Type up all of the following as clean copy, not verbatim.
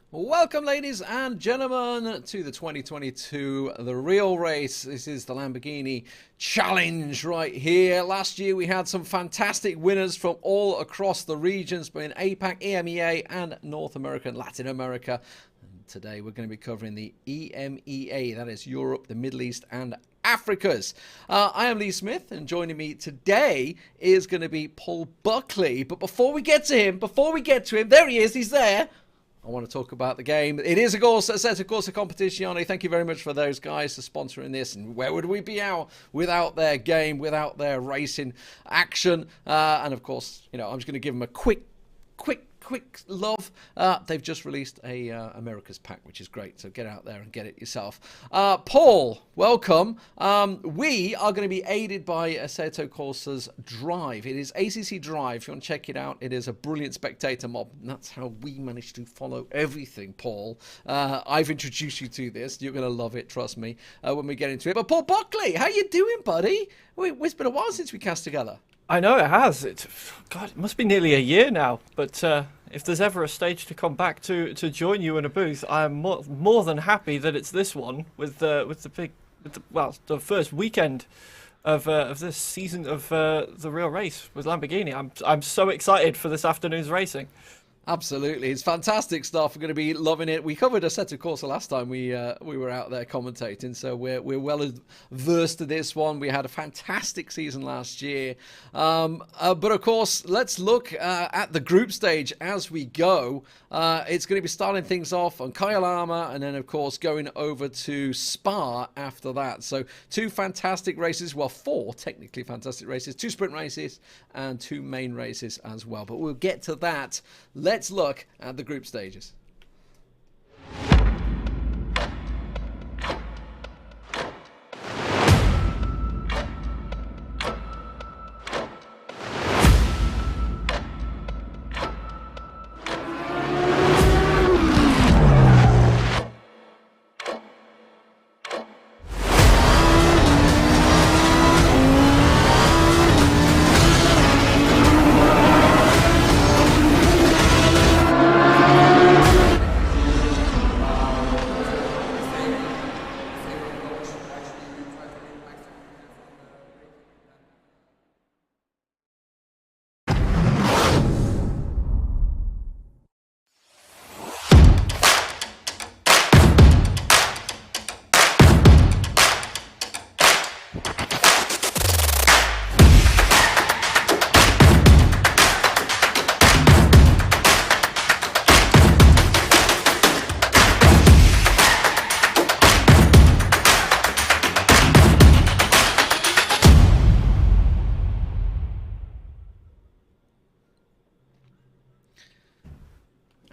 Welcome, ladies and gentlemen, to the 2022 The Real Race. This is the Lamborghini Challenge right here. Last year, we had some fantastic winners from all across the regions, in APAC, EMEA, and North America and Latin America. And today, we're going to be covering the EMEA, that is Europe, the Middle East, and Africa's. I am Lee Smith, and joining me today is going to be Paul Buckley. But before we get to him, there he is, he's there. I want to talk about the game. It is, of course, a competition. Thank you very much for those guys for sponsoring this. And where would we be out without their game, without their racing action? And of course, I'm just going to give them a quick love. They've just released a America's pack, which is great. So get out there and get it yourself. Paul, welcome. We are going to be aided by Assetto Corsa's Drive. It is ACC Drive. If you want to check it out, it is a brilliant spectator mob. And that's how we managed to follow everything, Paul. I've introduced you to this. You're going to love it, trust me, when we get into it. But Paul Buckley, how you doing, buddy? It's been a while since we cast together. I know it has. God, it must be nearly a year now. But if there's ever a stage to come back to join you in a booth, I am more than happy that it's this one with the first weekend of this season of the Real Race with Lamborghini. I'm so excited for this afternoon's racing. Absolutely, it's fantastic stuff. We're going to be loving it. We covered Assetto Corsa last time we were out there commentating, so we're well versed to this one. We had a fantastic season last year, but of course, let's look at the group stage as we go. It's going to be starting things off on Kyalami, and then of course going over to Spa after that. So two fantastic races, well, four technically fantastic races, two sprint races and two main races as well. But we'll get to that. Let's look at the group stages.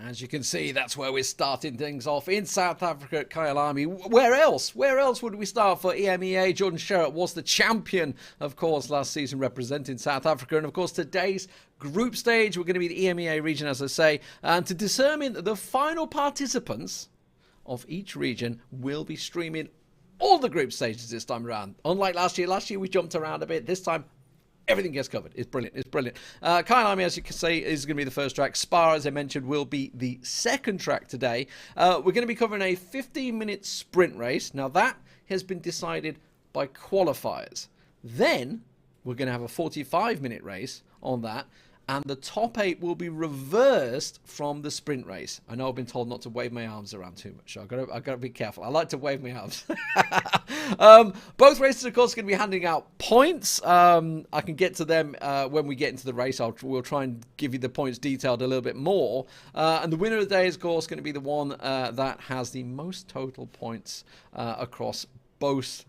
As you can see, that's where we're starting things off in South Africa at Kyalami. Where else? Where else would we start for EMEA? Jordan Sherratt was the champion, of course, last season representing South Africa. And, of course, today's group stage, we're going to be the EMEA region, as I say. And to determine the final participants of each region, we'll be streaming all the group stages this time around. Unlike last year we jumped around a bit. This time, everything gets covered. It's brilliant. It's brilliant. Kyalami, as you can see, is going to be the first track. Spa, as I mentioned, will be the second track today. We're going to be covering a 15-minute sprint race. Now, that has been decided by qualifiers. Then, we're going to have a 45-minute race on that. And the top 8 will be reversed from the sprint race. I know I've been told not to wave my arms around too much, so I've got to be careful. I like to wave my arms. Both races, of course, are going to be handing out points. I can get to them when we get into the race. We'll try and give you the points detailed a little bit more. And the winner of the day is, of course, going to be the one that has the most total points across both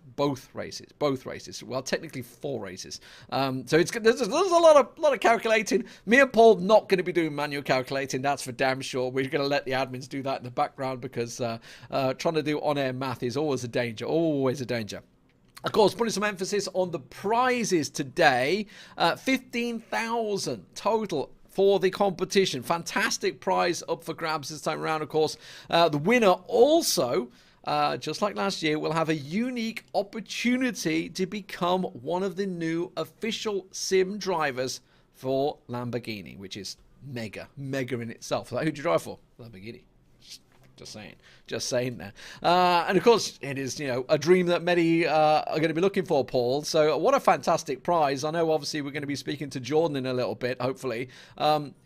races. Well, technically 4 races. So there's a lot of calculating. Me and Paul not going to be doing manual calculating. That's for damn sure. We're going to let the admins do that in the background because trying to do on-air math is always a danger. Always a danger. Of course, putting some emphasis on the prizes today. 15,000 total for the competition. Fantastic prize up for grabs this time around, of course. The winner also, just like last year, will have a unique opportunity to become one of the new official sim drivers for Lamborghini, which is mega in itself. Like, who'd you drive for? Lamborghini. Just saying there. And of course, it is, a dream that many are going to be looking for, Paul. So what a fantastic prize. I know, obviously, we're going to be speaking to Jordan in a little bit, hopefully.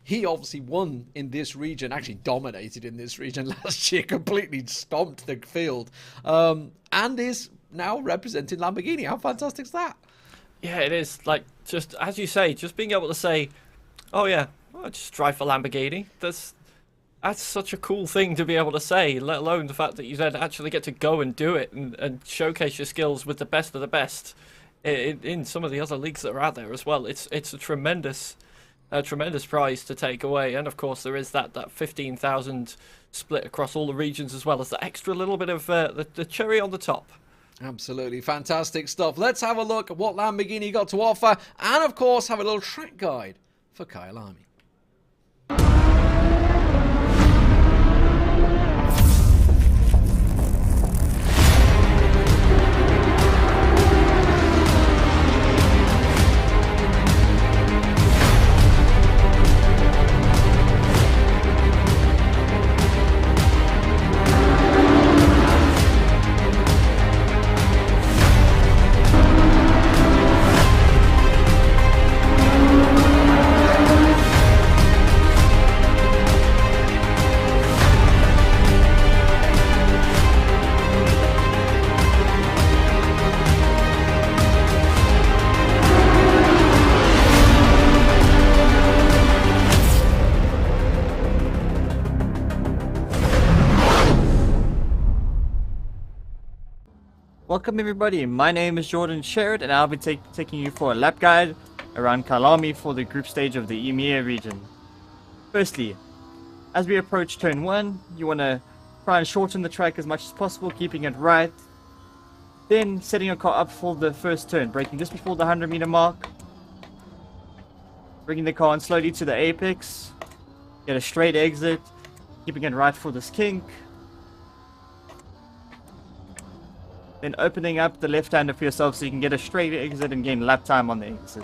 He obviously won in this region, actually dominated in this region last year, completely stomped the field, and is now representing Lamborghini. How fantastic is that? Yeah, it is. Like, just as you say, just being able to say, oh yeah, I just drive for Lamborghini. That's such a cool thing to be able to say, let alone the fact that you then actually get to go and do it and showcase your skills with the best of the best in some of the other leagues that are out there as well. It's a tremendous prize to take away. And of course, there is that 15,000 split across all the regions, as well as the extra little bit of the cherry on the top. Absolutely fantastic stuff. Let's have a look at what Lamborghini got to offer, and of course have a little track guide for Kyalami. Welcome everybody, my name is Jordan Sherrod and I'll be taking you for a lap guide around Kyalami for the group stage of the EMEA region. Firstly, as we approach turn 1, you want to try and shorten the track as much as possible, keeping it right. Then setting your car up for the first turn, braking just before the 100-meter mark. Bringing the car on slowly to the apex. Get a straight exit, keeping it right for this kink. Then opening up the left-hander for yourself so you can get a straight exit and gain lap time on the exit.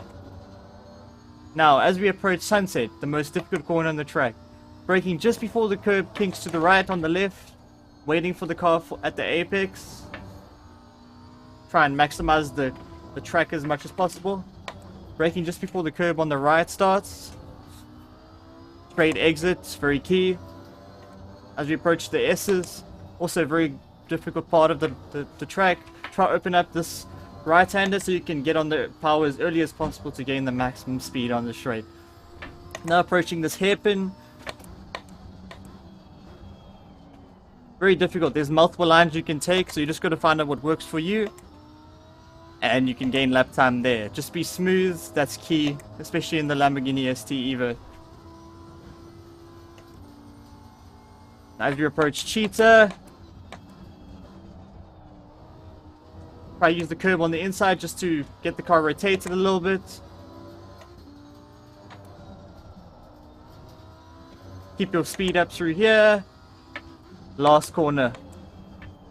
Now, as we approach sunset, the most difficult corner on the track, braking just before the curb, kinks to the right on the left, waiting for the car at the apex. Try and maximize the track as much as possible. Braking just before the curb on the right starts. Straight exits, very key. As we approach the S's, also very difficult part of the track. Try to open up this right-hander so you can get on the power as early as possible to gain the maximum speed on the straight. Now approaching this hairpin. Very difficult. There's multiple lines you can take, so you just got to find out what works for you. And you can gain lap time there. Just be smooth, that's key, especially in the Lamborghini ST EVO. Now as you approach Cheetah, try to use the curb on the inside just to get the car rotated a little bit. Keep your speed up through here. Last corner.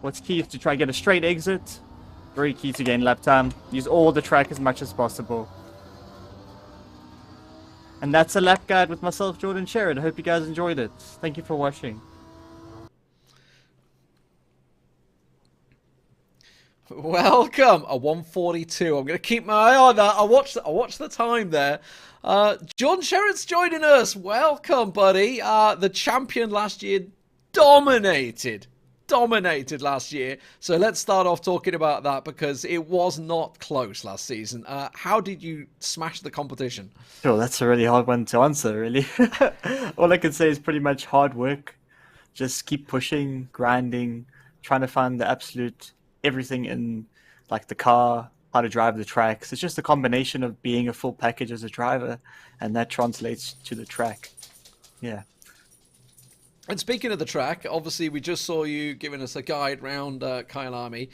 What's key is to try to get a straight exit. Very key to gain lap time. Use all the track as much as possible. And that's a lap guide with myself, Jordan Sherrod. I hope you guys enjoyed it. Thank you for watching. Welcome, a 1:42. I'm going to keep my eye on that. I watch the time there. John Sherrod's joining us. Welcome, buddy. The champion last year dominated last year. So let's start off talking about that because it was not close last season. How did you smash the competition? Sure, that's a really hard one to answer, really. All I can say is pretty much hard work. Just keep pushing, grinding, trying to find the absolute everything in like the car, how to drive the tracks. It's just a combination of being a full package as a driver, and that translates to the track. Yeah. And speaking of the track, obviously we just saw you giving us a guide round Kyalami,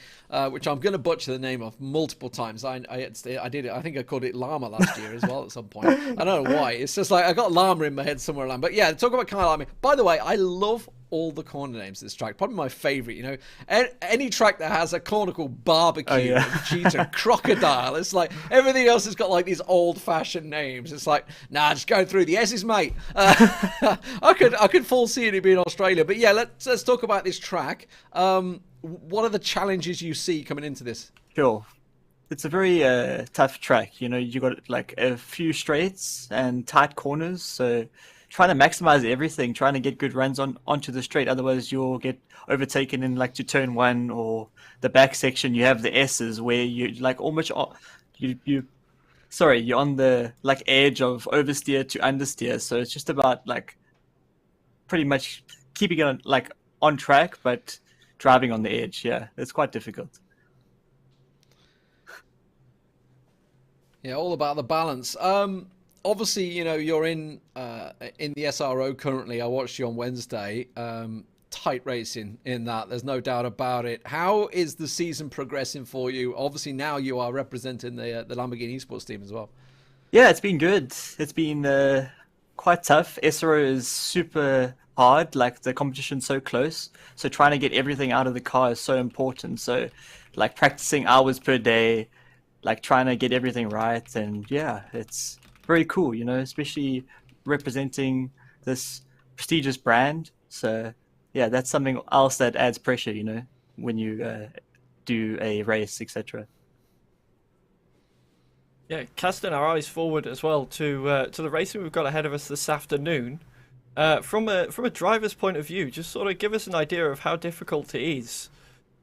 which I'm going to butcher the name of multiple times. I did it. I think I called it Llama last year as well at some point. I don't know why. It's just like I got Llama in my head somewhere around. But yeah, talk about Kyalami. By the way, I love all the corner names of this track. Probably my favourite, you know. Any track that has a corner called barbecue, cheetah, crocodile. It's like everything else has got like these old-fashioned names. It's like, nah, just going through the S's, mate. I could full see it being Australia. But yeah, let's talk about this track. What are the challenges you see coming into this? Sure. It's a very tough track. You know, you got like a few straights and tight corners. So trying to maximize everything, trying to get good runs onto the straight. Otherwise, you'll get overtaken in like to turn one or the back section. You have the S's where you like almost you're on the like edge of oversteer to understeer. So it's just about like pretty much keeping it on track, but driving on the edge. Yeah, it's quite difficult. Yeah, all about the balance. Obviously, you know, you're in the SRO currently. I watched you on Wednesday. Tight racing in that. There's no doubt about it. How is the season progressing for you? Obviously, now you are representing the Lamborghini eSports team as well. Yeah, it's been good. It's been quite tough. SRO is super hard. Like the competition's so close. So trying to get everything out of the car is so important. So like practicing hours per day, like trying to get everything right. And yeah, it's very cool, you know, especially representing this prestigious brand. So yeah, that's something else that adds pressure, you know, when you do a race, etc. Yeah, casting our eyes forward as well to the racing we've got ahead of us this afternoon. From a driver's point of view, just sort of give us an idea of how difficult it is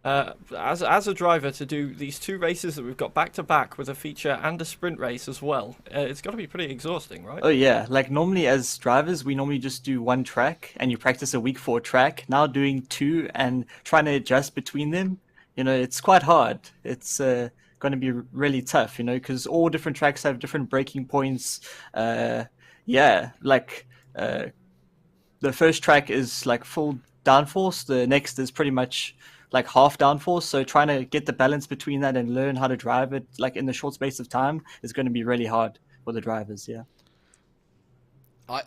as a driver to do these two races that we've got back to back with a feature and a sprint race as well. It's got to be pretty exhausting, right? Oh yeah, like normally as drivers, we normally just do one track and you practice a week for a track. Now doing two and trying to adjust between them, you know, it's quite hard. It's going to be really tough, you know, because all different tracks have different braking points. Yeah, like the first track is like full downforce. The next is pretty much like half downforce. So trying to get the balance between that and learn how to drive it like in the short space of time is going to be really hard for the drivers. Yeah.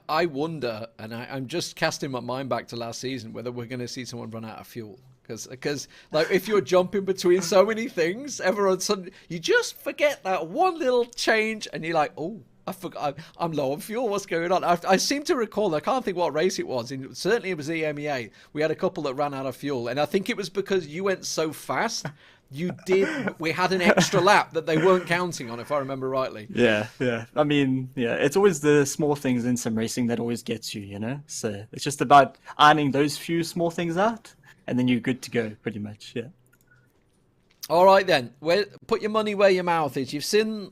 I wonder, and I'm just casting my mind back to last season, whether we're going to see someone run out of fuel. Because like if you're jumping between so many things, everyone suddenly you just forget that one little change, and you're like, oh, I forgot, I'm low on fuel. What's going on? I seem to recall, I can't think what race it was. Certainly it was EMEA. We had a couple that ran out of fuel, and I think it was because you went so fast. We had an extra lap that they weren't counting on, if I remember rightly. Yeah. I mean, yeah, it's always the small things in some racing that always gets you, you know? So it's just about ironing those few small things out, and then you're good to go, pretty much, yeah. All right, then. Put your money where your mouth is. You've seen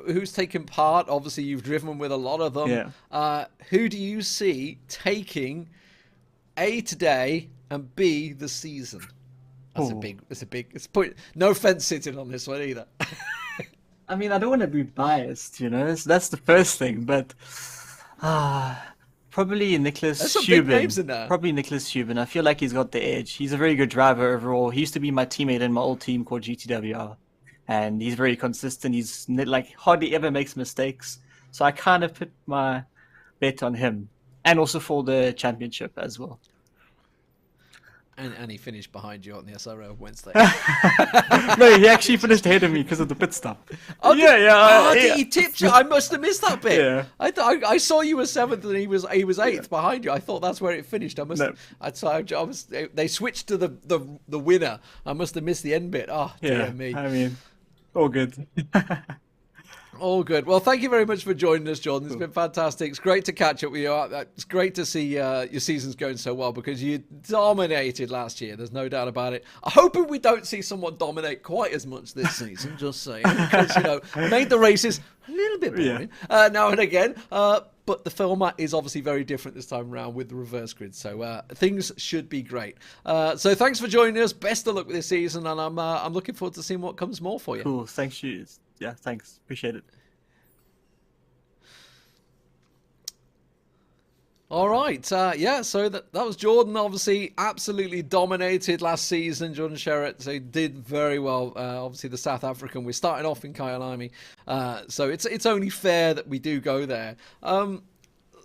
who's taken part. Obviously, you've driven with a lot of them. Yeah. Who do you see taking A today and B the season? That's a big. No fence sitting on this one either. I mean, I don't want to be biased, you know. So that's the first thing, but probably Nicholas There's some big Hubin. names in there. Probably Nicholas Hubin. I feel like he's got the edge. He's a very good driver overall. He used to be my teammate in my old team called GTWR, and he's very consistent. He's like hardly ever makes mistakes. So I kind of put my bet on him, and also for the championship as well. And he finished behind you on the SRO Wednesday. No, he actually finished ahead of me because of the pit stop. Oh, yeah. He tipped you. I must have missed that bit. Yeah. I saw you were seventh and he was eighth behind you. I thought that's where it finished. They switched to the winner. I must have missed the end bit. Oh, dear me. I mean, all good. All good. Well, thank you very much for joining us, Jordan. It's been fantastic. It's great to catch up with you. It's great to see your season's going so well because you dominated last year. There's no doubt about it. I'm hoping we don't see someone dominate quite as much this season, just saying. Because, you know, made the races a little bit boring now and again. But the format is obviously very different this time around with the reverse grid. So things should be great. So thanks for joining us. Best of luck with this season. And I'm looking forward to seeing what comes more for you. Cool. Thanks, you. Yeah, thanks. Appreciate it. All right. So that was Jordan. Obviously, absolutely dominated last season. Jordan Sherratt, so he did very well. Obviously, the South African. We started off in Kyalami. So it's only fair that we do go there.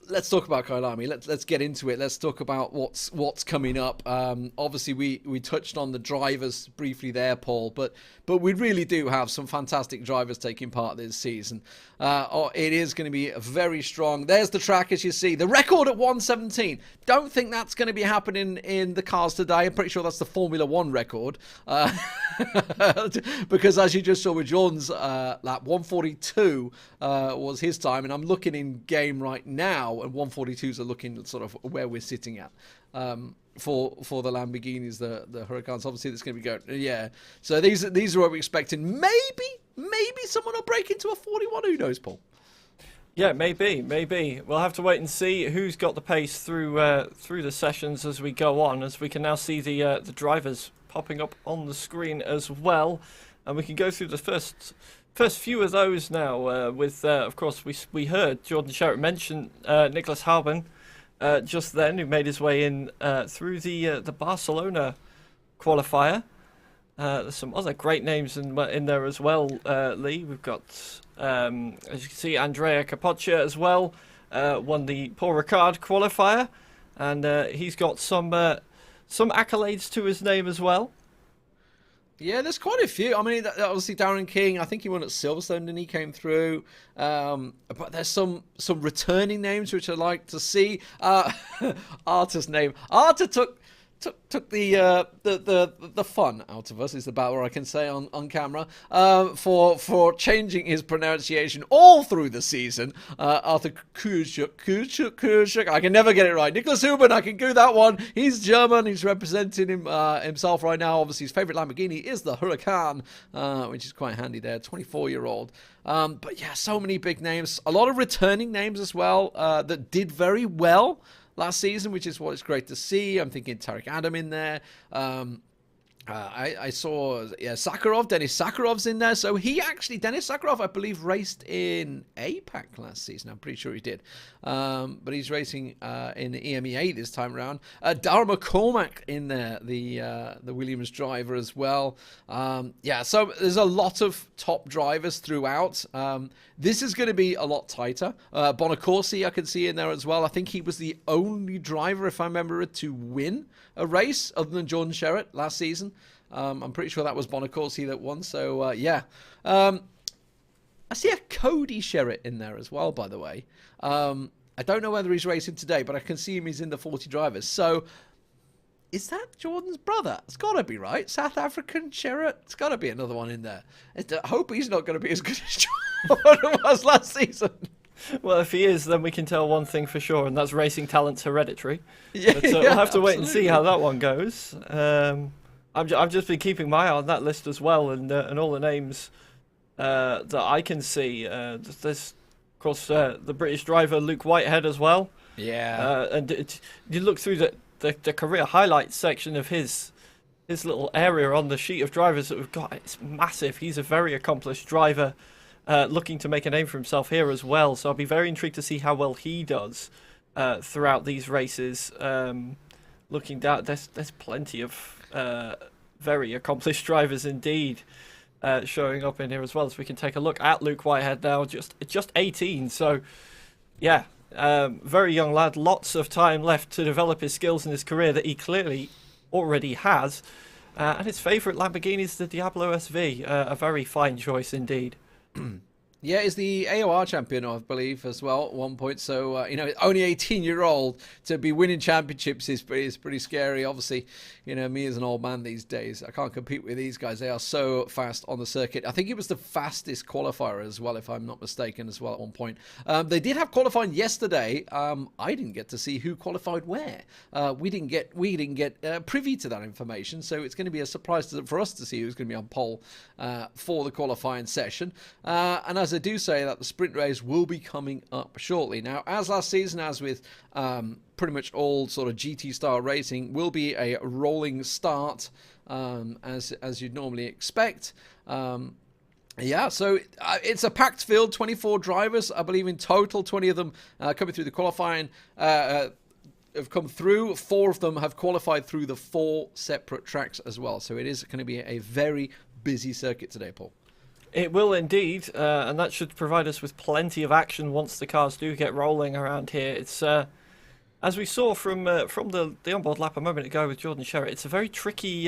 let's talk about Kyalami. Let's get into it. Let's talk about what's coming up. Obviously, we touched on the drivers briefly there, Paul, but we really do have some fantastic drivers taking part this season. It is going to be very strong. There's the track, as you see. The record at 117. Don't think that's going to be happening in the cars today. I'm pretty sure that's the Formula 1 record. Because as you just saw with Jordan's lap, 142 was his time. And I'm looking in game right now, and 142s are looking sort of where we're sitting at. For the Lamborghinis, the Huracans, obviously that's going to be going. Yeah. So these are what we're expecting. Maybe someone will break into a 41. Who knows, Paul? Yeah, maybe. We'll have to wait and see who's got the pace through the sessions as we go on, as we can now see the drivers popping up on the screen as well, and we can go through the first few of those now. With of course we heard Jordan Sherritt mention Nicholas Hauben just then, who made his way in through the Barcelona qualifier. There's some other great names in there as well, Lee. We've got, as you can see, Andrea Capoccia as well, won the Paul Ricard qualifier, and he's got some accolades to his name as well. Yeah, there's quite a few. I mean, obviously Darren King, I think he won at Silverstone and he came through. But there's some returning names which I'd like to see. Arta's name. Arta took the fun out of us, is about what I can say on camera, for changing his pronunciation all through the season. Arthur Kuschuk, I can never get it right. Nicholas Huben, I can do that one. He's German. He's representing himself right now. Obviously, his favourite Lamborghini is the Huracan, which is quite handy there. 24-year-old. But yeah, so many big names. A lot of returning names as well that did very well last season, which is what it's great to see. I'm thinking Tarek Adam in there. I saw Sakharov, Denis Sakharov's in there. So Denis Sakharov, I believe, raced in APAC last season. I'm pretty sure he did. But he's racing in the EMEA this time around. Dara McCormack in there, the Williams driver as well. So there's a lot of top drivers throughout. This is going to be a lot tighter. Bonacorsi I can see in there as well. I think he was the only driver, if I remember it, to win a race other than Jordan Sherritt last season. I'm pretty sure that was Bonacorsi that won. So, I see a Cody Sherritt in there as well, by the way. I don't know whether he's racing today, but I can see him. He's in the 40 drivers. So, is that Jordan's brother? It's got to be, right? South African Sherritt? It's got to be another one in there. I hope he's not going to be as good as Jordan was last season. Well, if he is, then we can tell one thing for sure, and that's racing talent's hereditary. Yeah, but we'll have to wait and see how that one goes. I've just been keeping my eye on that list as well, and all the names that I can see. There's, of course, the British driver Luke Whitehead as well. Yeah. And you look through the career highlights section of his little area on the sheet of drivers that we've got. It's massive. He's a very accomplished driver. Looking to make a name for himself here as well, so I'll be very intrigued to see how well he does throughout these races. Looking down, there's plenty of very accomplished drivers indeed showing up in here as well. So we can take a look at Luke Whitehead now, just 18. So yeah, very young lad, lots of time left to develop his skills in his career that he clearly already has. And his favourite Lamborghini is the Diablo SV, a very fine choice indeed. Yeah, he's the AOR champion, I believe, as well at one point. So, only 18-year-old to be winning championships is pretty scary. Obviously, me as an old man these days, I can't compete with these guys. They are so fast on the circuit. I think it was the fastest qualifier as well, if I'm not mistaken, as well at one point. They did have qualifying yesterday. I didn't get to see who qualified where. We didn't get privy to that information, so it's going to be a surprise for us to see who's going to be on pole for the qualifying session. And as I do say that the sprint race will be coming up shortly. Now, as last season, as with pretty much all sort of GT style racing, will be a rolling start as you'd normally expect. So it's a packed field, 24 drivers, I believe in total, 20 of them coming through the qualifying have come through. 4 of them have qualified through the 4 separate tracks as well. So it is going to be a very busy circuit today, Paul. It will indeed, and that should provide us with plenty of action once the cars do get rolling around here. It's as we saw from the onboard lap a moment ago with Jordan Sherritt, it's a very tricky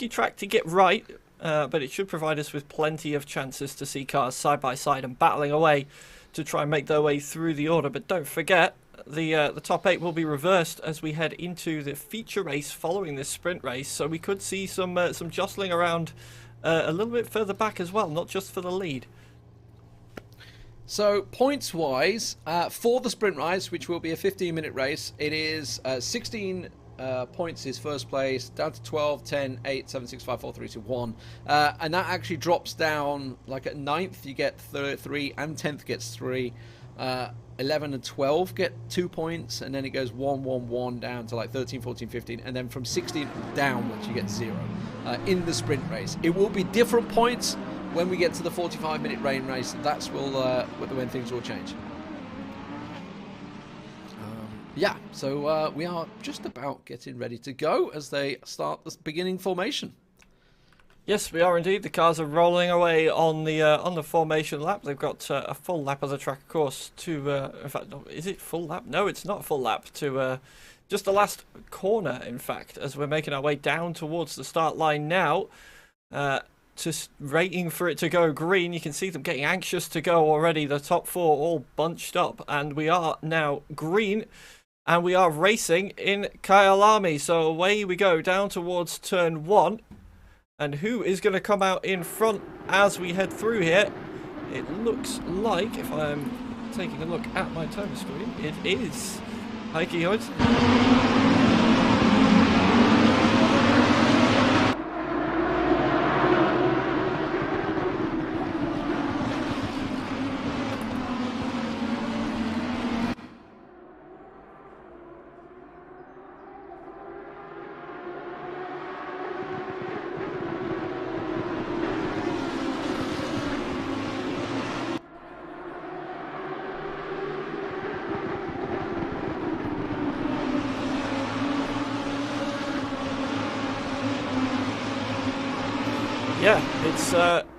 track to get right, but it should provide us with plenty of chances to see cars side by side and battling away to try and make their way through the order. But don't forget, the top 8 will be reversed as we head into the feature race following this sprint race, so we could see some jostling around a little bit further back as well, not just for the lead. So points-wise, for the sprint race, which will be a 15-minute race, it is 16 points is first place, down to 12, 10, 8, 7, 6, 5, 4, 3, 2, 1. And that actually drops down, like at 9th you get 3, and 10th gets 3. 11 and 12 get 2 points, and then it goes 1, 1, 1 down to like 13, 14, 15, and then from 16 downwards you get 0 in the sprint race. It will be different points when we get to the 45-minute rain race. That's when things will change. Yeah, so we are just about getting ready to go as they start the beginning formation. Yes, we are indeed. The cars are rolling away on the formation lap. They've got a full lap of the track, of course, to... in fact, is it full lap? No, it's not a full lap. To just the last corner, in fact, as we're making our way down towards the start line now. Just waiting for it to go green. You can see them getting anxious to go already. The top 4 all bunched up, and we are now green. And we are racing in Kyalami. So away we go down towards turn 1. And who is going to come out in front as we head through here? It looks like, if I'm taking a look at my timer screen, it is Heikki Hoyt. Yeah,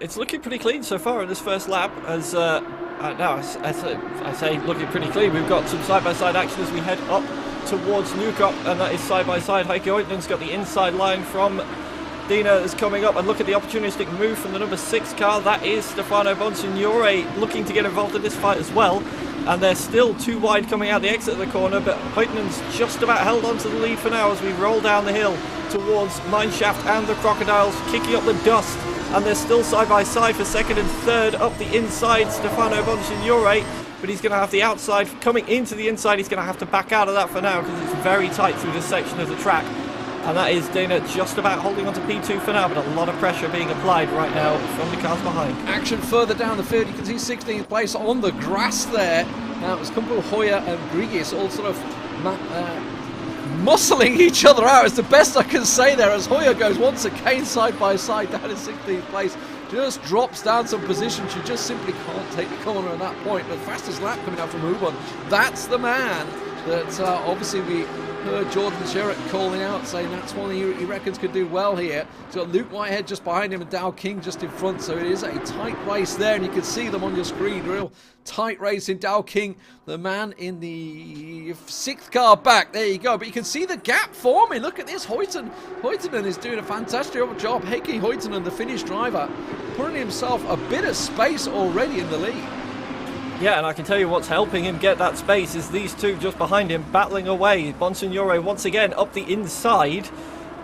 it's looking pretty clean so far in this first lap. As now, as I say, looking pretty clean. We've got some side-by-side action as we head up towards Newcop, and that is side-by-side. Heikki Hoytnen's got the inside line from Dina is coming up, and look at the opportunistic move from the number 6 car. That is Stefano Bonsignore looking to get involved in this fight as well. And they're still too wide coming out the exit of the corner, but Hoytnen's just about held on to the lead for now as we roll down the hill towards Mineshaft and the Crocodiles, kicking up the dust. And they're still side by side for second and third up the inside, Stefano Bonsignore, but he's going to have the outside coming into the inside. He's going to have to back out of that for now because it's very tight through this section of the track. And that is Dana just about holding on to P2 for now, but a lot of pressure being applied right now from the cars behind. Action further down the field. You can see 16th place on the grass there. Now it was Kumpel, Hoyer and Grigis all sort of muscling each other out is the best I can say there, as Hoyer goes once again side by side down in 16th place. Just drops down some position. She just simply can't take the corner at that point. But fastest lap coming out from Ubon. That's the man that obviously we heard Jordan Sherritt calling out, saying that's one he reckons could do well here. He's got Luke Whitehead just behind him and Dow King just in front, so it is a tight race there, and you can see them on your screen. Real tight race in Dow King, the man in the 6th car back. There you go, but you can see the gap forming. Look at this, Hoytnen is doing a fantastic job. Heikki Hoytnen, the Finnish driver, putting himself a bit of space already in the lead. Yeah, and I can tell you what's helping him get that space is these two just behind him battling away. Bonsignore once again up the inside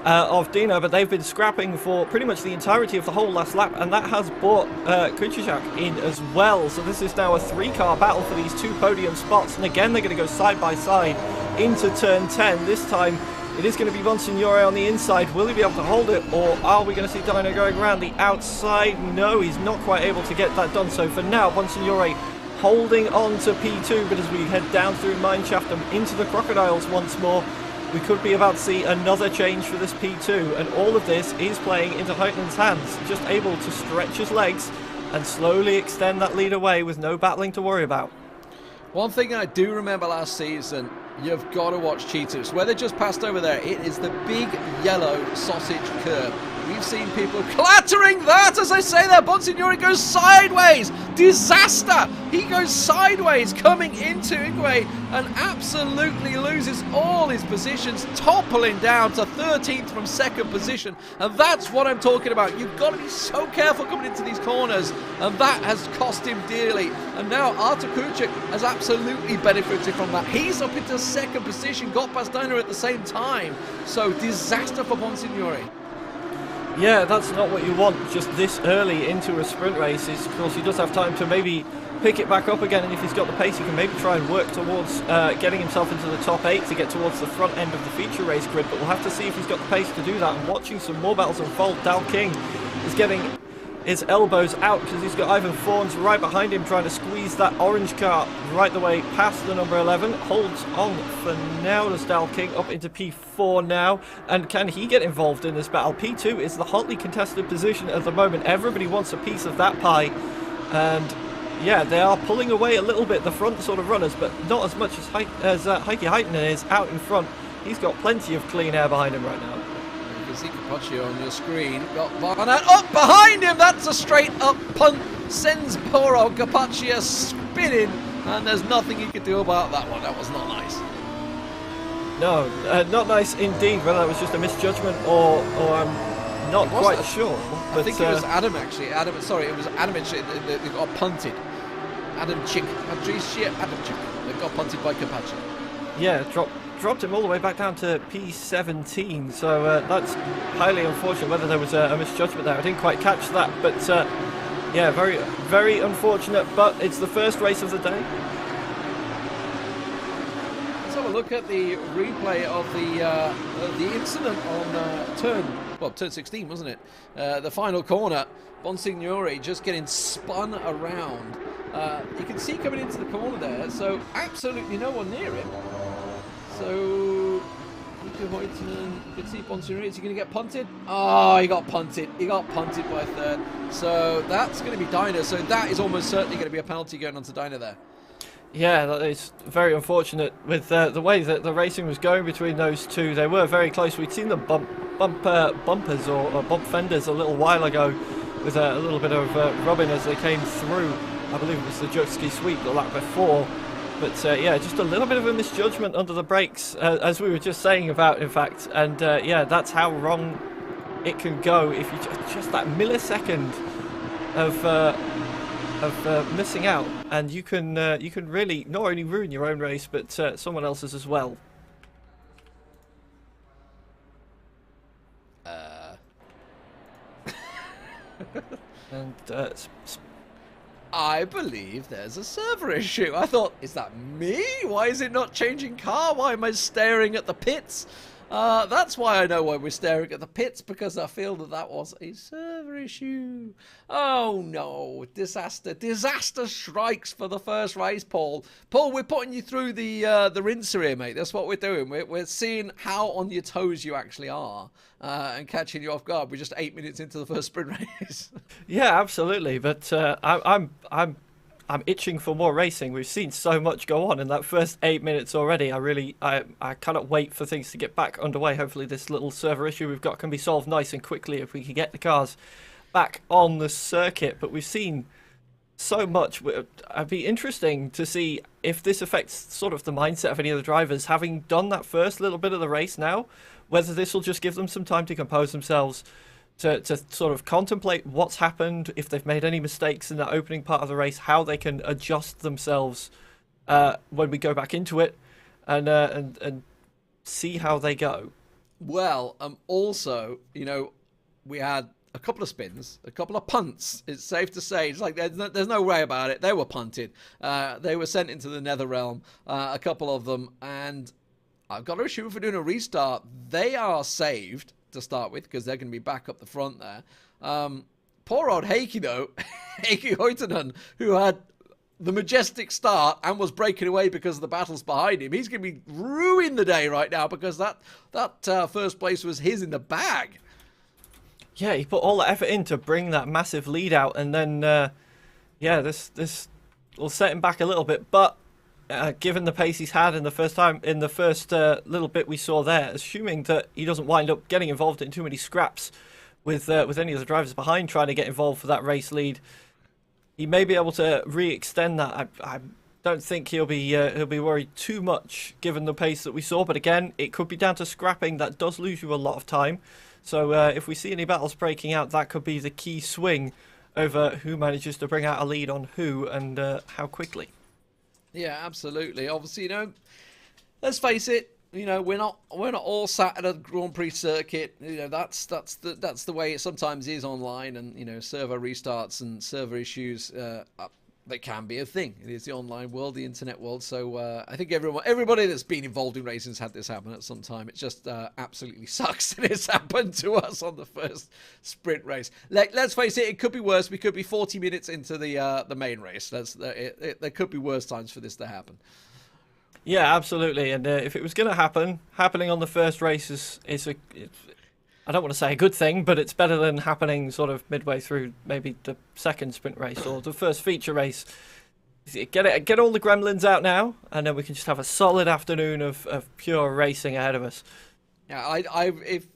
of Dino, but they've been scrapping for pretty much the entirety of the whole last lap, and that has brought Kuciak in as well. So this is now a 3-car battle for these 2 podium spots, and again they're going to go side by side into turn 10. This time it is going to be Bonsignore on the inside. Will he be able to hold it, or are we going to see Dino going around the outside? No, he's not quite able to get that done. So for now, Bonsignore holding on to P2, but as we head down through Mineshaft and into the Crocodiles once more, we could be about to see another change for this P2, and all of this is playing into Hoytnen's hands, just able to stretch his legs and slowly extend that lead away with no battling to worry about. One thing I do remember last season, you've got to watch Cheetos. Where they just passed over there, it is the big yellow sausage curb. We've seen people clattering that, as I say there. Bonsignori goes sideways. Disaster. He goes sideways coming into Igwe and absolutely loses all his positions, toppling down to 13th from second position. And that's what I'm talking about. You've got to be so careful coming into these corners, and that has cost him dearly. And now Artur Kuchik has absolutely benefited from that. He's up into second position, got past Dino at the same time. So disaster for Bonsignori. Yeah, that's not what you want just this early into a sprint race. Of course, he does have time to maybe pick it back up again, and if he's got the pace, he can maybe try and work towards getting himself into the top 8 to get towards the front end of the feature race grid, but we'll have to see if he's got the pace to do that. And watching some more battles unfold, Dal King is getting his elbows out because he's got Ivan Fawns right behind him trying to squeeze that orange car right the way past the number 11. Holds on for now, does Dal King, up into P4 now. And can he get involved in this battle? P2 is the hotly contested position at the moment. Everybody wants a piece of that pie. And yeah, they are pulling away a little bit, the front sort of runners, but not as much as Heikki Heitinen is out in front. He's got plenty of clean air behind him right now. You can see Capaccio on your screen. Got Van up behind him. That's a straight up punt. Sends poor old Capaccio spinning, and there's nothing he could do about that one. That was not nice. No, not nice indeed. Whether that was just a misjudgment or I'm not quite sure. But I think it was Adam actually. It was Adam that got punted. Adam Chick. Adam Chick. They got punted by Capaccio. Yeah, dropped him all the way back down to P17, so that's highly unfortunate. Whether there was a misjudgment there, I didn't quite catch that, but yeah, very, very unfortunate, but it's the first race of the day. Let's have a look at the replay of the incident on turn 16, wasn't it? The final corner, Bonsignori just getting spun around. You can see coming into the corner there, so absolutely no one near him. So, you can see Bonsignori. Is he going to get punted? Oh, he got punted. He got punted by third. So, that's going to be Dino. So, that is almost certainly going to be a penalty going on to Dino there. Yeah, that is very unfortunate with the way that the racing was going between those two. They were very close. We'd seen them bump bumpers or bump fenders a little while ago with a little bit of rubbing as they came through. I believe it was the Jukski sweep the lap before. But yeah, just a little bit of a misjudgment under the brakes, as we were just saying about, in fact. And yeah, that's how wrong it can go if you just that millisecond of missing out, and you can really not only ruin your own race, but someone else's as well. And I believe there's a server issue. I thought, is that me? Why is it not changing car? Why am I staring at the pits? That's why I know why we're staring at the pits, because I feel that was a server issue. Oh no, disaster. Disaster strikes for the first race, Paul. Paul, we're putting you through the rinser here, mate. That's what we're doing. We're seeing how on your toes you actually are and catching you off guard. We're just 8 minutes into the first sprint race. Yeah, absolutely. But I'm itching for more racing. We've seen so much go on in that first 8 minutes already. I cannot wait for things to get back underway. Hopefully this little server issue we've got can be solved nice and quickly if we can get the cars back on the circuit. But we've seen so much. It'd be interesting to see if this affects sort of the mindset of any of the drivers, having done that first little bit of the race now, whether this will just give them some time to compose themselves, to sort of contemplate what's happened, if they've made any mistakes in that opening part of the race, how they can adjust themselves when we go back into it, and see how they go. Well, also, you know, we had a couple of spins, a couple of punts. It's safe to say, it's like there's no way about it. They were punted. They were sent into the nether realm, a couple of them, and I've got to assume for doing a restart, they are saved to start with, because they're going to be back up the front there. Poor old Heikki, though, Heikki Heitinen, who had the majestic start and was breaking away because of the battles behind him. He's going to be ruining the day right now, because that first place was his in the bag. Yeah, he put all the effort in to bring that massive lead out, and then yeah, this will set him back a little bit, but given the pace he's had in the first little bit we saw there, assuming that he doesn't wind up getting involved in too many scraps with any of the drivers behind trying to get involved for that race lead. He may be able to re-extend that. I don't think he'll be worried too much given the pace that we saw. But again, it could be down to scrapping. That does lose you a lot of time. So if we see any battles breaking out, that could be the key swing over who manages to bring out a lead on who and how quickly. Yeah, absolutely. Obviously, let's face it. We're not all sat at a Grand Prix circuit. That's the way it sometimes is online, and server restarts and server issues. They can be a thing. It is the online world, the internet world. So I think everybody that's been involved in racing has had this happen at some time. It just absolutely sucks that it's happened to us on the first sprint race. Let's face it, it could be worse. We could be 40 minutes into the main race. There could be worse times for this to happen. Yeah, absolutely. And if it was going to happening on the first race is I don't want to say a good thing, but it's better than happening sort of midway through maybe the second sprint race or the first feature race. Get all the gremlins out now, and then we can just have a solid afternoon of pure racing ahead of us. Yeah,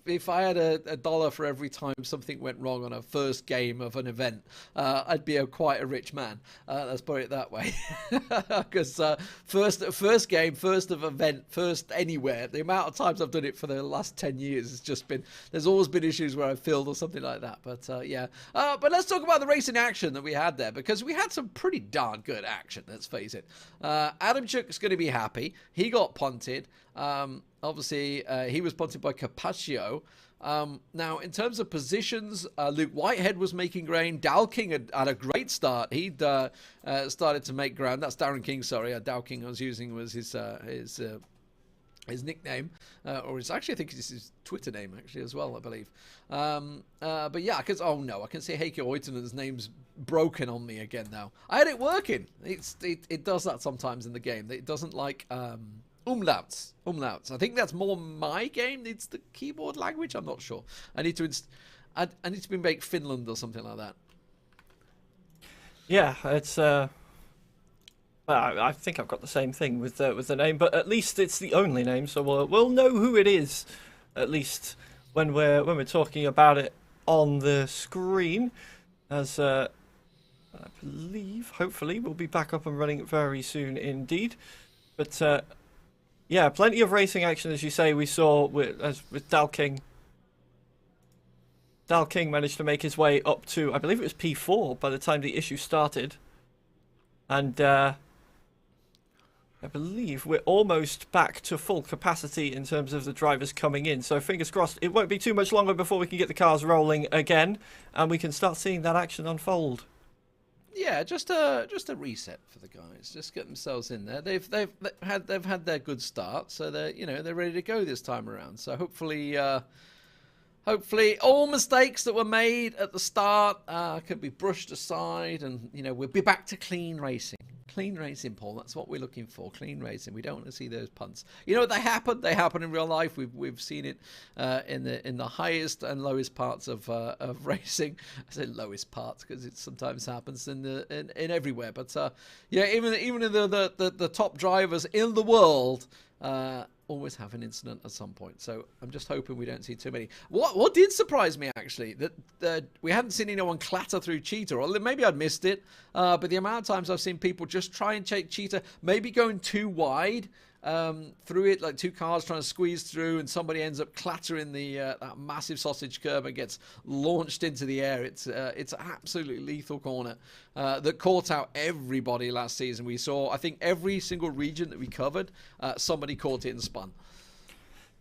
if I had a dollar for every time something went wrong on a first game of an event, I'd be quite a rich man. Let's put it that way. Because first game, first of event, first anywhere. The amount of times I've done it for the last 10 years has just been. There's always been issues where I've failed or something like that. But yeah. But let's talk about the racing action that we had there, because we had some pretty darn good action. Let's face it. Adamchuk's going to be happy. He got punted. Obviously, he was punted by Capaccio. Now, in terms of positions, Luke Whitehead was making ground. Dow King had a great start. He'd started to make ground. That's Darren King, sorry. Dow King I was using was his nickname, or it's actually, I think it's his Twitter name actually as well, I believe. But yeah, because I can see Heikki Hoitunen's name's broken on me again now. I had it working. It does that sometimes in the game. It doesn't like umlauts. I think that's more my game. It's the keyboard language. I'm not sure. I need to make Finland or something like that. Yeah, it's. I think I've got the same thing with the name, but at least it's the only name, so we'll know who it is, at least when we're talking about it on the screen. As I believe, hopefully, we'll be back up and running very soon indeed. But yeah, plenty of racing action, as you say. We saw with Dow King. Dow King managed to make his way up to, I believe it was P4 by the time the issue started, and I believe we're almost back to full capacity in terms of the drivers coming in. So fingers crossed, it won't be too much longer before we can get the cars rolling again, and we can start seeing that action unfold. Yeah, just a reset for the guys. Just get themselves in there. They've had their good start, so they're ready to go this time around. So hopefully all mistakes that were made at the start can be brushed aside, and we'll be back to clean racing. Clean racing, Paul. That's what we're looking for. Clean racing. We don't want to see those punts. They happen. They happen in real life. We've seen it in the highest and lowest parts of racing. I say lowest parts because it sometimes happens in everywhere. But yeah, even in the top drivers in the world always have an incident at some point. So I'm just hoping we don't see too many. What did surprise me actually, that we hadn't seen anyone clatter through Cheetah, or maybe I'd missed it, but the amount of times I've seen people just try and take Cheetah, maybe going too wide through it, like two cars trying to squeeze through, and somebody ends up clattering that massive sausage curb and gets launched into the air. It's an absolutely lethal corner that caught out everybody last season. We saw, I think, every single region that we covered, somebody caught it and spun.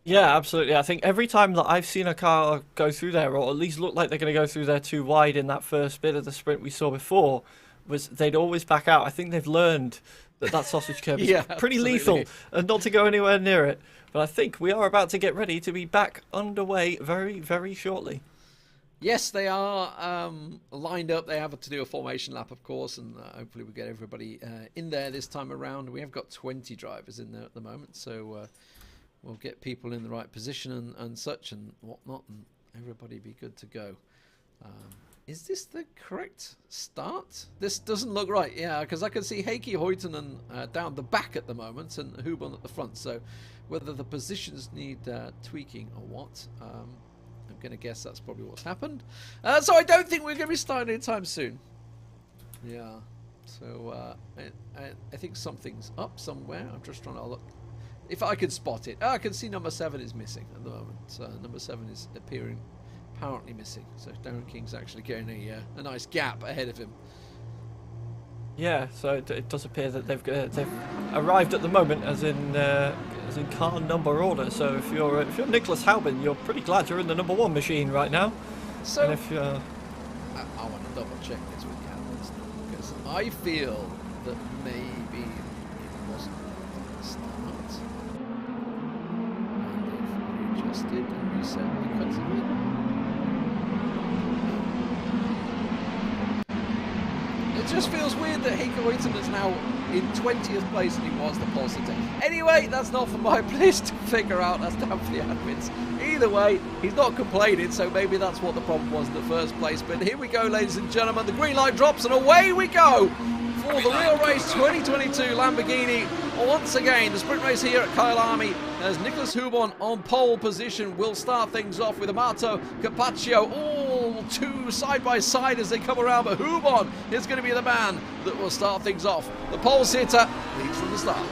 Yeah, absolutely. I think every time that I've seen a car go through there, or at least look like they're going to go through there too wide in that first bit of the sprint we saw before, was they'd always back out. I think they've learned that sausage curb is pretty lethal and not to go anywhere near it. But I think we are about to get ready to be back underway very, very shortly. Yes, they are lined up. They have to do a formation lap, of course, and hopefully we'll get everybody in there this time around. We have got 20 drivers in there at the moment, so we'll get people in the right position and such and whatnot, and everybody be good to go. Is this the correct start? This doesn't look right, yeah, because I can see Heikki Hoitunen down the back at the moment and Hubon at the front, so whether the positions need tweaking or what. going to guess that's probably what's happened. So I don't think we're going to be starting anytime soon. Yeah. So I think something's up somewhere. I'm just trying to look. If I could spot it. I can see number 7 is missing at the moment. Number 7 is apparently missing. So Darren King's actually getting a nice gap ahead of him. Yeah, so it does appear that they've arrived at the moment as in car number order. So if you're Nicholas Halbin, you're pretty glad you're in the number 1 machine right now. So and if you're, I want to double check this with you, because I feel that maybe it wasn't the start, and they've readjusted and reset because of it. It just feels weird that Heiko Huyton is now in 20th place and he was the pole sitter. Anyway, that's not for my place to figure out. That's down for the admins. Either way, he's not complaining, so maybe that's what the problem was in the first place. But here we go, ladies and gentlemen. The green light drops and away we go for the Real Race 2022 Lamborghini. Once again, the sprint race here at Kyalami as Nicholas Hubon on pole position will start things off with Amato Capaccio all two side by side as they come around, but Hubon is going to be the man that will start things off. The pole sitter leads from the start.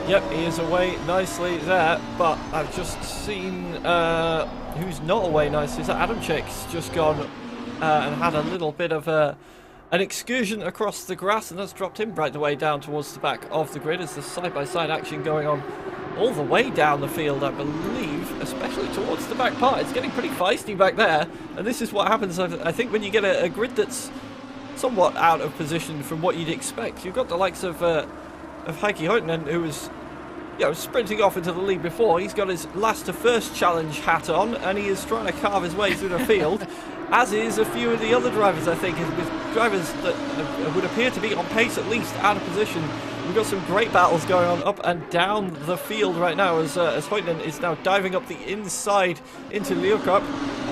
Yep, he is away nicely there, but I've just seen who's not away nicely. Is that Adam Chick's just gone and had a little bit of an excursion across the grass, and that's dropped him right the way down towards the back of the grid as the side-by-side action going on all the way down the field, I believe, especially towards the back part. It's getting pretty feisty back there, and this is what happens, I think, when you get a grid that's somewhat out of position from what you'd expect. You've got the likes of Heikki Huyton, who was sprinting off into the lead before. He's got his last to first challenge hat on, and he is trying to carve his way through the field, as is a few of the other drivers, I think, with drivers that would appear to be on pace, at least out of position. We've got some great battles going on up and down the field right now as Huyton is now diving up the inside into Leocup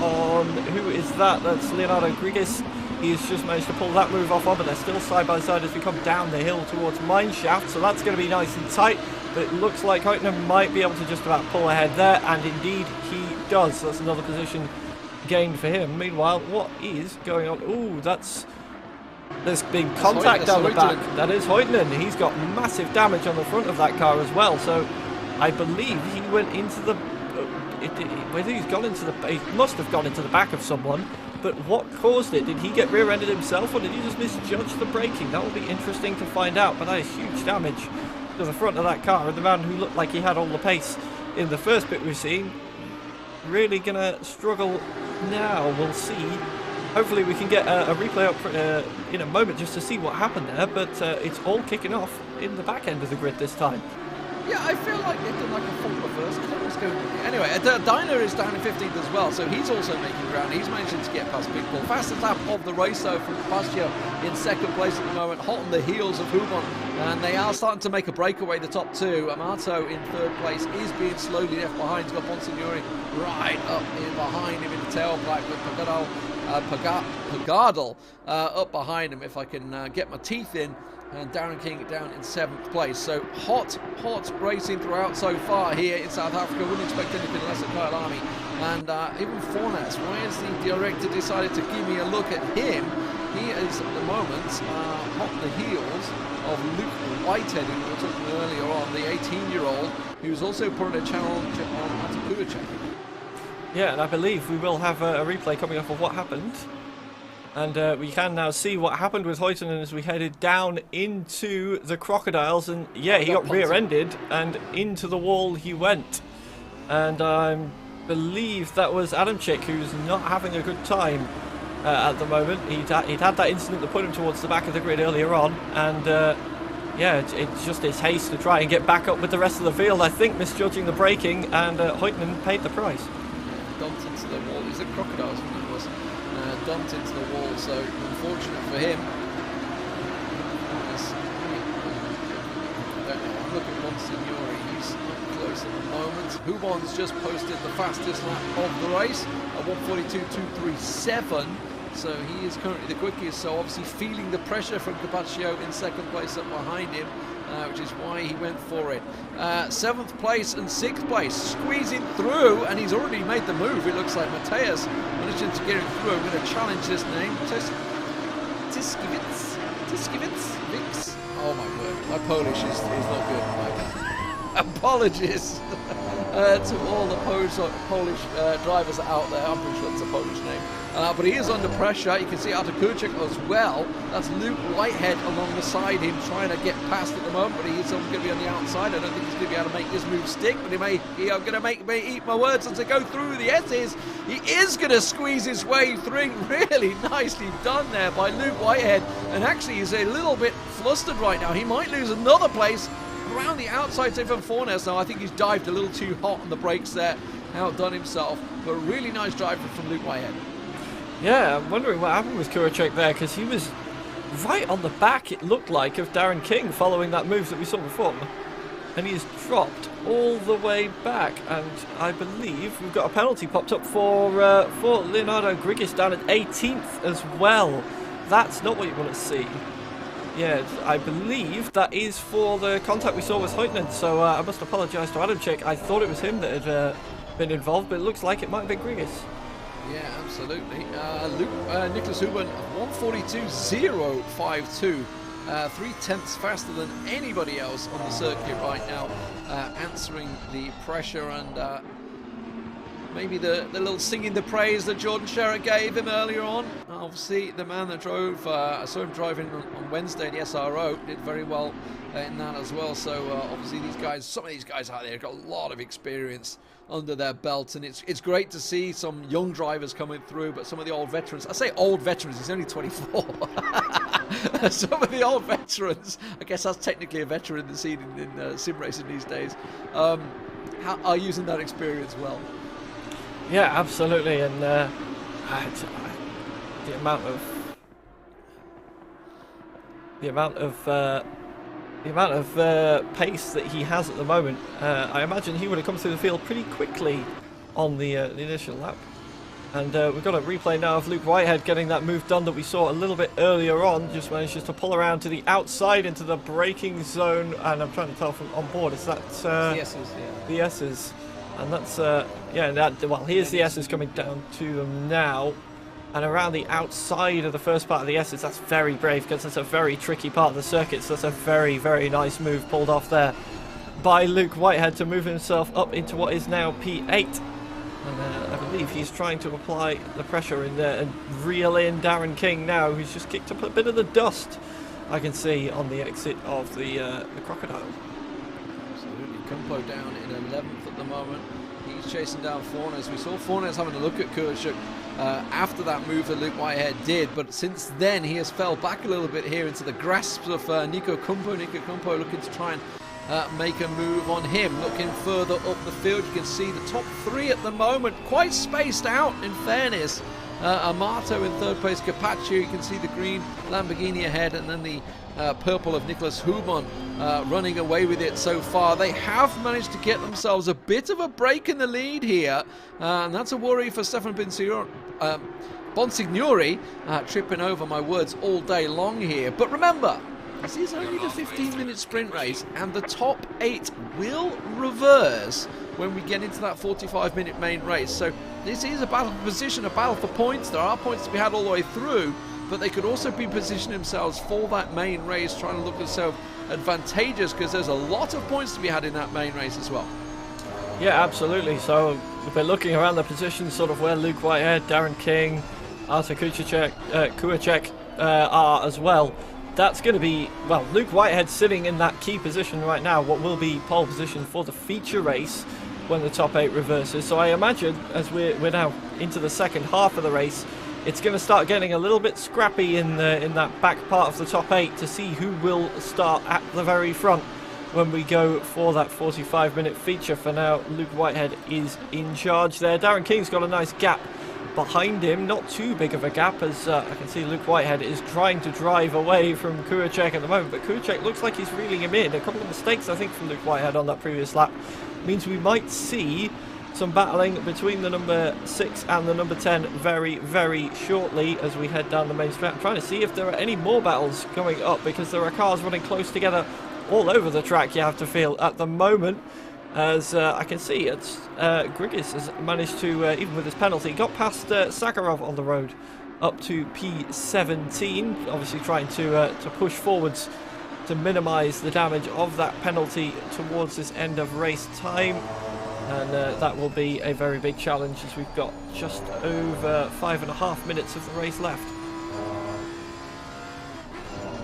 on, who is that? That's Leonardo Grigues. He's just managed to pull that move off on, but they're still side by side as we come down the hill towards Mineshaft, so that's going to be nice and tight. But it looks like Huyton might be able to just about pull ahead there, and indeed he does. That's another position gained for him. Meanwhile, what is going on? Ooh, there's been contact down the back. That is Huyton. He's got massive damage on the front of that car as well. So I believe he went into the. Whether he's gone into the. He must have gone into the back of someone. But what caused it? Did he get rear-ended himself, or did he just misjudge the braking? That will be interesting to find out. But that is huge damage to the front of that car, and the man who looked like he had all the pace in the first bit we've seen really gonna struggle now. We'll see. Hopefully we can get a replay up in a moment just to see what happened there, but it's all kicking off in the back end of the grid this time. Yeah, I feel like they've done like a full reverse. I don't know what's going on. Anyway, Diner is down in 15th as well, so he's also making ground. He's managing to get past Big Paul. Fastest lap of the race, though, from Capaccio in second place at the moment, hot on the heels of Hubon, and they are starting to make a breakaway, the top two. Amato in third place is being slowly left behind. He's got Bonsignori right up in behind him in the tail black with Pagardal up behind him, if I can get my teeth in. And Darren King down in 7th place. So hot racing throughout so far here in South Africa. Wouldn't expect anything less at Kyalami. And even Fornes, why has the director decided to give me a look at him? He is at the moment hot on the heels of Luke Whitehead, who we were talking earlier on, the 18-year-old, who's also put a challenge on Atapuracek. Yeah, and I believe we will have a replay coming up of what happened. And we can now see what happened with Huyton as we headed down into the crocodiles. And yeah, he got rear-ended and into the wall he went. And I believe that was Adam Chick, who's not having a good time at the moment. He'd had that incident that put him towards the back of the grid earlier on. And yeah, it's just his haste to try and get back up with the rest of the field, I think, misjudging the braking. And Huyton paid the price. Dumped into the wall. He's a crocodiles, wasn't he? Dumped into the wall, so unfortunate for him. I'm looking at Bonsignori, he's up close at the moment. Hubon's just posted the fastest lap of the race at 1:42.237, so he is currently the quickest, so obviously feeling the pressure from Capaccio in second place up behind him. which is why he went for it. 7th place and 6th place, squeezing through, and he's already made the move. It looks like Mateus managing to get him through. I'm going to challenge this name. Tiskivitz? Vix? Oh my word, my Polish is not good. Apologies to all the Polish drivers out there. I'm pretty sure that's a Polish name. But he is under pressure. You can see Artur Kucek as well. That's Luke Whitehead alongside him trying to get past at the moment, but he is going to be on the outside. I don't think he's going to be able to make this move stick, but I'm going to make me eat my words as I go through the S's. He is going to squeeze his way through. Really nicely done there by Luke Whitehead. And actually, he's a little bit flustered right now. He might lose another place around the outside, say from Fornes. Now, I think he's dived a little too hot on the brakes there. Outdone himself, but a really nice drive from Luke Whitehead. Yeah, I'm wondering what happened with Kuracek there, because he was right on the back, it looked like, of Darren King following that move that we saw before. And he's dropped all the way back, and I believe we've got a penalty popped up for Leonardo Grigis down at 18th as well. That's not what you want to see. Yeah, I believe that is for the contact we saw with Hoytland, so I must apologise to Adamczyk. I thought it was him that had been involved, but it looks like it might have been Grigis. Yeah, absolutely. Nicholas Huben, 142.052, 3/10 faster than anybody else on the circuit right now, answering the pressure and maybe the little singing the praise that Jordan Sherritt gave him earlier on. Obviously, the man that drove, I saw him driving on Wednesday, the SRO, did very well in that as well. So obviously these guys, some of these guys out there have got a lot of experience under their belt, and it's great to see some young drivers coming through, but some of the old veterans, I say old veterans, he's only 24. Some of the old veterans, I guess that's technically a veteran in the scene in sim racing these days, are using that experience well. Yeah, absolutely, and the amount of pace that he has at the moment, I imagine he would have come through the field pretty quickly on the initial lap. And we've got a replay now of Luke Whitehead getting that move done that we saw a little bit earlier on. Just manages to pull around to the outside into the braking zone, and I'm trying to tell from on board, is that the S's, yeah. The S's. And that's, well, here's the S's coming down to them now. And around the outside of the first part of the S's, that's very brave, because that's a very tricky part of the circuit. So that's a very, very nice move pulled off there by Luke Whitehead to move himself up into what is now P8. And I believe he's trying to apply the pressure in there and reel in Darren King now, who's just kicked up a bit of the dust, I can see, on the exit of the Crocodile. Absolutely. Kumpo down in 11th at the moment. He's chasing down Fornes. We saw Fornes having a look at Kurchuk after that move that Luke Whitehead did, but since then he has fell back a little bit here into the grasp of Nico Kumpo. Nico Kumpo looking to try and make a move on him. Looking further up the field, you can see the top three at the moment quite spaced out, in fairness. Amato in third place, Capaccio, you can see the green Lamborghini ahead, and then the purple of Nicholas Hubon running away with it so far. They have managed to get themselves a bit of a break in the lead here, and that's a worry for Stefan Bonsignori, tripping over my words all day long here. But remember, this is only the 15-minute sprint race, and the top 8 will reverse when we get into that 45-minute main race. So this is a battle for position, a battle for points. There are points to be had all the way through, but they could also be positioning themselves for that main race, trying to look themselves advantageous, because there's a lot of points to be had in that main race as well. Yeah, absolutely. So we're looking around the positions, sort of where Luke Whitehead, Darren King, Artur Kucek are as well. That's going to be, well, Luke Whitehead sitting in that key position right now, what will be pole position for the feature race when the top 8 reverses. So I imagine, as we're now into the second half of the race, it's going to start getting a little bit scrappy in that back part of the top 8 to see who will start at the very front when we go for that 45-minute feature. For now, Luke Whitehead is in charge there. Darren King's got a nice gap behind him, not too big of a gap, as I can see Luke Whitehead is trying to drive away from Kuracek at the moment, but Kuracek looks like he's reeling him in. A couple of mistakes, I think, from Luke Whitehead on that previous lap means we might see some battling between the number 6 and the number 10 very, very shortly as we head down the main straight. I'm trying to see if there are any more battles going up, because there are cars running close together all over the track, you have to feel, at the moment. As I can see, it's Grigis has managed to, even with his penalty, got past Sakharov on the road up to P17, obviously trying to push forwards to minimise the damage of that penalty towards this end of race time. And that will be a very big challenge, as we've got just over 5.5 minutes of the race left.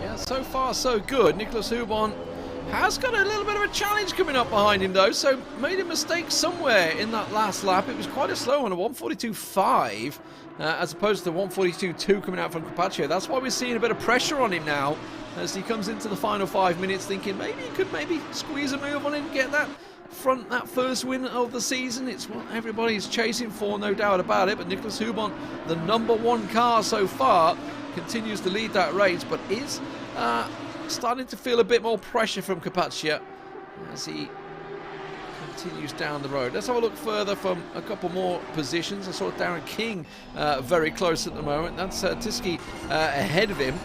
Yeah, so far so good. Nicholas Hubon has got a little bit of a challenge coming up behind him though, so made a mistake somewhere in that last lap. It was quite a slow one, a 1:42.5 as opposed to the 1:42.2 coming out from Carpaccio. That's why we're seeing a bit of pressure on him now as he comes into the final 5 minutes, thinking maybe he could squeeze a move on him, get that first win of the season. It's what everybody's chasing for, no doubt about it. But Nicholas Hubon, the #1 car so far, continues to lead that race, but is starting to feel a bit more pressure from Carpaccio as he continues down the road. Let's have a look further from a couple more positions. I saw Darren King very close at the moment. That's Tiski ahead of him.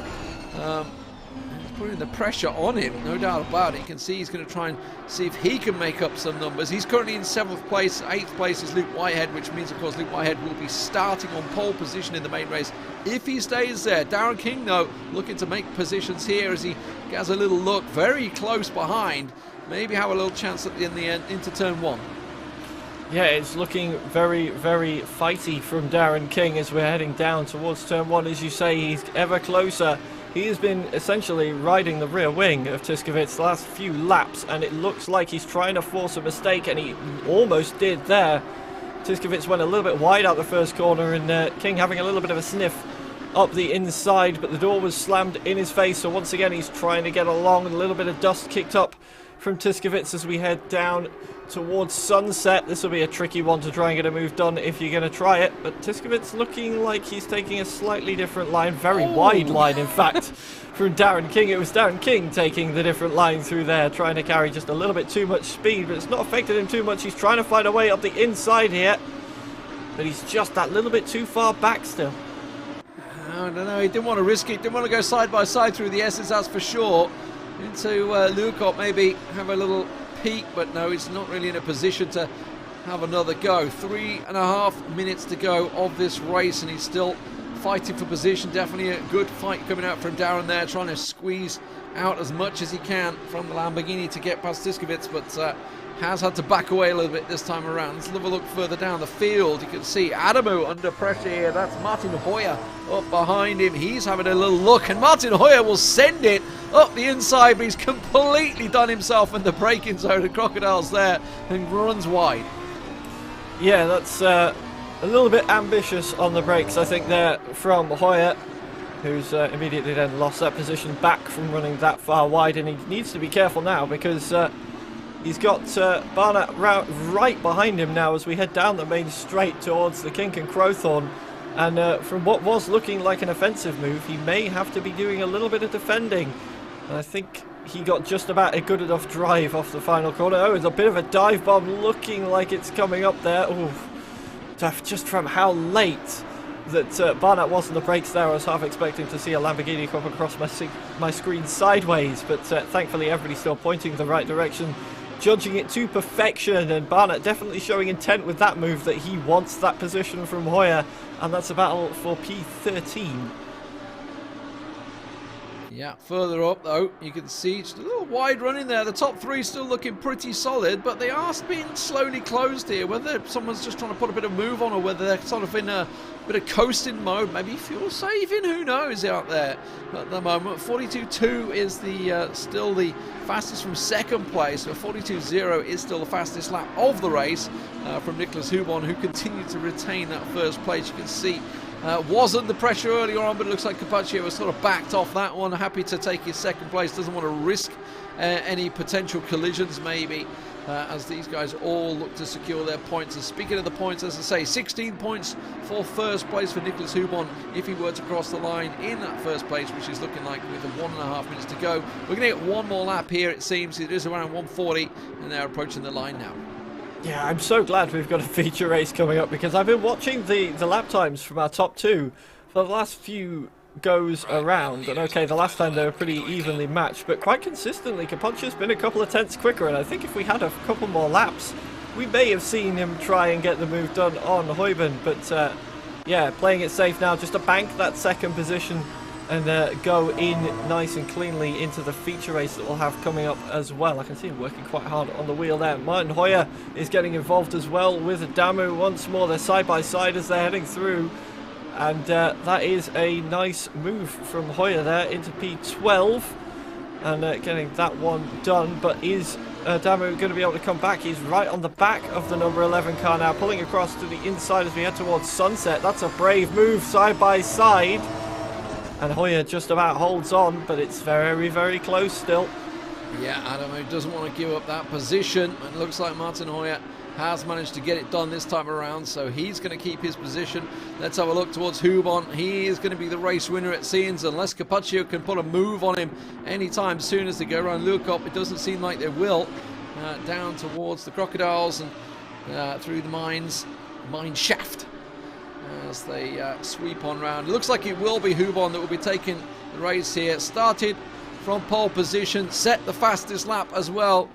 Putting the pressure on him, no doubt about it. You can see he's going to try and see if he can make up some numbers. He's currently in 7th place. 8th place is Luke Whitehead, which means, of course, Luke Whitehead will be starting on pole position in the main race if he stays there. Darren King, though, looking to make positions here as he has a little look very close behind. Maybe have a little chance in the end into turn 1. Yeah, it's looking very, very fighty from Darren King as we're heading down towards turn 1. As you say, he's ever closer. He has been essentially riding the rear wing of Tiskovits the last few laps, and it looks like he's trying to force a mistake, and he almost did there. Tiskovits went a little bit wide out the first corner, and King having a little bit of a sniff up the inside, but the door was slammed in his face, so once again he's trying to get along, and a little bit of dust kicked up from Tiskovits as we head down towards sunset. This will be a tricky one to try and get a move done if you're going to try it, but Tiskovits looking like he's taking a slightly different line, very wide line in fact, from Darren King. It was Darren King taking the different line through there, trying to carry just a little bit too much speed, but it's not affected him too much. He's trying to find a way up the inside here, but he's just that little bit too far back still. I don't know, he didn't want to risk it, didn't want to go side by side through the S's, that's for sure. Into Lukop, maybe have a little peek, but no, he's not really in a position to have another go. 3.5 minutes to go of this race, and he's still fighting for position. Definitely a good fight coming out from Darren there, trying to squeeze out as much as he can from the Lamborghini to get past Tiskovits, but has had to back away a little bit this time around. Let's have a look further down the field. You can see Adamu under pressure here. That's Martin Hoyer up behind him. He's having a little look, and Martin Hoyer will send it up the inside, but he's completely done himself in the braking zone of Crocodiles there and runs wide. Yeah, that's a little bit ambitious on the brakes, I think, there from Hoyer, who's immediately then lost that position back from running that far wide, and he needs to be careful now because he's got Barnett right behind him now as we head down the main straight towards the Kink and Crowthorne. And from what was looking like an offensive move, he may have to be doing a little bit of defending. And I think he got just about a good enough drive off the final corner. Oh, it's a bit of a dive bomb looking like it's coming up there. Ooh, just from how late that Barnett was on the brakes there, I was half expecting to see a Lamborghini come across my screen sideways. But thankfully everybody's still pointing the right direction, judging it to perfection, and Barnett definitely showing intent with that move that he wants that position from Hoyer, and that's a battle for P13. Yeah, further up though, you can see just a little wide run in there. The top three still looking pretty solid, but they are being slowly closed here. Whether someone's just trying to put a bit of move on, or whether they're sort of in a bit of coasting mode, maybe fuel saving, who knows out there at the moment. 42.2 is the still the fastest from second place, so 42.0 is still the fastest lap of the race from Nicholas Hubon, who continued to retain that first place. You can see was under pressure earlier on, but it looks like Carpaccio was sort of backed off that one, happy to take his second place, doesn't want to risk any potential collisions maybe, as these guys all look to secure their points. And speaking of the points, as I say, 16 points for first place for Nicholas Hubon if he were to cross the line in that first place, which is looking like with 1.5 minutes to go. We're going to get one more lap here, it seems. It is around 1:40, and they're approaching the line now. Yeah, I'm so glad we've got a feature race coming up, because I've been watching the lap times from our top two for the last few goes around. And okay, the last time they were pretty evenly matched, but quite consistently, Capoccia's been a couple of tenths quicker, and I think if we had a couple more laps, we may have seen him try and get the move done on Heuben, but yeah, playing it safe now, just to bank that second position and go in nice and cleanly into the feature race that we'll have coming up as well. I can see him working quite hard on the wheel there. Martin Hoyer is getting involved as well with Damu once more. They're side by side as they're heading through, and that is a nice move from Hoyer there into P12 and getting that one done. But is Damu going to be able to come back? He's right on the back of the number 11 car now, pulling across to the inside as we head towards Sunset. That's a brave move, side by side. And Hoyer just about holds on, but it's very, very close still. Yeah, Adamu doesn't want to give up that position. It looks like Martin Hoyer has managed to get it done this time around, so he's going to keep his position. Let's have a look towards Hubon. He is going to be the race winner, it seems, unless Capoccia can put a move on him anytime soon as they go around Lukop. It doesn't seem like they will. Down towards the Crocodiles and through the mine shaft as they sweep on round. It looks like it will be Hubon that will be taking the race here. Started from pole position, set the fastest lap as well.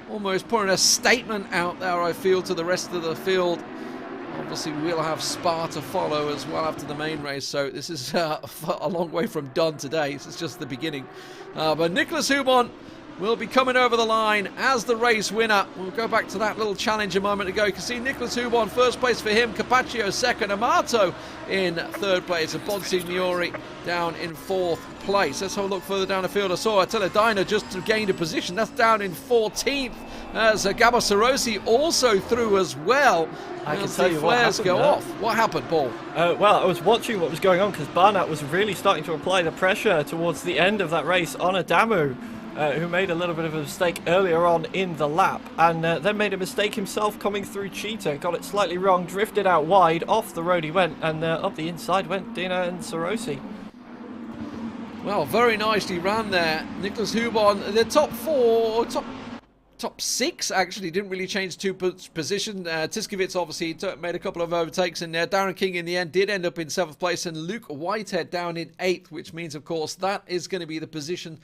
Almost putting a statement out there, I feel, to the rest of the field. Obviously, we'll have Spa to follow as well after the main race, so this is a long way from done today. This is just the beginning. But Nicholas Hubon will be coming over the line as the race winner. We'll go back to that little challenge a moment ago. You can see Nicholas Hubon, first place for him, Capaccio second, Amato in third place, and Bonsi Miori down in fourth place. Let's have a look further down the field. I saw Attila Diner just gained a position. That's down in 14th as Gabo Sarosi also through as well. I can tell you what flares happened go there. off. What happened, Paul? Well, I was watching what was going on because Barnett was really starting to apply the pressure towards the end of that race on Adamu, who made a little bit of a mistake earlier on in the lap, and then made a mistake himself coming through Cheetah. Got it slightly wrong, drifted out wide, off the road he went, and up the inside went Dina and Sarosi. Well, very nicely ran there. Nicholas Hubon, the top four, top six actually didn't really change two position. Tiskovitz obviously made a couple of overtakes in there. Darren King in the end did end up in 7th place, and Luke Whitehead down in 8th, which means of course that is going to be the position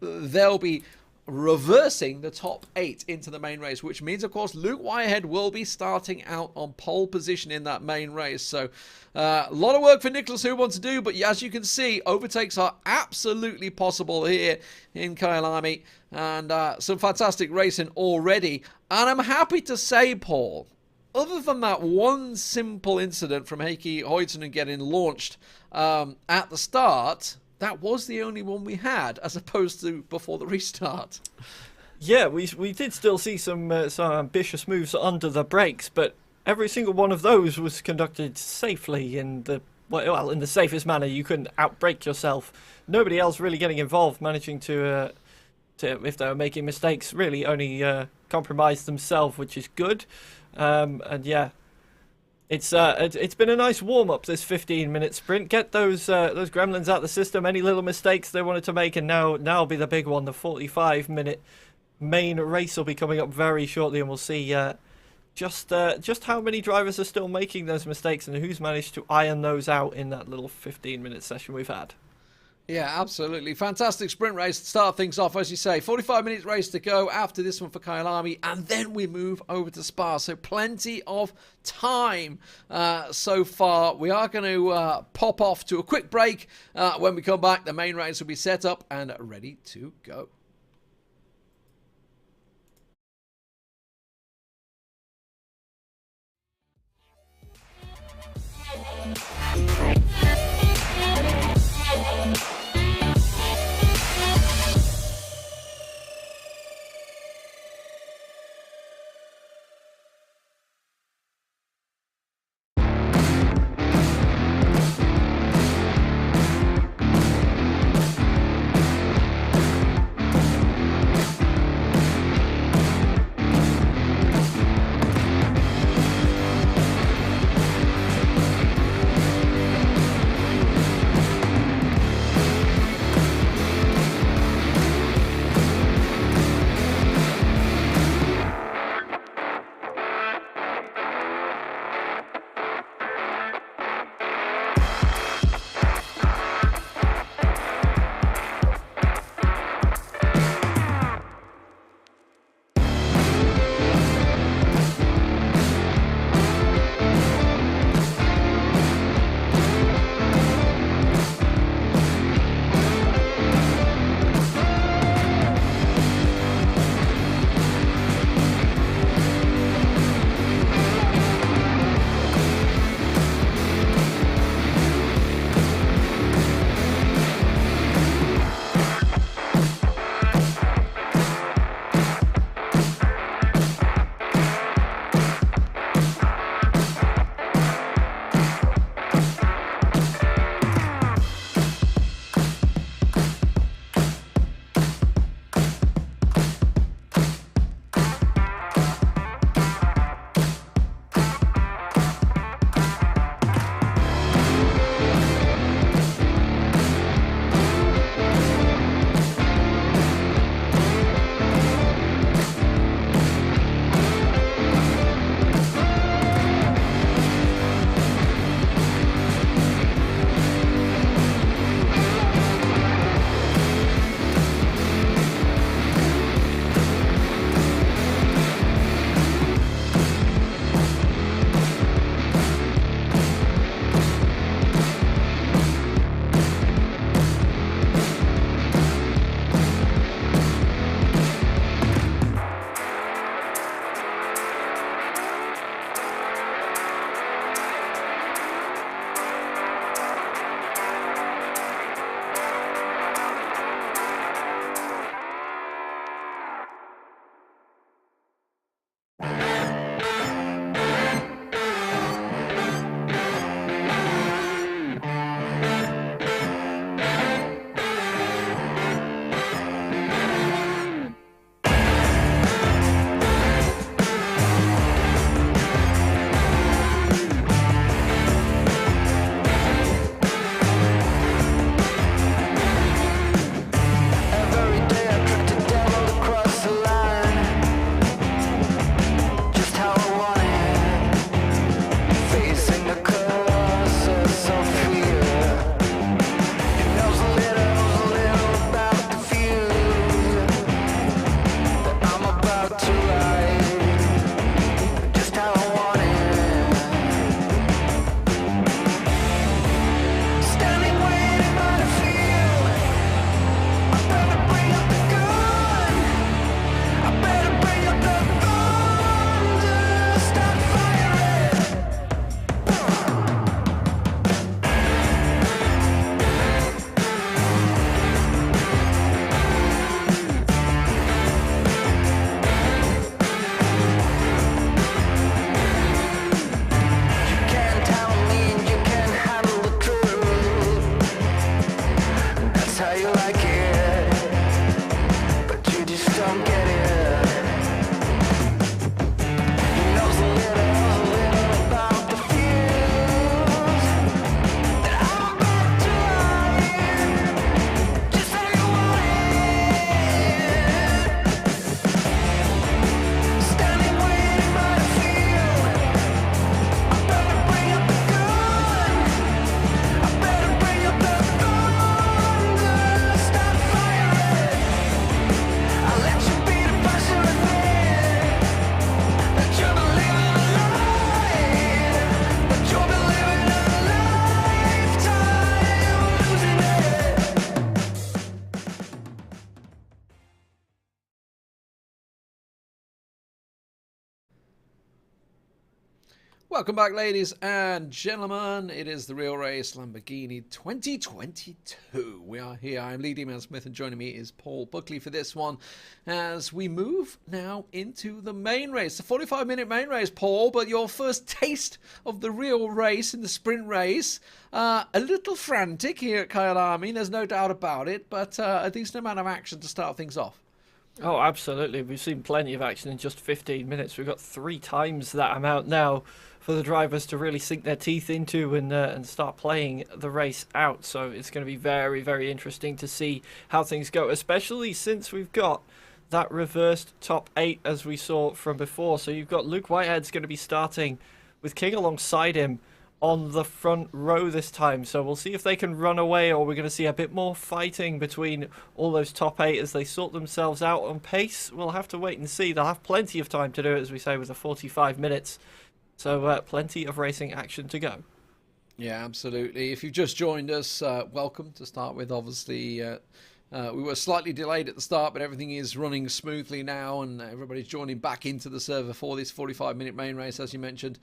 they'll be reversing the top 8 into the main race, which means of course Luke Whitehead will be starting out on pole position in that main race. So a lot of work for Nicholas Hubon to do, but as you can see, overtakes are absolutely possible here in Kyalami, and some fantastic racing already. And I'm happy to say, Paul, other than that one simple incident from Heikki Hoitonen getting launched at the start, that was the only one we had, as opposed to before the restart. Yeah, we did still see some ambitious moves under the brakes, but every single one of those was conducted safely in the safest manner. You couldn't outbrake yourself. Nobody else really getting involved, managing to if they were making mistakes, really only compromise themselves, which is good. And yeah. It's been a nice warm-up, this 15-minute sprint. Get those gremlins out of the system, any little mistakes they wanted to make, and now will be the big one. The 45-minute main race will be coming up very shortly, and we'll see just how many drivers are still making those mistakes and who's managed to iron those out in that little 15-minute session we've had. Yeah, absolutely. Fantastic sprint race to start things off, as you say. 45 minutes race to go after this one for Kyalami, and then we move over to Spa. So plenty of time so far. We are going to pop off to a quick break. When we come back, the main race will be set up and ready to go. Welcome back, ladies and gentlemen. It is the Real Race Lamborghini 2022. We are here. I'm Lee D-Man Smith, and joining me is Paul Buckley for this one as we move now into the main race. The 45-minute main race, Paul, but your first taste of the real race in the sprint race. A little frantic here at Kyalami, there's no doubt about it, but a decent amount of action to start things off. Oh, absolutely. We've seen plenty of action in just 15 minutes. We've got 3 times that amount now for the drivers to really sink their teeth into and start playing the race out. So it's going to be very, very interesting to see how things go, especially since we've got that reversed top 8 as we saw from before. So you've got Luke Whitehead's going to be starting with King alongside him on the front row this time, so we'll see if they can run away, or we're going to see a bit more fighting between all those top 8 as they sort themselves out on pace. We'll have to wait and see. They'll have plenty of time to do it, as we say, with the 45 minutes, so plenty of racing action to go. Yeah, absolutely. If you've just joined us, welcome to start with. Obviously, we were slightly delayed at the start, but everything is running smoothly now, and everybody's joining back into the server for this 45-minute main race, as you mentioned.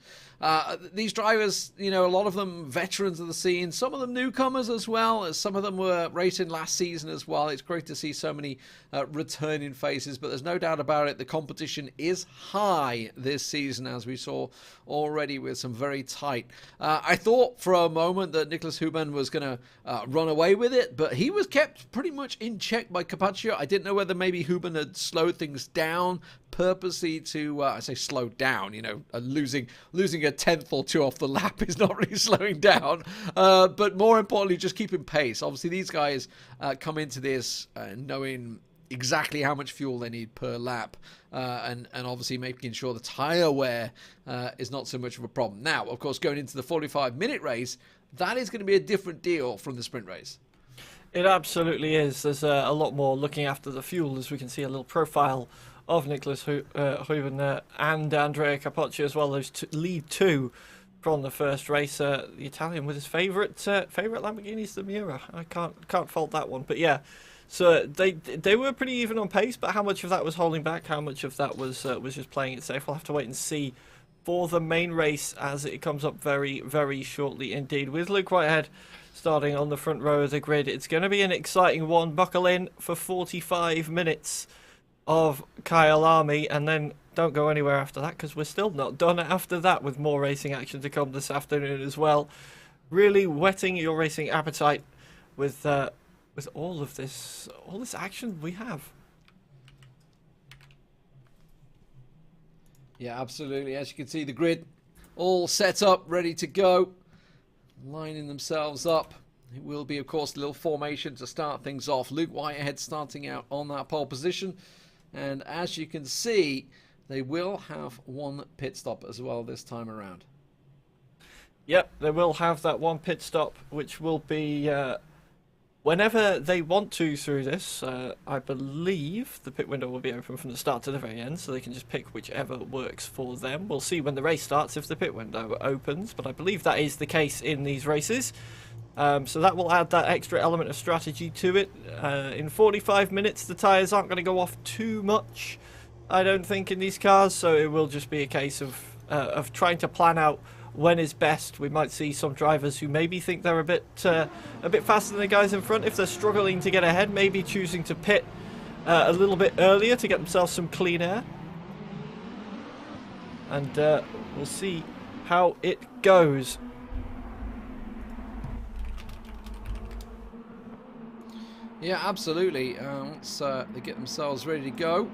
These drivers, you know, a lot of them veterans of the scene, some of them newcomers as well, as some of them were racing last season as well. It's great to see so many returning faces, but there's no doubt about it, the competition is high this season, as we saw already with some very tight. I thought for a moment that Nicholas Huben was going to run away with it, but he was kept pretty much in check by Carpaccio. I didn't know whether maybe Huben had slowed things down purposely to, I say slowed down, you know, losing a tenth or two off the lap is not really slowing down, but more importantly, just keeping pace. Obviously, these guys come into this knowing exactly how much fuel they need per lap, and obviously making sure the tyre wear is not so much of a problem. Now, of course, going into the 45-minute race, that is going to be a different deal from the sprint race. It absolutely is. There's a lot more looking after the fuel, as we can see a little profile of Nicholas Huben and Andrea Carpaccio as well. Those lead 2 from the first race. The Italian with his favourite Lamborghinis, the Miura. I can't fault that one. But yeah, so they were pretty even on pace. But how much of that was holding back? How much of that was just playing it safe? We'll have to wait and see for the main race as it comes up very, very shortly indeed. With Luke Whitehead starting on the front row of the grid, it's going to be an exciting one. Buckle in for 45 minutes of Kyalami, and then don't go anywhere after that, because we're still not done after that, with more racing action to come this afternoon as well. Really whetting your racing appetite with all this action we have. Yeah, absolutely. As you can see, the grid all set up, ready to go, lining themselves up. It will be, of course, a little formation to start things off. Luke Whitehead starting out on that pole position. And as you can see, they will have one pit stop as well this time around. Yep, they will have that one pit stop, which will be whenever they want to through this. I believe the pit window will be open from the start to the very end, so they can just pick whichever works for them. We'll see when the race starts if the pit window opens, but I believe that is the case in these races. So that will add that extra element of strategy to it. In 45 minutes, the tyres aren't going to go off too much, I don't think, in these cars. So it will just be a case of trying to plan out when is best. We might see some drivers who maybe think they're a bit faster than the guys in front. If they're struggling to get ahead, maybe choosing to pit a little bit earlier to get themselves some clean air. And we'll see how it goes. Yeah, absolutely. Once they get themselves ready to go.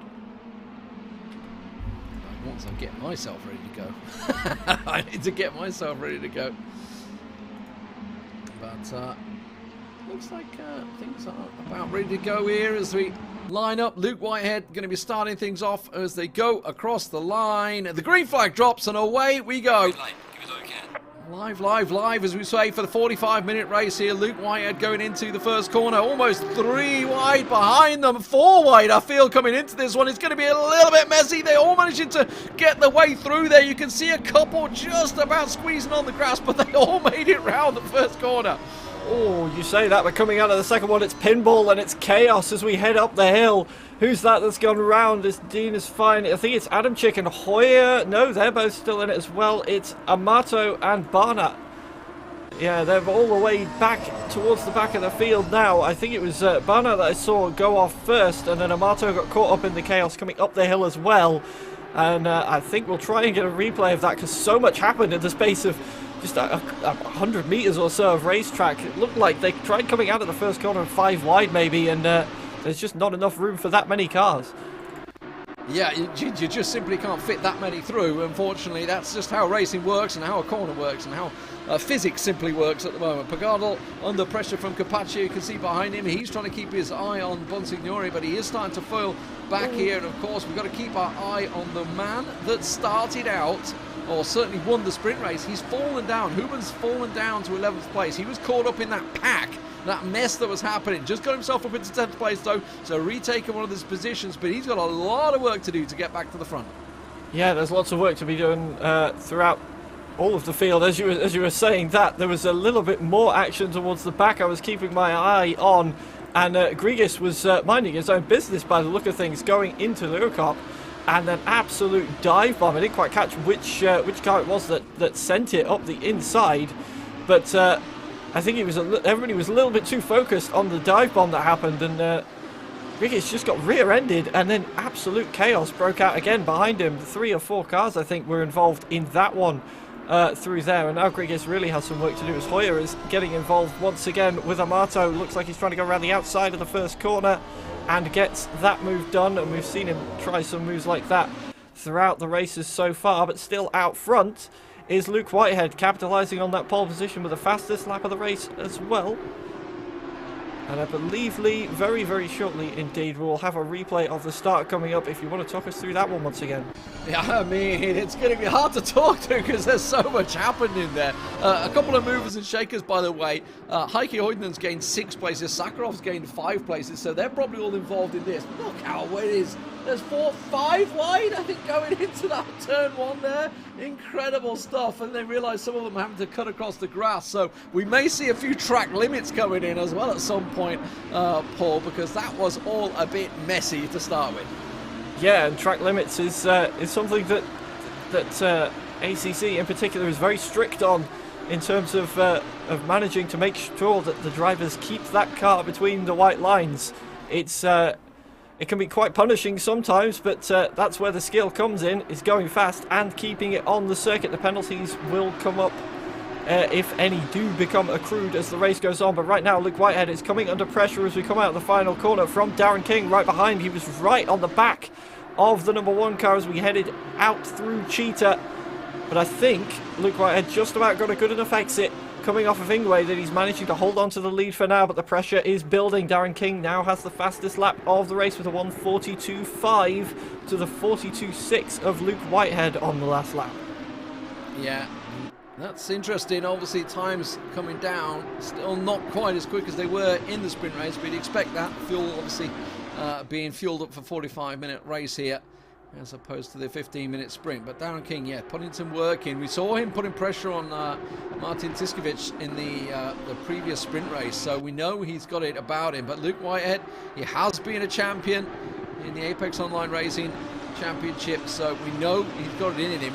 Once I get myself ready to go. I need to get myself ready to go. But looks like things are about ready to go here as we line up. Luke Whitehead going to be starting things off as they go across the line. The green flag drops and away we go. Live, as we say, for the 45-minute race here. Luke Whitehead going into the first corner. Almost 3 wide behind them. 4 wide, I feel, coming into this one. It's going to be a little bit messy. They're all managing to get the way through there. You can see a couple just about squeezing on the grass, but they all made it round the first corner. Oh, you say that, but coming out of the second one, it's Pinball and it's Chaos as we head up the hill. Who's that that's gone round? This Dean is fine. I think it's Adam Chick and Hoyer. No, they're both still in it as well. It's Amato and Barnett. Yeah, they're all the way back towards the back of the field now. I think it was Barnett that I saw go off first, and then Amato got caught up in the Chaos coming up the hill as well. And I think we'll try and get a replay of that because so much happened in the space of just 100 meters or so of racetrack. It looked like they tried coming out of the first corner 5 wide maybe, and there's just not enough room for that many cars. Yeah, you just simply can't fit that many through. Unfortunately, that's just how racing works and how a corner works and how physics simply works at the moment. Pagardal under pressure from Capaccio. You can see behind him, he's trying to keep his eye on Bonsignori, but he is starting to foil back here. And of course, we've got to keep our eye on the man that started out, or certainly won the sprint race. He's fallen down. Huben's fallen down to 11th place. He was caught up in that pack, that mess that was happening. Just got himself up into 10th place though, so retaken one of his positions, but he's got a lot of work to do to get back to the front. Yeah, there's lots of work to be done throughout all of the field. As you were saying that, there was a little bit more action towards the back. I was keeping my eye on, and Grigis was minding his own business by the look of things going into the Huracán, and an absolute dive bomb. I didn't quite catch which car it was that sent it up the inside, but I think it was everybody was a little bit too focused on the dive bomb that happened, and Grigis just got rear-ended, and then absolute chaos broke out again behind him. 3 or 4 cars, I think, were involved in that one through there, and now Grigis really has some work to do as Hoyer is getting involved once again with Amato. Looks like he's trying to go around the outside of the first corner and gets that move done, and we've seen him try some moves like that throughout the races so far, but still out front is Luke Whitehead, capitalising on that pole position with the fastest lap of the race as well. And I believe, Lee, very, very shortly indeed, we'll have a replay of the start coming up if you want to talk us through that one once again. Yeah, I mean, it's going to be hard to talk to because there's so much happening there. A couple of movers and shakers, by the way. Heikki Hoidenen's gained 6 places, Sakarov's gained 5 places, so they're probably all involved in this. Look how it is. There's 5 wide, I think, going into that turn 1 there. Incredible stuff, and they realise some of them having to cut across the grass, so we may see a few track limits coming in as well at some point, Paul, because that was all a bit messy to start with. Yeah, and track limits is something that ACC in particular is very strict on in terms of managing to make sure that the drivers keep that car between the white lines. It can be quite punishing sometimes, but that's where the skill comes in, is going fast and keeping it on the circuit. The penalties will come up, if any do become accrued as the race goes on. But right now, Luke Whitehead is coming under pressure as we come out of the final corner from Darren King right behind. He was right on the back of the number 1 car as we headed out through Cheetah. But I think Luke Whitehead just about got a good enough exit coming off of Ingwe that he's managing to hold on to the lead for now, but the pressure is building. Darren King now has the fastest lap of the race with a 1:42.5 to the 42.6 of Luke Whitehead on the last lap. Yeah, that's interesting. Obviously, times coming down, still not quite as quick as they were in the sprint race, but you'd expect that. Fuel obviously being fueled up for 45-minute race here, as opposed to the 15-minute sprint. But Darren King, yeah, putting some work in. We saw him putting pressure on Martin Tiskovic in the previous sprint race, so we know he's got it about him. But Luke Whitehead, he has been a champion in the Apex Online Racing Championship, so we know he's got it in him.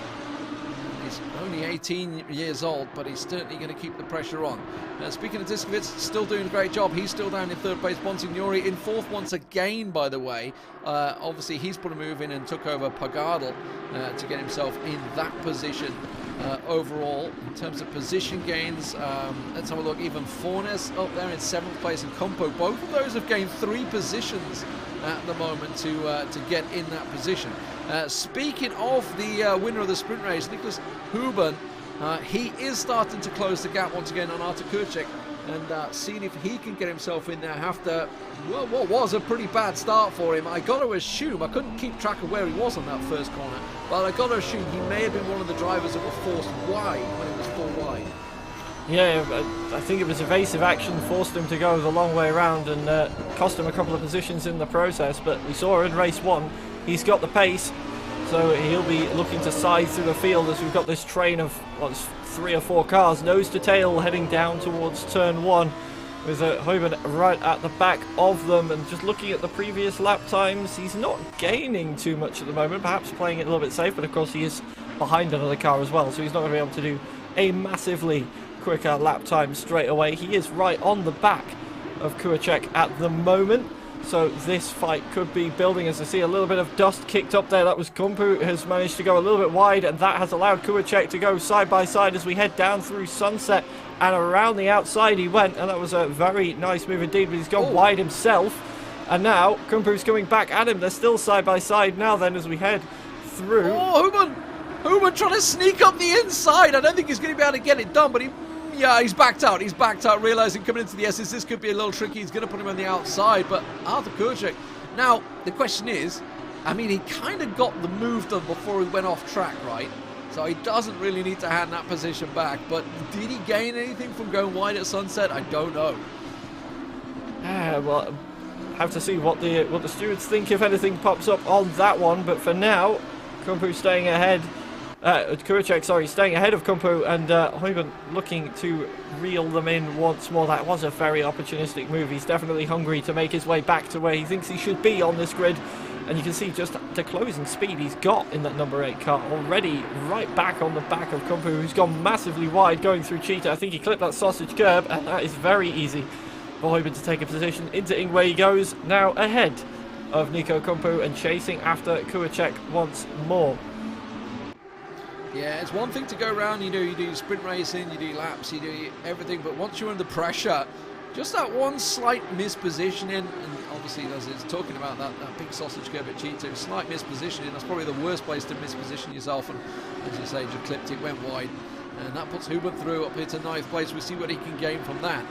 He's only 18 years old, but he's certainly going to keep the pressure on. Speaking of Tiskovic, still doing a great job. He's still down in 3rd place. Bonsignori in 4th once again, by the way. Obviously, he's put a move in and took over Pagardal to get himself in that position. Overall, in terms of position gains, let's have a look. Even Fornes up there in 7th place, and Compo. Both of those have gained 3 positions at the moment to get in that position. Speaking of the winner of the sprint race, Nicholas Huben, he is starting to close the gap once again on Artur Kurcek, and seeing if he can get himself in there after, well, what was a pretty bad start for him. I got to assume, I couldn't keep track of where he was on that first corner, but I got to assume he may have been one of the drivers that were forced wide when it was full wide. Yeah, I think it was evasive action forced him to go the long way around and cost him a couple of positions in the process, but we saw in race 1 he's got the pace, So he'll be looking to size through the field as we've got this train of 3 or 4 cars, nose to tail, heading down towards turn 1. With Heuben right at the back of them, and just looking at the previous lap times, he's not gaining too much at the moment, perhaps playing it a little bit safe, but of course he is behind another car as well, so he's not going to be able to do a massively quicker lap time straight away. He is right on the back of Kuwacek at the moment, so this fight could be building as I see a little bit of dust kicked up there. That was Kumpu, has managed to go a little bit wide, and that has allowed Kuwacek to go side by side as we head down through Sunset, and around the outside he went, and that was a very nice move indeed, but he's gone wide himself, and now Kumpu's coming back at him. They're still side by side now then as we head through. Oh, Heuben trying to sneak up the inside. I don't think he's going to be able to get it done, but he's backed out. He's backed out, realizing coming into the SS this could be a little tricky. He's going to put him on the outside, but Arthur Kuwacek. Now, the question is, I mean, he kind of got the move done before he went off track, right? So he doesn't really need to hand that position back, but did he gain anything from going wide at Sunset? I don't know. Well, have to see what the stewards think if anything pops up on that one, but for now, Kumpu staying ahead. Kuwacek, sorry, staying ahead of Kumpu, and Heuben looking to reel them in once more. That was a very opportunistic move. He's definitely hungry to make his way back to where he thinks he should be on this grid. And you can see just the closing speed he's got in that number 8 car already right back on the back of Kumpu, who's gone massively wide going through Cheetah. I think he clipped that sausage curb, and that is very easy for Heuben to take a position into Ingwe. He goes now ahead of Nico Kumpu and chasing after Kuwacek once more. Yeah, it's one thing to go around, you do sprint racing, you do laps, you do everything, but once you're under pressure, just that one slight mispositioning, and obviously as it's talking about that big sausage curve at Cheetah, slight mispositioning, that's probably the worst place to misposition yourself, and as you say, just clipped it, went wide. And that puts Heuben through up here to 9th place. We see what he can gain from that.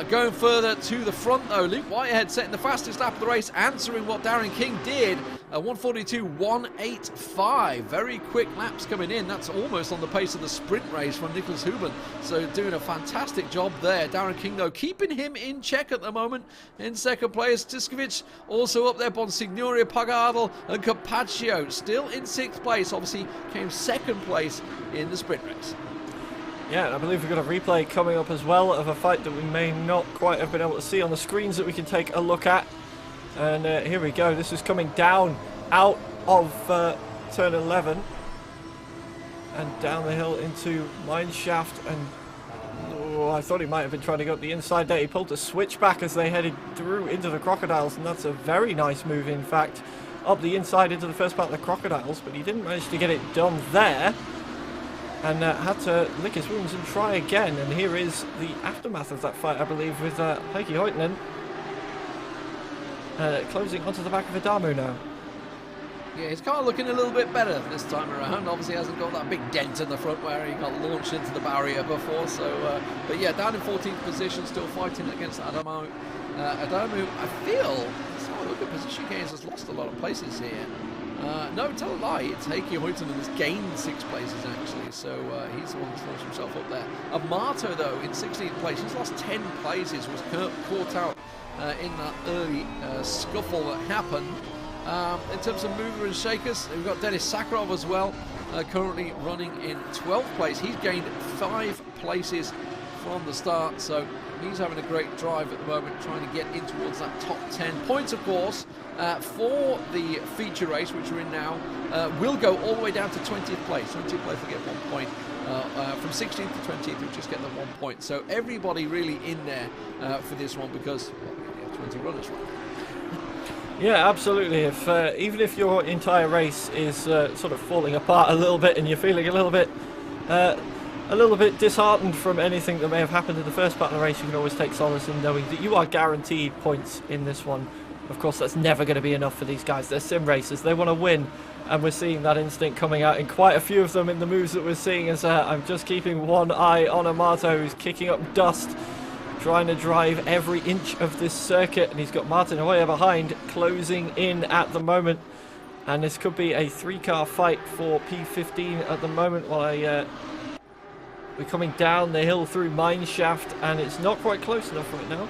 Going further to the front though, Luke Whitehead setting the fastest lap of the race, answering what Darren King did. 1:42.185. Very quick laps coming in. That's almost on the pace of the sprint race from Nicholas Heuben. So doing a fantastic job there. Darren King though keeping him in check at the moment. In 2nd place, Tiskovic also up there. Bonsignoria, Pagadal and Carpaccio still in 6th place. Obviously came 2nd place in the sprint race. Yeah, I believe we've got a replay coming up as well of a fight that we may not quite have been able to see on the screens that we can take a look at. And here we go. This is coming down out of turn 11 and down the hill into Mineshaft. And I thought he might have been trying to go up the inside there. He pulled the switch back as they headed through into the Crocodiles, and that's a very nice move, in fact, up the inside into the first part of the Crocodiles, but he didn't manage to get it done there. And had to lick his wounds and try again. And here is the aftermath of that fight, I believe, with Heikki Hoitonen closing onto the back of Adamu now. Yeah, his car looking a little bit better this time around. Obviously hasn't got that big dent in the front where he got launched into the barrier before. So, but yeah, down in 14th position, still fighting against Adamu. Adamu, I feel, let's have a look at position gains, has lost a lot of places here. No, tell a lie, it's Heikki Hoitonen has gained 6 places actually, so he's the one who's launched himself up there. Amato though, in 16th place, he's lost 10 places, was caught out in that early scuffle that happened. In terms of mover and shakers, we've got Denis Sakharov as well, currently running in 12th place. He's gained 5 places from the start, so he's having a great drive at the moment, trying to get in towards that top 10 points, of course. For the feature race, which we're in now, will go all the way down to 20th place. 20th place will get 1 point. From 16th to 20th, we'll just get the 1 point. So everybody really in there for this one, because we have 20 runners, right? Yeah, absolutely. If even if your entire race is sort of falling apart a little bit and you're feeling a little bit disheartened from anything that may have happened in the first part of the race, you can always take solace in knowing that you are guaranteed points in this one. Of course, that's never going to be enough for these guys. They're sim racers. They want to win, and we're seeing that instinct coming out in quite a few of them in the moves that we're seeing. As I'm just keeping one eye on Amato, who's kicking up dust, trying to drive every inch of this circuit, and he's got Martin Hoyer behind, closing in at the moment. And this could be a 3-car fight for P15 at the moment, while we're coming down the hill through Mineshaft, and it's not quite close enough right now.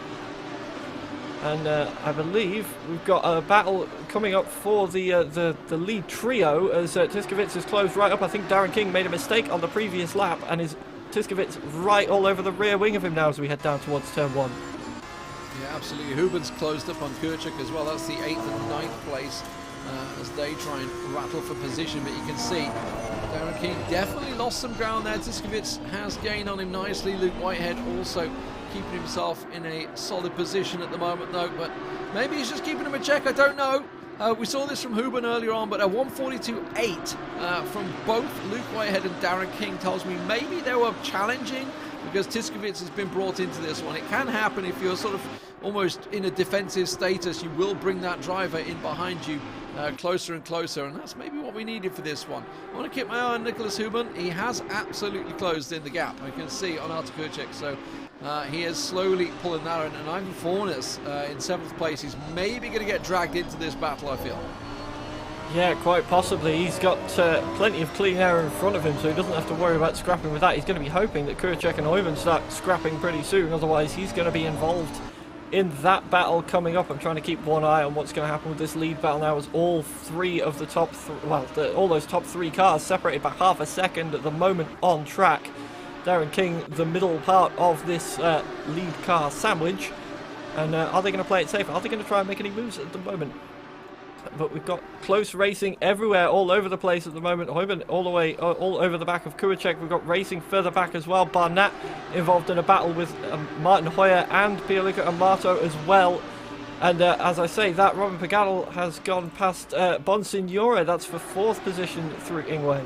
And I believe we've got a battle coming up for the lead trio as Tiskovits is closed right up. I think Darren King made a mistake on the previous lap and is Tiskovits right all over the rear wing of him now as we head down towards turn 1. Yeah, absolutely. Huben's closed up on Kurchuk as well. That's the 8th and 9th place as they try and rattle for position. But you can see Darren King definitely lost some ground there. Tiskovits has gained on him nicely. Luke Whitehead also keeping himself in a solid position at the moment though, but maybe he's just keeping him in check, I don't know. We saw this from Huben earlier on, but a 142.8 from both Luke Whitehead and Darren King tells me maybe they were challenging because Tiskovits has been brought into this one. It can happen if you're sort of almost in a defensive status. You will bring that driver in behind you closer and closer, and that's maybe what we needed for this one. I want to keep my eye on Nicholas Huben. He has absolutely closed in the gap, I can see on Artur Kurchuk, so he is slowly pulling that in, and Ivan Fornes in 7th place. He's maybe going to get dragged into this battle, I feel. Yeah, quite possibly. He's got plenty of clean air in front of him, so he doesn't have to worry about scrapping with that. He's going to be hoping that Kurchuk and Oyvind start scrapping pretty soon, otherwise he's going to be involved in that battle coming up. I'm trying to keep one eye on what's going to happen with this lead battle now, as all three of the top all those top 3 cars separated by half a second at the moment on track. Darren King, the middle part of this lead car sandwich. And are they going to play it safe? Are they going to try and make any moves at the moment? But we've got close racing everywhere, all over the place at the moment. Heuben all the way, all over the back of Kurchuk. We've got racing further back as well. Barnett involved in a battle with Martin Hoyer and Pierluca Amato as well. And as I say, that Robin Pagadel has gone past Bonsignore. That's for 4th position through Ingwe.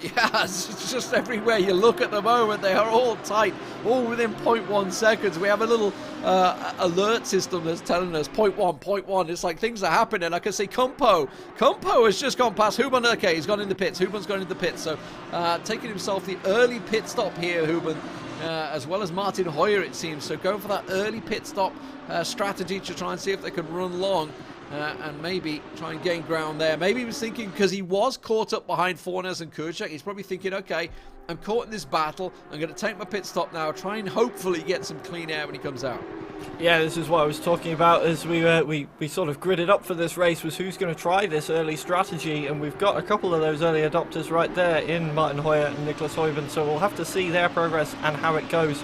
Yeah, it's just everywhere you look at the moment. They are all tight, all within 0.1 seconds. We have a little alert system that's telling us 0.1. It's like things are happening. I can see Kumpo has just gone past Huben. Okay, he's gone in the pits. Huben's gone in the pits. So taking himself the early pit stop here, Huben, as well as Martin Hoyer, it seems. So going for that early pit stop strategy to try and see if they can run long. And maybe try and gain ground there. Maybe he was thinking, because he was caught up behind Fornes and Kurchuk, he's probably thinking, okay, I'm caught in this battle, I'm going to take my pit stop now, try and hopefully get some clean air when he comes out. Yeah, this is what I was talking about as we sort of gridded up for this race, was who's going to try this early strategy, and we've got a couple of those early adopters right there in Martin Hoyer and Nicholas Heuben, so we'll have to see their progress and how it goes.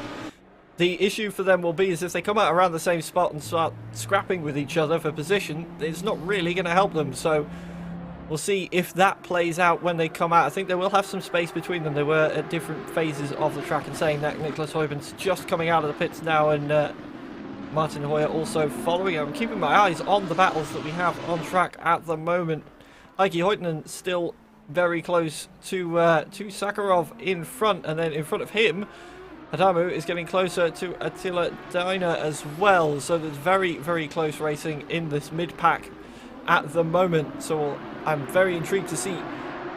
The issue for them will be is if they come out around the same spot and start scrapping with each other for position, it's not really going to help them. So we'll see if that plays out when they come out. I think they will have some space between them. They were at different phases of the track, and saying that, Nicholas Heuben's just coming out of the pits now, and Martin Hoyer also following. I'm keeping my eyes on the battles that we have on track at the moment. Heikki Hoitinen still very close to Sakharov in front, and then in front of him Adamu is getting closer to Attila Diner as well, so there's very, very close racing in this mid-pack at the moment. So I'm very intrigued to see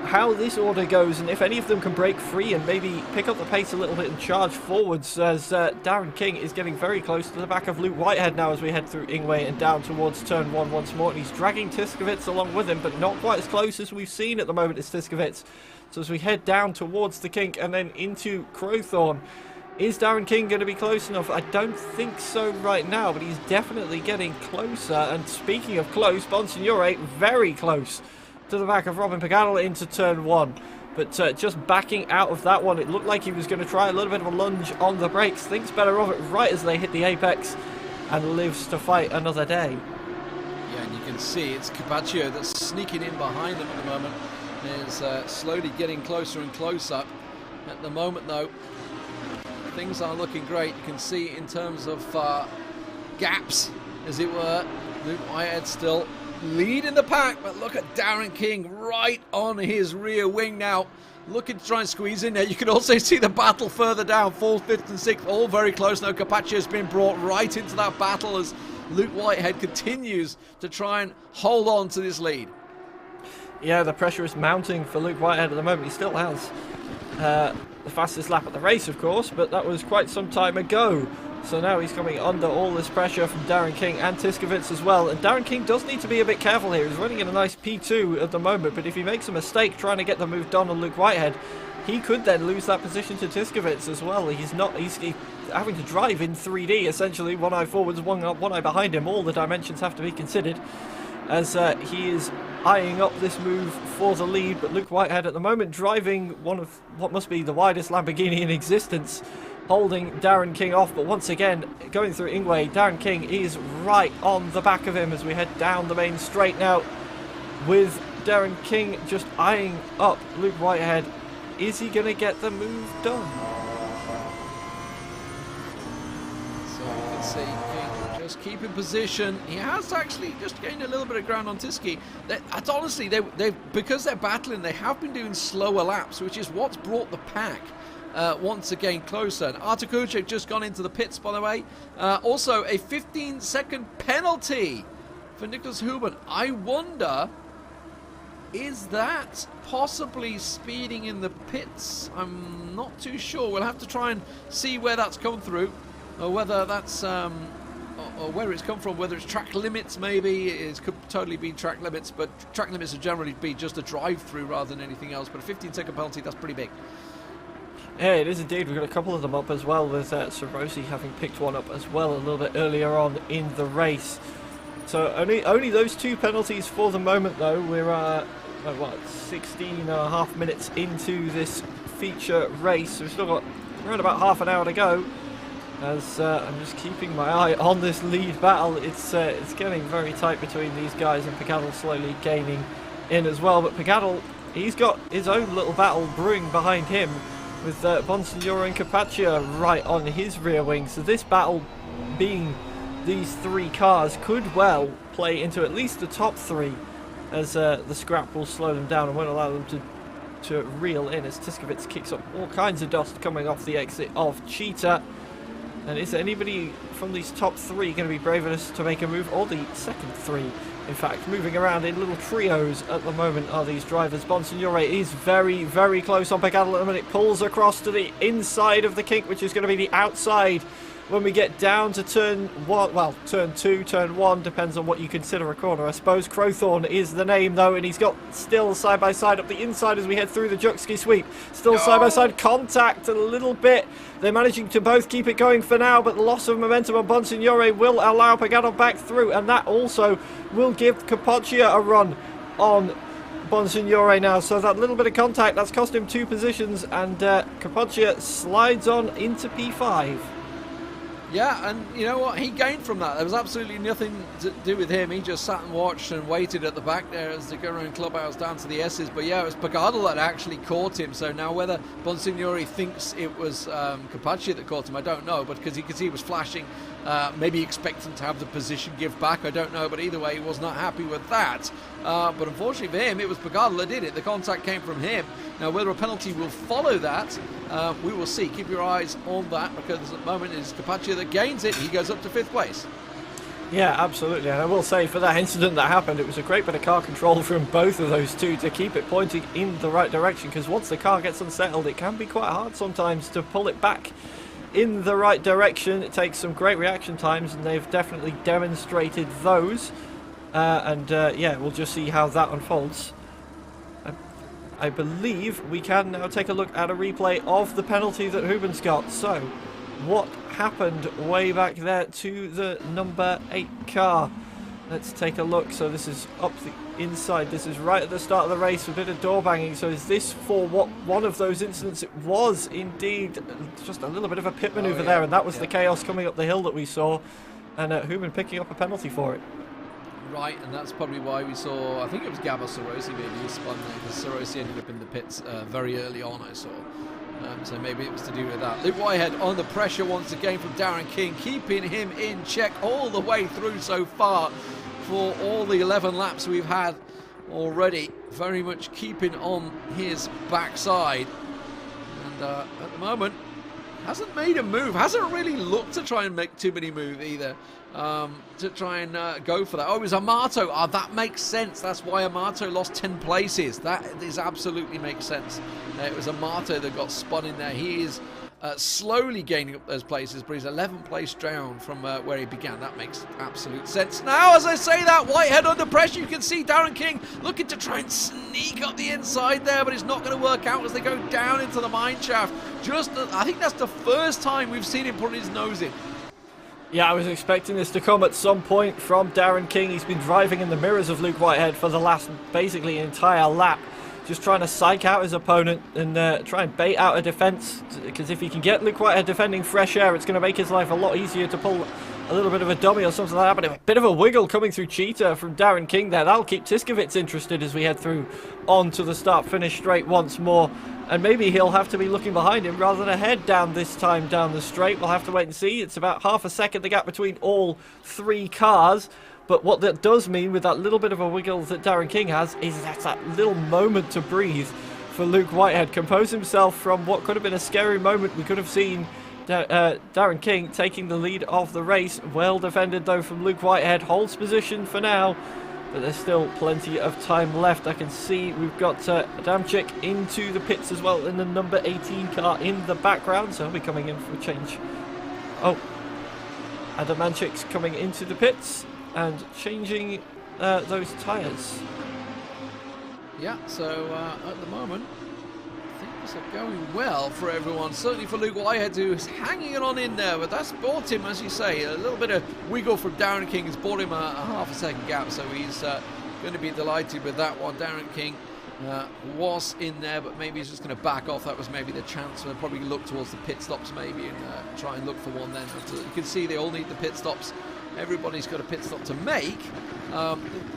how this order goes, and if any of them can break free and maybe pick up the pace a little bit and charge forwards, as Darren King is getting very close to the back of Luke Whitehead now as we head through Ingwe and down towards turn 1 once more, and he's dragging Tiskovits along with him, but not quite as close as we've seen at the moment as Tiskovits. So as we head down towards the kink and then into Crowthorne, is Darren King going to be close enough? I don't think so right now, but he's definitely getting closer. And speaking of close, Bonsignore very close to the back of Robin Pagadel into turn 1. But just backing out of that one, it looked like he was going to try a little bit of a lunge on the brakes. Thinks better of it right as they hit the apex and lives to fight another day. Yeah, and you can see it's Capaccio that's sneaking in behind them at the moment. Is slowly getting closer and closer. At the moment, though, things are looking great. You can see in terms of gaps, as it were, Luke Whitehead still leading the pack, but look at Darren King right on his rear wing now, looking to try and squeeze in there. You can also see the battle further down, 4th, 5th and 6th, all very close now. Capaccio has been brought right into that battle as Luke Whitehead continues to try and hold on to this lead. Yeah, the pressure is mounting for Luke Whitehead at the moment. He still has the fastest lap at the race, of course, but that was quite some time ago. So now he's coming under all this pressure from Darren King and Tiskovits as well. And Darren King does need to be a bit careful here. He's running in a nice P2 at the moment, but if he makes a mistake trying to get the move done on Luke Whitehead, he could then lose that position to Tiskovits as well. He's having to drive in 3D, essentially, one eye forwards, one eye behind him. All the dimensions have to be considered as he is eyeing up this move for the lead. But Luke Whitehead at the moment driving one of what must be the widest Lamborghini in existence, holding Darren King off. But once again, going through Ingwe, Darren King is right on the back of him as we head down the main straight now, with Darren King just eyeing up Luke Whitehead. Is he going to get the move done? So you can see King just keeping position. He has actually just gained a little bit of ground on Tiski. Honestly, because they're battling, they have been doing slower laps, which is what's brought the pack once again closer. And Artur Kucic just gone into the pits, by the way. Also, a 15-second penalty for Nicholas Huben. I wonder, is that possibly speeding in the pits? I'm not too sure. We'll have to try and see where that's come through, or whether that's or where it's come from, whether it's track limits maybe. It could totally be track limits, but track limits would generally be just a drive-through rather than anything else. But a 15-second penalty, that's pretty big. Yeah, it is indeed. We've got a couple of them up as well, with Sarosi having picked one up as well a little bit earlier on in the race. So only those two penalties for the moment, though. We're 16 and a half minutes into this feature race. We've still got around about half an hour to go. As I'm just keeping my eye on this lead battle, it's getting very tight between these guys, and Picadal slowly gaining in as well. But Picadal, he's got his own little battle brewing behind him, with Bonsignore and Carpaccia right on his rear wing. So this battle, being these three cars, could well play into at least the top three, as the scrap will slow them down and won't allow them to reel in, as Tiskovits kicks up all kinds of dust coming off the exit of Cheetah. And is there anybody from these top three going to be brave enough to make a move, or the second three? In fact, moving around in little trios at the moment are these drivers. Bonsignore is very, very close on Picadal at the minute. Pulls across to the inside of the kink, which is going to be the outside when we get down to turn one. Well, turn two, turn one, depends on what you consider a corner, I suppose. Crowthorne is the name, though, and he's got still side by side up the inside as we head through the Juxki sweep. Still side by side contact a little bit. They're managing to both keep it going for now, but the loss of momentum on Bonsignore will allow Picadal back through, and that also will give Carpaccia a run on Bonsignore now. So that little bit of contact, that's cost him two positions, and Carpaccia slides on into P5. Yeah, and you know what? He gained from that. There was absolutely nothing to do with him. He just sat and watched and waited at the back there as they go around clubhouse down to the S's. But yeah, it was Picadal that actually caught him. So now whether Bonsignore thinks it was Carpaccia that caught him, I don't know. But because he could see he was flashing, maybe expecting to have the position give back, I don't know. But either way, he was not happy with that. But unfortunately for him, it was Picadal that did it. The contact came from him. Now whether a penalty will follow that, we will see. Keep your eyes on that, because at the moment it is Carpaccia that gains it. He goes up to 5th place. Yeah, absolutely. And I will say, for that incident that happened, it was a great bit of car control from both of those two to keep it pointing in the right direction, because once the car gets unsettled, it can be quite hard sometimes to pull it back in the right direction. It takes some great reaction times, and they've definitely demonstrated those. Yeah, we'll just see how that unfolds. I believe we can now take a look at a replay of the penalty that Huben's got. So, what happened way back there to the number 8 car? Let's take a look. So this is up the inside. This is right at the start of the race, a bit of door banging. So is this for what one of those incidents? It was indeed just a little bit of a pit maneuver there, and that was the chaos coming up the hill that we saw, and Huben picking up a penalty for it. Right, and that's probably why we saw, I think it was Gabo Sarosi maybe, he spun there, because Sarosi ended up in the pits very early on, I saw. So maybe it was to do with that. Luke Whitehead on the pressure once again from Darren King, keeping him in check all the way through so far for all the 11 laps we've had already. Very much keeping on his backside. And at the moment, hasn't made a move, hasn't really looked to try and make too many moves either. To try and go for that. Oh, it was Amato. Oh, that makes sense. That's why Amato lost 10 places. That is absolutely makes sense. It was Amato that got spun in there. He is slowly gaining up those places, but he's 11th place down from where he began. That makes absolute sense. Now, as I say that, Whitehead under pressure. You can see Darren King looking to try and sneak up the inside there, but it's not going to work out as they go down into the mine shaft. I think that's the first time we've seen him put his nose in. Yeah, I was expecting this to come at some point from Darren King. He's been driving in the mirrors of Luke Whitehead for the last basically entire lap, just trying to psych out his opponent and try and bait out a defense, because if he can get Luke Whitehead defending fresh air, it's going to make his life a lot easier to pull a little bit of a dummy or something like that. But a bit of a wiggle coming through Cheetah from Darren King there. That'll keep Tiskovitz interested as we head through on to the start-finish straight once more. And maybe he'll have to be looking behind him rather than ahead down this time down the straight. We'll have to wait and see. It's about half a second, the gap between all three cars. But what that does mean with that little bit of a wiggle that Darren King has is that's that little moment to breathe for Luke Whitehead. Compose himself from what could have been a scary moment. We could have seen Darren King taking the lead of the race. Well defended though from Luke Whitehead. Holds position for now, but there's still plenty of time left. I can see we've got Adamczyk into the pits as well in the number 18 car in the background, so he'll be coming in for a change. Oh, Adamczyk's coming into the pits and changing those tyres. Yeah, so at the moment, things are going well for everyone. Certainly for Luke Whitehead, who's hanging it on in there, but that's bought him, as you say, a little bit of wiggle from Darren King has bought him a half a second gap, so he's going to be delighted with that one. Darren King was in there, but maybe he's just going to back off. That was maybe the chance. We'll probably look towards the pit stops maybe and try and look for one then. But you can see they all need the pit stops. Everybody's got a pit stop to make.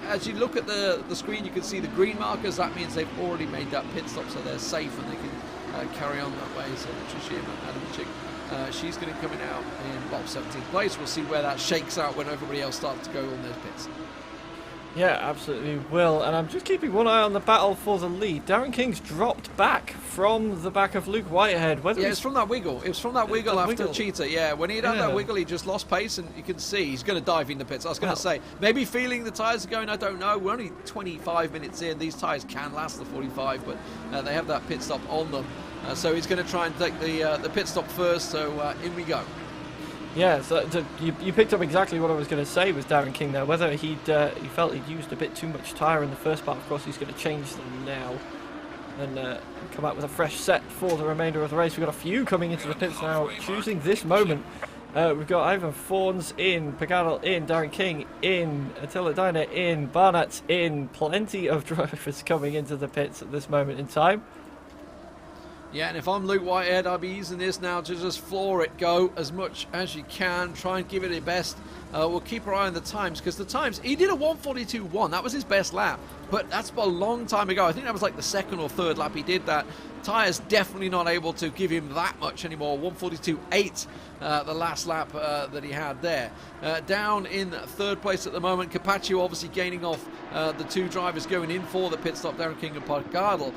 As you look at the screen, you can see the green markers. That means they've already made that pit stop, so they're safe and they can carry on that way. So Patricia Adamczyk, she's going to be coming out in 17th place. We'll see where that shakes out when everybody else starts to go on those pits. Yeah, absolutely will. And I'm just keeping one eye on the battle for the lead. Darren King's dropped back from the back of Luke Whitehead. Yeah, it's from that wiggle. It was from that wiggle after Cheetah. Yeah, when he had that wiggle, he just lost pace, and you can see he's going to dive in the pits. I was going to say, maybe feeling the tyres are going, I don't know. We're only 25 minutes in. These tyres can last the 45, but they have that pit stop on them. So he's going to try and take the pit stop first, so in we go. Yeah, so you picked up exactly what I was going to say with Darren King there. Whether he felt he'd used a bit too much tyre in the first part, of course he's going to change them now and come out with a fresh set for the remainder of the race. We've got a few coming into the pits now, choosing this moment. We've got Ivan Fawns in, Pagano in, Darren King in, Attila Diner in, Barnett in. Plenty of drivers coming into the pits at this moment in time. Yeah, and if I'm Luke Whitehead, I'll be using this now to just floor it, go as much as you can, try and give it your best. We'll keep our eye on the times, because the times, he did a 1:42.1, that was his best lap, but that's a long time ago. I think that was like the second or third lap he did that. Tyres definitely not able to give him that much anymore. 1:42.8 the last lap that he had there. Down in third place at the moment, Capaccio obviously gaining off the two drivers going in for the pit stop, Darren King and Parkadel,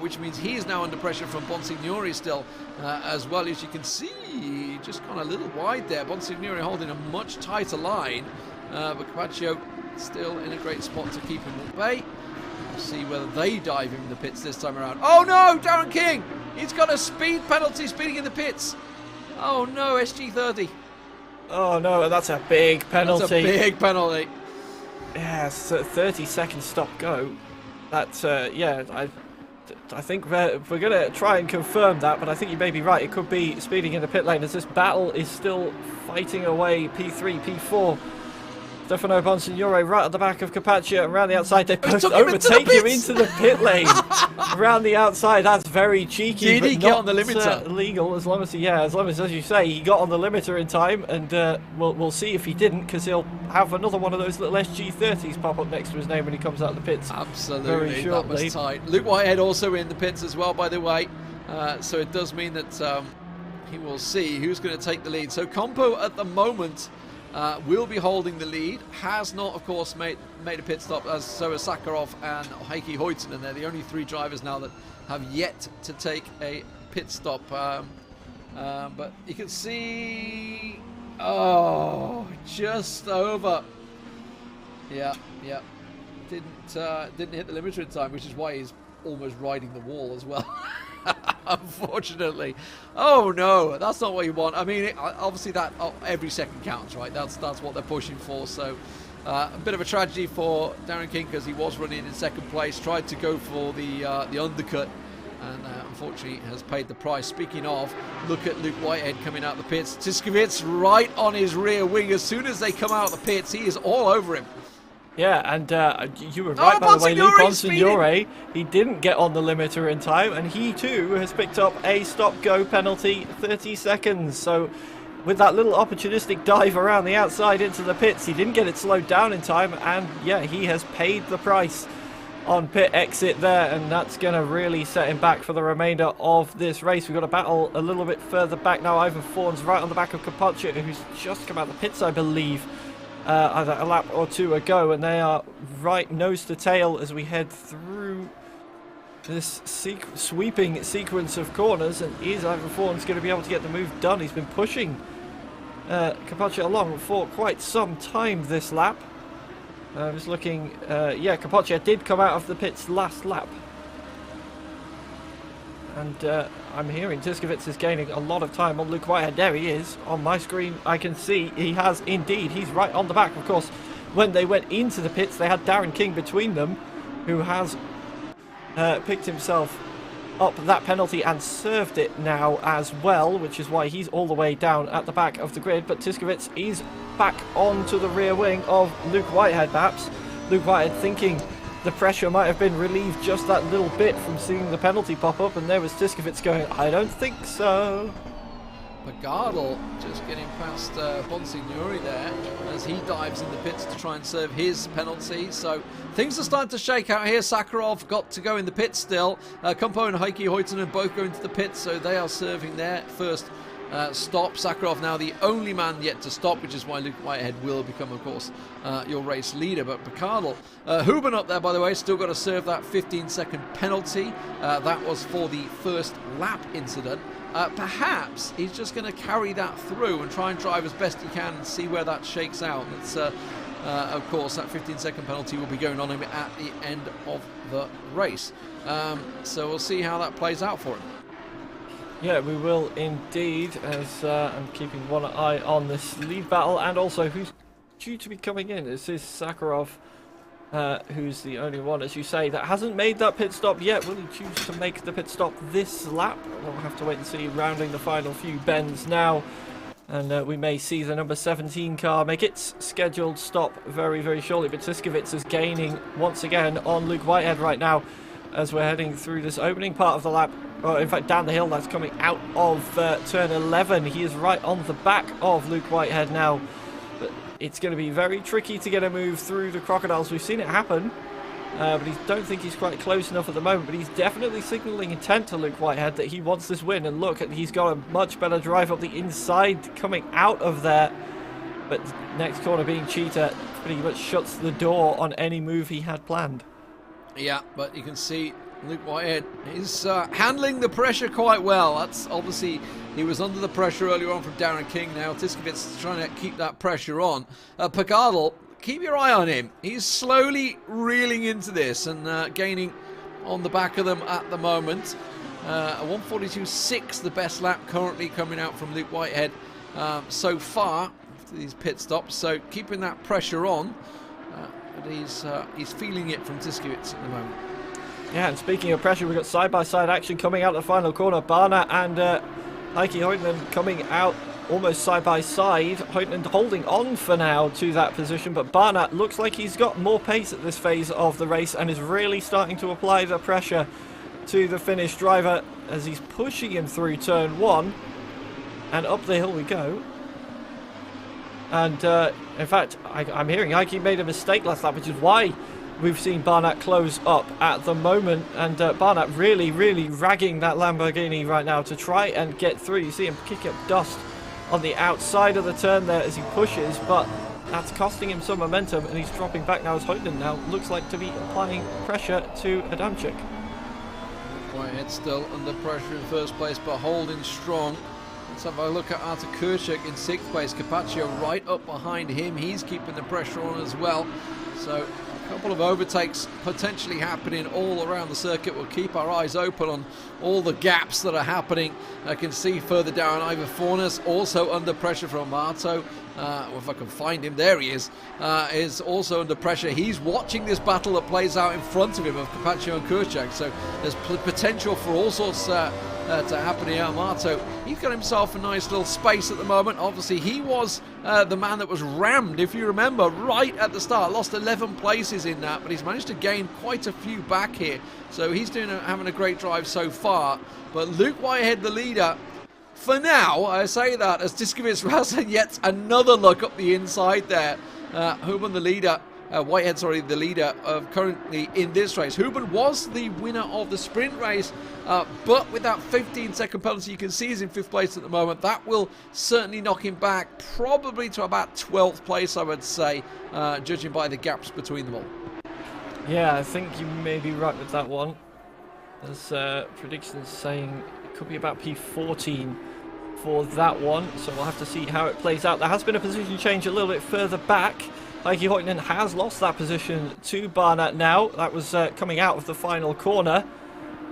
which means he is now under pressure from Bonsignori still, as well. As you can see, just gone a little wide there. Bonsignori holding a much tighter line, but Capaccio still in a great spot to keep him at bay. We'll see whether they dive him in the pits this time around. Oh no, Darren King! He's got a speed penalty, speeding in the pits. Oh no, SG30. Oh no, that's a big penalty. That's a big penalty. Yeah, so 30-second stop go. That's, yeah, I think we're going to try and confirm that, but I think you may be right. It could be speeding in the pit lane as this battle is still fighting away. P3, P4. Stefano Bonsignore right at the back of Capaccio, and around the outside they both overtake him into the pit lane. Around the outside, that's very cheeky. Did but he not, get on the limiter? Legal, as long as as you say, he got on the limiter in time, and we'll see if he didn't, because he'll have another one of those little SG30s pop up next to his name when he comes out of the pits. Absolutely, that was tight. Luke Whitehead also in the pits as well, by the way, so it does mean that he will see who's going to take the lead. So Compo at the moment will be holding the lead. Has not, of course, made a pit stop, as so is Sakharov and Heikki Hoytinen. They're the only three drivers now that have yet to take a pit stop. But you can see, oh, just over. Yeah. didn't hit the limiter in time, which is why he's almost riding the wall as well. Unfortunately. Oh no, that's not what you want. I mean, obviously every second counts, right? That's what they're pushing for. So a bit of a tragedy for Darren King, because he was running in second place, tried to go for the undercut, and unfortunately has paid the price. Speaking of, look at Luke Whitehead coming out the pits. Tiskovits right on his rear wing. As soon as they come out of the pits, he is all over him. Yeah, and you were right, by the way, Luke Bonsignore, he didn't get on the limiter in time, and he too has picked up a stop-go penalty, 30 seconds. So with that little opportunistic dive around the outside into the pits, he didn't get it slowed down in time, and yeah, he has paid the price on pit exit there, and that's going to really set him back for the remainder of this race. We've got a battle a little bit further back now. Ivan Fawn's right on the back of Capoccia, who's just come out of the pits, I believe. Either a lap or two ago, and they are right nose to tail as we head through this sweeping sequence of corners. And is Ivan Fawn's going to be able to get the move done? He's been pushing Capoccia along for quite some time this lap. I was looking, yeah, Capoccia did come out of the pits last lap. And I'm hearing Tiskovits is gaining a lot of time on Luke Whitehead. There he is. On my screen, I can see he has indeed. He's right on the back. Of course, when they went into the pits, they had Darren King between them, who has picked himself up that penalty and served it now as well, which is why he's all the way down at the back of the grid. But Tiskovits is back onto the rear wing of Luke Whitehead, perhaps. Luke Whitehead thinking the pressure might have been relieved just that little bit from seeing the penalty pop up, and there was Tiskovits going, I don't think so. Pagardal just getting past Bonsignore there as he dives in the pits to try and serve his penalty. So things are starting to shake out here. Sakharov got to go in the pits still. Kumpo and Heikki Hoitonen both going to the pits, so they are serving their first stop. Sakharov now the only man yet to stop, which is why Luke Whitehead will become, of course, your race leader. But Picardal, Huben up there, by the way, still got to serve that 15-second penalty. That was for the first lap incident. Perhaps he's just going to carry that through and try and drive as best he can and see where that shakes out. It's, of course, that 15-second penalty will be going on him at the end of the race. So we'll see how that plays out for him. Yeah, we will indeed, as I'm keeping one eye on this lead battle, and also who's due to be coming in. This is Sakharov, who's the only one, as you say, that hasn't made that pit stop yet. Will he choose to make the pit stop this lap? We'll have to wait and see, rounding the final few bends now. And we may see the number 17 car make its scheduled stop very, very shortly. But Tiskovits is gaining once again on Luke Whitehead right now as we're heading through this opening part of the lap. Or in fact, down the hill, that's coming out of turn 11. He is right on the back of Luke Whitehead now. But it's going to be very tricky to get a move through the Crocodiles. We've seen it happen, but I don't think he's quite close enough at the moment. But he's definitely signalling intent to Luke Whitehead that he wants this win. And look, he's got a much better drive up the inside coming out of there. But next corner being Cheetah pretty much shuts the door on any move he had planned. Yeah, but you can see Luke Whitehead is handling the pressure quite well. That's obviously, he was under the pressure earlier on from Darren King. Now Tiskovits is trying to keep that pressure on. Pagardal, keep your eye on him. He's slowly reeling into this and gaining on the back of them at the moment. A 1:42.6, the best lap currently coming out from Luke Whitehead so far after these pit stops. So keeping that pressure on. But he's feeling it from Tiskovits at the moment. Yeah, and speaking of pressure, we've got side-by-side action coming out of the final corner. Barna and Heikki Hoitonen coming out almost side-by-side. Hoitonen holding on for now to that position, but Barna looks like he's got more pace at this phase of the race and is really starting to apply the pressure to the Finnish driver as he's pushing him through turn 1. And up the hill we go. And in fact, I'm hearing Heikki made a mistake last lap, which is why we've seen Barnett close up at the moment. And Barnett really, really ragging that Lamborghini right now to try and get through. You see him kick up dust on the outside of the turn there as he pushes, but that's costing him some momentum, and he's dropping back now as Hoitonen now looks like to be applying pressure to Adamczyk. Whitehead still under pressure in first place, but holding strong. Let's have a look at Artur Kurczak in 6th place. Capaccio right up behind him. He's keeping the pressure on as well. So A couple of overtakes potentially happening all around the circuit. We'll keep our eyes open on all the gaps that are happening. I can see further down Ivan Fornas also under pressure from Marto. If I can find him, there he is also under pressure. He's watching this battle that plays out in front of him of Capaccio and Kurczak, so there's potential for all sorts to happen here. Marto, he's got himself a nice little space at the moment. Obviously, he was the man that was rammed, if you remember, right at the start. Lost 11 places in that, but he's managed to gain quite a few back here. So he's having a great drive so far. But Luke Whitehead, the leader, for now, I say that, as Tiskovic has yet another look up the inside there. Huben, the leader, Whitehead, sorry, the leader of currently in this race. Huben was the winner of the sprint race, but with that 15-second penalty, you can see he's in 5th place at the moment. That will certainly knock him back, probably to about 12th place, I would say, judging by the gaps between them all. Yeah, I think you may be right with that one. There's predictions saying it could be about P14 for that one, so we'll have to see how it plays out. There has been a position change a little bit further back. Heikki Hoitonen has lost that position to Barnett now. That was coming out of the final corner.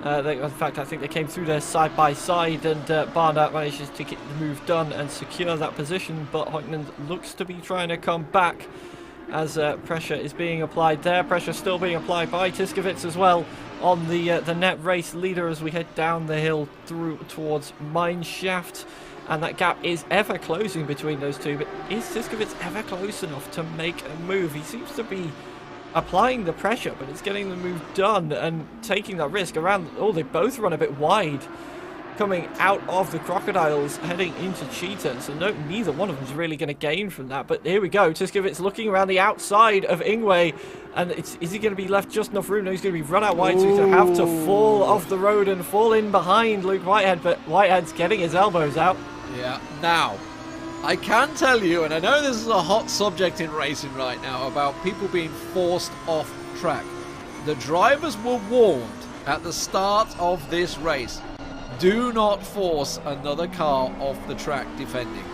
In fact, I think they came through there side by side, and Barnett manages to get the move done and secure that position, but Hoitonen looks to be trying to come back as pressure is being applied there. Pressure still being applied by Tiskovic as well on the net race leader as we head down the hill through towards Mineshaft, and that gap is ever closing between those two. But is Tiskovic ever close enough to make a move? He seems to be applying the pressure, but it's getting the move done and taking that risk around. Oh, they both run a bit wide coming out of the Crocodiles heading into Cheetah, so neither one of them is really going to gain from that. But here we go, Tiskovic looking around the outside of Ingwe, and is he going to be left just enough room? No, he's going to be run out wide, so he's going to have to fall off the road and fall in behind Luke Whitehead, but Whitehead's getting his elbows out. Yeah, now, I can tell you, and I know this is a hot subject in racing right now, about people being forced off track. The drivers were warned at the start of this race, do not force another car off the track defending.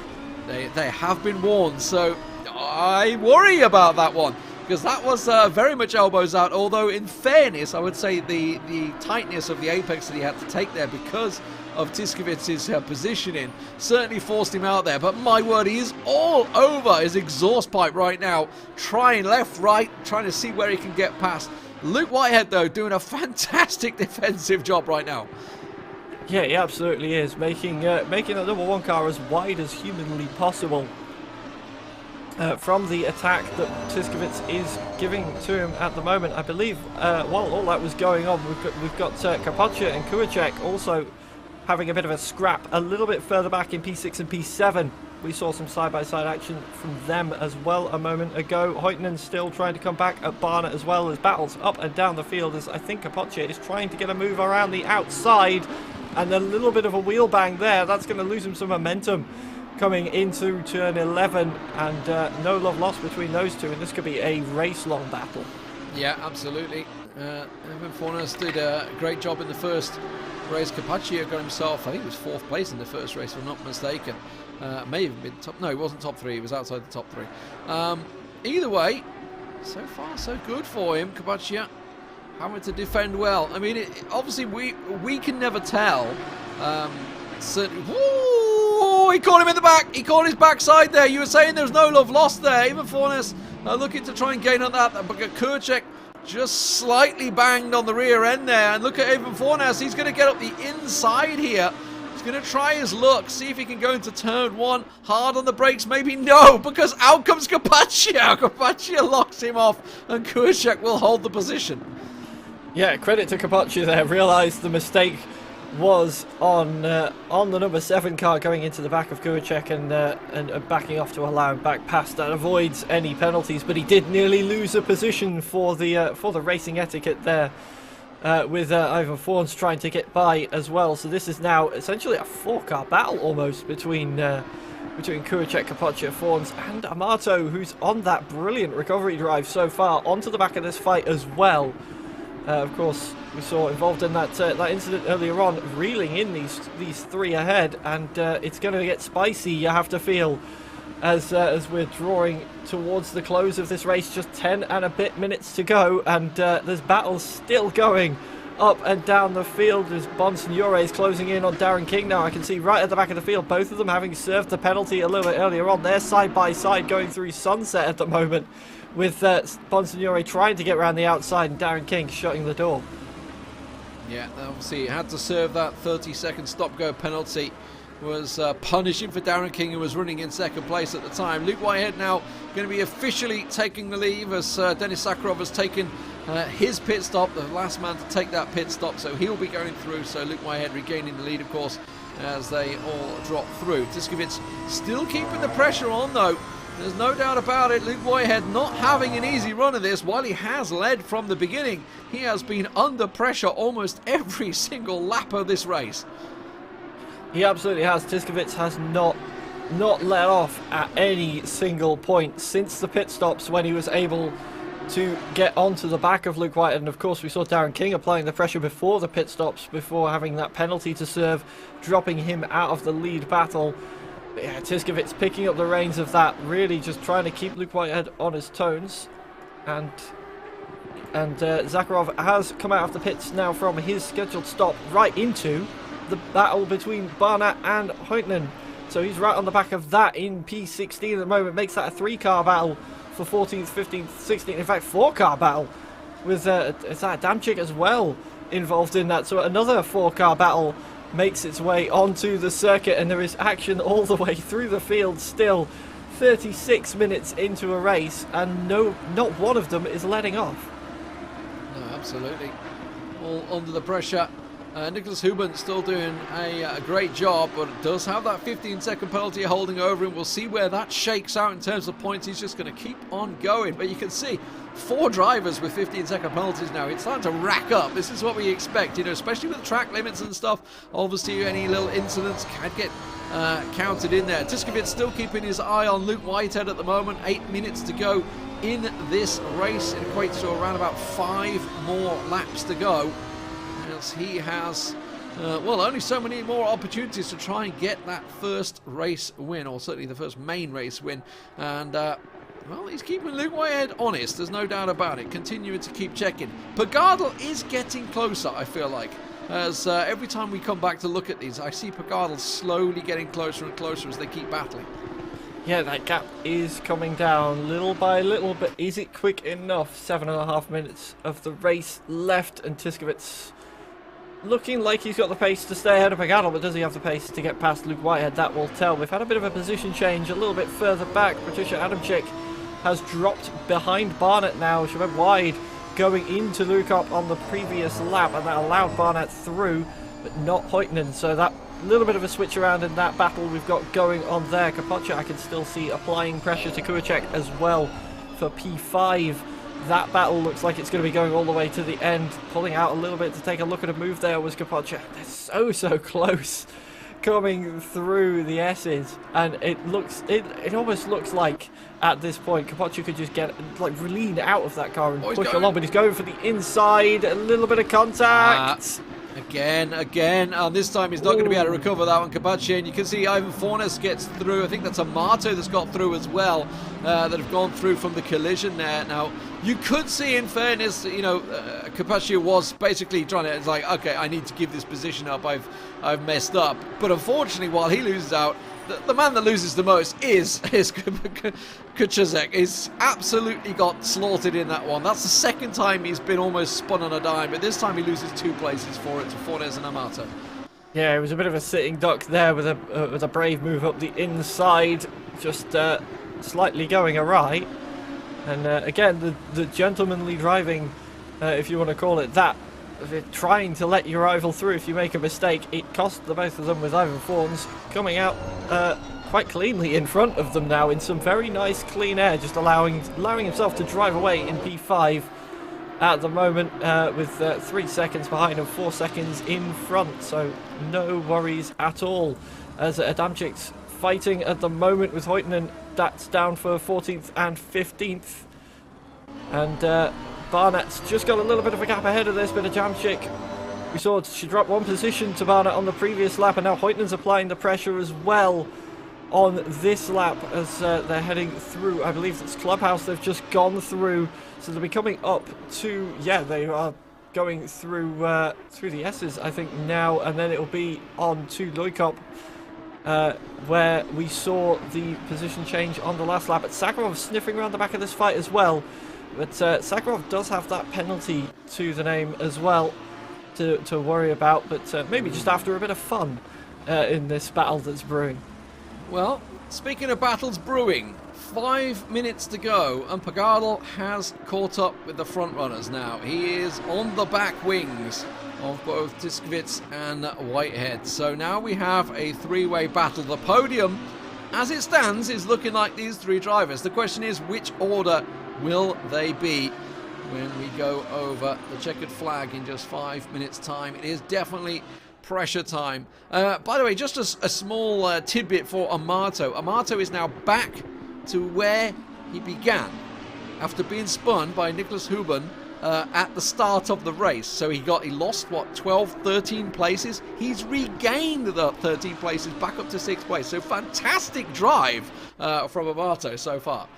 They have been warned, so I worry about that one, because that was very much elbows out, although in fairness, I would say the tightness of the apex that he had to take there because of Tiskovic's positioning certainly forced him out there. But my word, he is all over his exhaust pipe right now, trying left, right, trying to see where he can get past. Luke Whitehead, though, doing a fantastic defensive job right now. Yeah, he absolutely is, making that number one car as wide as humanly possible from the attack that Tiskovic is giving to him at the moment. I believe while all that was going on, we've got Capaccio and Kurczak also having a bit of a scrap a little bit further back in P6 and P7. We saw some side-by-side action from them as well a moment ago. Hoitonen still trying to come back at Barnett as well, as battles up and down the field, as I think Capaccio is trying to get a move around the outside, and a little bit of a wheel bang there. That's going to lose him some momentum coming into turn 11, and no love lost between those two, and this could be a race-long battle. Yeah, absolutely. Evan Fornas did a great job in the first race. Capaccio got himself, I think it was 4th place in the first race, if I'm not mistaken. May have been top, no, it wasn't top 3, he was outside the top 3. Either way, so far so good for him. Capaccio having to defend well. I mean, obviously we can never tell. Certainly, woo, he caught him in the back. He caught his backside there. You were saying there's no love lost there. Even Fornas looking to try and gain on that, but Kurczak just slightly banged on the rear end there. And look at Evan Fornas. He's going to get up the inside here. He's going to try his luck, see if he can go into turn 1. Hard on the brakes, maybe no, because out comes Capaccio. Capaccio locks him off, and Kurczak will hold the position. Yeah, credit to Capaccio there. Realised the mistake was on the number 7 car going into the back of Kurczak and backing off to allow him back past. That avoids any penalties, but he did nearly lose a position for the racing etiquette there. With Ivan Forns trying to get by as well. So this is now essentially a 4-car battle almost between Kurczak, Capaccio, Forns and Amato, who's on that brilliant recovery drive so far, onto the back of this fight as well. Of course, we saw involved in that incident earlier on, reeling in these 3 ahead, and it's going to get spicy, you have to feel, as we're drawing towards the close of this race. Just 10 and a bit minutes to go, and there's battles still going up and down the field as Bonsignore is closing in on Darren King now. I can see right at the back of the field, both of them having served the penalty a little bit earlier on. They're side by side going through sunset at the moment, with Bonsignore trying to get around the outside and Darren King shutting the door. Yeah, obviously had to serve that 30-second stop-go penalty. Was punishing for Darren King, who was running in second place at the time. Luke Whitehead now going to be officially taking the lead as Denis Sakharov has taken his pit stop, the last man to take that pit stop, so he'll be going through. So Luke Whitehead regaining the lead, of course, as they all drop through. Tiskovits still keeping the pressure on, though. There's no doubt about it. Luke Whitehead not having an easy run of this. While he has led from the beginning, he has been under pressure almost every single lap of this race. He absolutely has. Tiskovits has not let off at any single point since the pit stops, when he was able to get onto the back of Luke Whitehead. And of course we saw Darren King applying the pressure before the pit stops, before having that penalty to serve, dropping him out of the lead battle. But yeah, Tiskovits picking up the reins of that, really just trying to keep Luke Whitehead on his toes. And Zakharov has come out of the pits now from his scheduled stop right into the battle between Barnett and Hoytnen. So he's right on the back of that in P16 at the moment. Makes that a 3-car battle for 14th, 15th, 16th. In fact, 4-car battle with Adamczyk as well involved in that. So another 4-car battle makes its way onto the circuit, and there is action all the way through the field still. 36 minutes into a race, and not one of them is letting off. No, absolutely. All under the pressure. Nicholas Huben still doing a great job, but it does have that 15-second penalty holding over him. We'll see where that shakes out in terms of points. He's just going to keep on going. But you can see 4 drivers with 15-second penalties now. It's starting to rack up. This is what we expect, you know, especially with the track limits and stuff. Obviously, any little incidents can get counted in there. Tiskovits still keeping his eye on Luke Whitehead at the moment. 8 minutes to go in this race. It equates to around about 5 more laps to go. As he has, only so many more opportunities to try and get that first race win, or certainly the first main race win. And, he's keeping Luke Whitehead honest, there's no doubt about it, continuing to keep checking. Pagardel is getting closer, I feel like, as every time we come back to look at these, I see Pagardel slowly getting closer and closer as they keep battling. Yeah, that gap is coming down little by little, but is it quick enough? 7.5 minutes of the race left, and Tiskovits looking like he's got the pace to stay ahead of Pagardel, but does he have the pace to get past Luke Whitehead? That will tell. We've had a bit of a position change a little bit further back. Patricia Adamczyk has dropped behind Barnett now. She went wide going into Lukop on the previous lap, and that allowed Barnett through, but not Hoytnen. So that little bit of a switch around in that battle we've got going on there. Kapocza I can still see applying pressure to Kuicek as well for P5. That battle looks like it's going to be going all the way to the end. Pulling out a little bit to take a look at a move there was Kapocza. They're so close coming through the S's, and it almost looks like at this point Kapocza could just get lean out of that car and push along, but he's going for the inside. A little bit of contact. Again, and this time he's not going to be able to recover that one, Kapocza, and you can see Ivan Fornes gets through. I think that's Amato that's got through as well, that have gone through from the collision there. Now, you could see, in fairness, Kapocza was basically trying to, it's like, okay, I need to give this position up, I've messed up. But unfortunately, while he loses out, the man that loses the most is Kuicek. He's absolutely got slaughtered in that one. That's the second time he's been almost spun on a dime, but this time he loses 2 places for it to Fornes and Amato. Yeah, it was a bit of a sitting duck there with a brave move up the inside, just slightly going awry. And again, the gentlemanly driving, if you want to call it that, trying to let your rival through if you make a mistake. It cost the both of them, with Ivan Fornes coming out quite cleanly in front of them now in some very nice clean air, just allowing himself to drive away in P5 at the moment, with 3 seconds behind and 4 seconds in front, so no worries at all. As Adamczyk's fighting at the moment with Hoytnen, that's down for 14th and 15th, and Barnett's just got a little bit of a gap ahead of this, but Adamczyk, we saw she dropped 1 position to Barnett on the previous lap, and now Hoytnen's applying the pressure as well. on this lap as they're heading through, I believe it's Clubhouse they've just gone through. So they'll be coming up to, yeah, they are going through through the S's, I think, now, and then it'll be on to Loikop, where we saw the position change on the last lap. But Sakharov sniffing around the back of this fight as well. But Sakharov does have that penalty to the name as well to worry about, but maybe just after a bit of fun in this battle that's brewing. Well, speaking of battles brewing, 5 minutes to go, and Pagardal has caught up with the front runners now. He is on the back wings of both Tiskovits and Whitehead. So now we have a three-way battle. The podium, as it stands, is looking like these three drivers. The question is, which order will they be when we go over the checkered flag in just 5 minutes' time? It is definitely pressure time. By the way, just a small tidbit for Amato. Amato is now back to where he began after being spun by Nicholas Huben at the start of the race. So he lost, what, 12, 13 places? He's regained the 13 places back up to 6th place. So fantastic drive from Amato so far.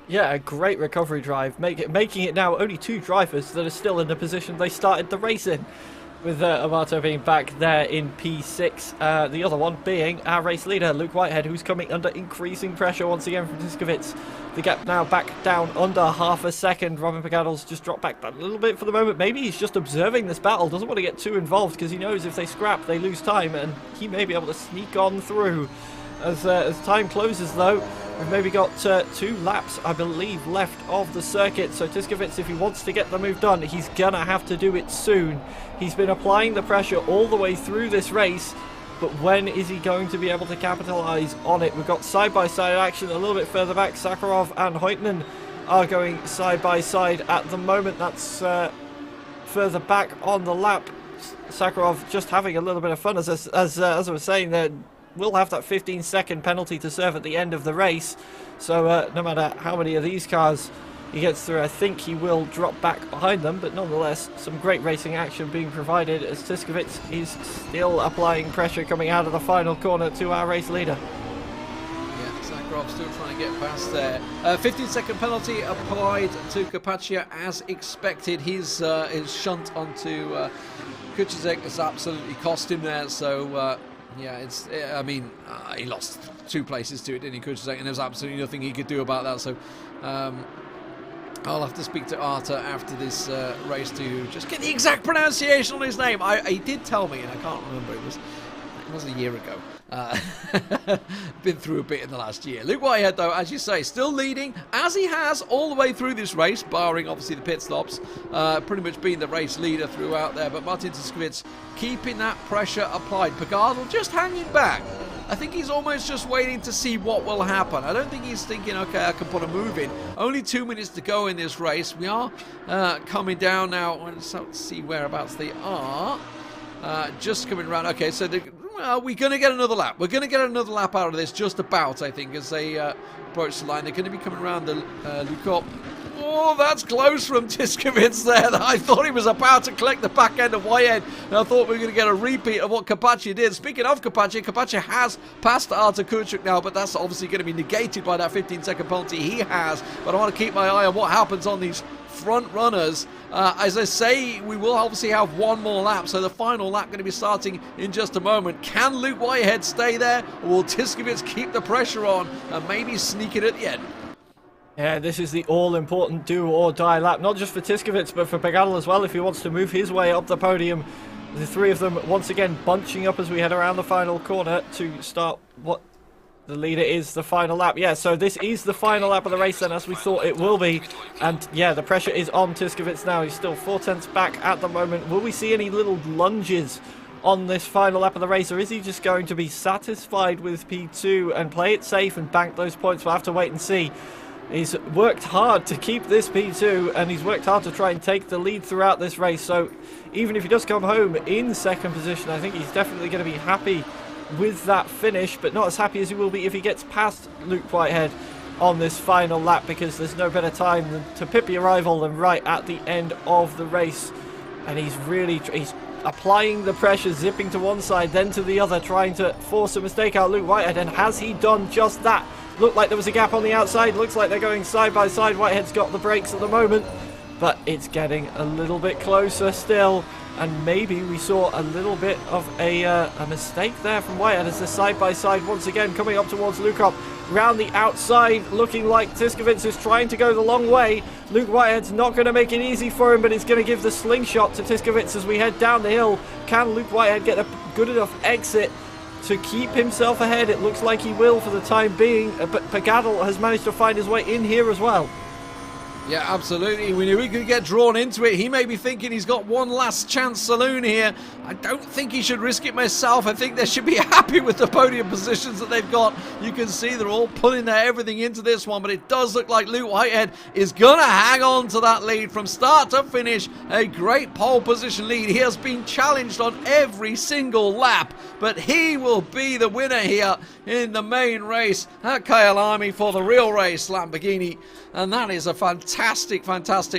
Yeah, a great recovery drive, making it now only 2 drivers that are still in the position they started the race in, with Amato being back there in P6, the other one being our race leader, Luke Whitehead, who's coming under increasing pressure once again from Tiskovits. The gap now back down under half a second. Robin Pagardal's just dropped back a little bit for the moment. Maybe he's just observing this battle, doesn't want to get too involved because he knows if they scrap, they lose time, and he may be able to sneak on through. As time closes, though, we've maybe got 2 laps, I believe, left of the circuit. So Tiskovits, if he wants to get the move done, he's going to have to do it soon. He's been applying the pressure all the way through this race, but when is he going to be able to capitalise on it? We've got side-by-side action a little bit further back. Sakharov and Hoytman are going side-by-side at the moment. That's further back on the lap. Sakharov just having a little bit of fun. As I was saying, there will have that 15-second penalty to serve at the end of the race. So no matter how many of these cars he gets through, I think he will drop back behind them. But nonetheless, some great racing action being provided as Tiskovits is still applying pressure coming out of the final corner to our race leader. Yeah, Sakharov still trying to get past there. 15-second penalty applied to Carpaccia as expected. His shunt onto Kucizek has absolutely cost him there. So yeah, he lost 2 places to it, didn't he, Kucizek, and there's absolutely nothing he could do about that. So I'll have to speak to Arta after this race to just get the exact pronunciation on his name. He did tell me, and I can't remember. It was a year ago. Been through a bit in the last year. Luke Whitehead, though, as you say, still leading, as he has all the way through this race, barring obviously the pit stops, pretty much being the race leader throughout there. But Martin Tiskovits keeping that pressure applied. Pagardal just hanging back. I think he's almost just waiting to see what will happen. I don't think he's thinking, okay, I can put a move in. Only 2 minutes to go in this race. We are coming down now. Let's see whereabouts they are. Just coming around. Okay, so we're going to get another lap. We're going to get another lap out of this, just about, I think, as they approach the line. They're going to be coming around the Lukop. Oh, that's close from Tiskovits there. I thought he was about to collect the back end of Whitehead, and I thought we were going to get a repeat of what Carpaccia did. Speaking of Carpaccia has passed Arta Kuchuk now, but that's obviously going to be negated by that 15-second penalty he has. But I want to keep my eye on what happens on these front runners. As I say, we will obviously have one more lap, so the final lap going to be starting in just a moment. Can Luke Whitehead stay there, or will Tiskovits keep the pressure on and maybe sneak it at the end? Yeah, this is the all-important do-or-die lap, not just for Tiskovits, but for Pagardal as well, if he wants to move his way up the podium. The 3 of them once again bunching up as we head around the final corner to start what the leader is the final lap. Yeah, so this is the final lap of the race then, as we thought it will be. And yeah, the pressure is on Tiskovits now. He's still 4/10 back at the moment. Will we see any little lunges on this final lap of the race, or is he just going to be satisfied with P2 and play it safe and bank those points? We'll have to wait and see. He's worked hard to keep this P2, and he's worked hard to try and take the lead throughout this race. So even if he does come home in 2nd position, I think he's definitely going to be happy with that finish, but not as happy as he will be if he gets past Luke Whitehead on this final lap, because there's no better time to pip your rival than right at the end of the race. And he's applying the pressure, zipping to one side, then to the other, trying to force a mistake out Luke Whitehead. And has he done just that? Looked like there was a gap on the outside. Looks like they're going side by side. Whitehead's got the brakes at the moment, but it's getting a little bit closer still. And maybe we saw a little bit of a mistake there from Whitehead as they're side by side once again, coming up towards Lukop. Round the outside, looking like Tiskevitz is trying to go the long way. Luke Whitehead's not going to make it easy for him, but he's going to give the slingshot to Tiskevitz as we head down the hill. Can Luke Whitehead get a good enough exit to keep himself ahead? It looks like he will for the time being, but Pagadal has managed to find his way in here as well. Yeah, absolutely. We knew he could get drawn into it. He may be thinking he's got one last chance saloon here. I don't think he should risk it myself. I think they should be happy with the podium positions that they've got. You can see they're all putting their everything into this one, but it does look like Luke Whitehead is going to hang on to that lead from start to finish. A great pole position lead. He has been challenged on every single lap, but he will be the winner here in the main race at Kyalami for the real race Lamborghini. And that is a fantastic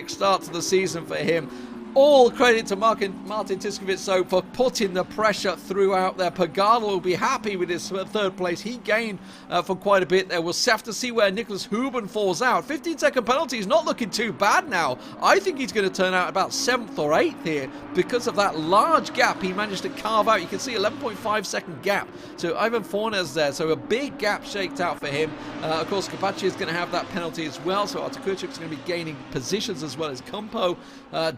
start to the season for him. All credit to Martin Tiskevitz, though, for putting the pressure throughout there. Pagadal will be happy with his third place. He gained for quite a bit there. We'll have to see where Nicholas Huben falls out. 15-second penalty is not looking too bad now. I think he's going to turn out about 7th or 8th here because of that large gap he managed to carve out. You can see 11.5-second gap to Ivan Fornes there. So a big gap shaked out for him. Of course, Kapachi is going to have that penalty as well. So Artakurchuk is going to be gaining positions as well as Kumpo.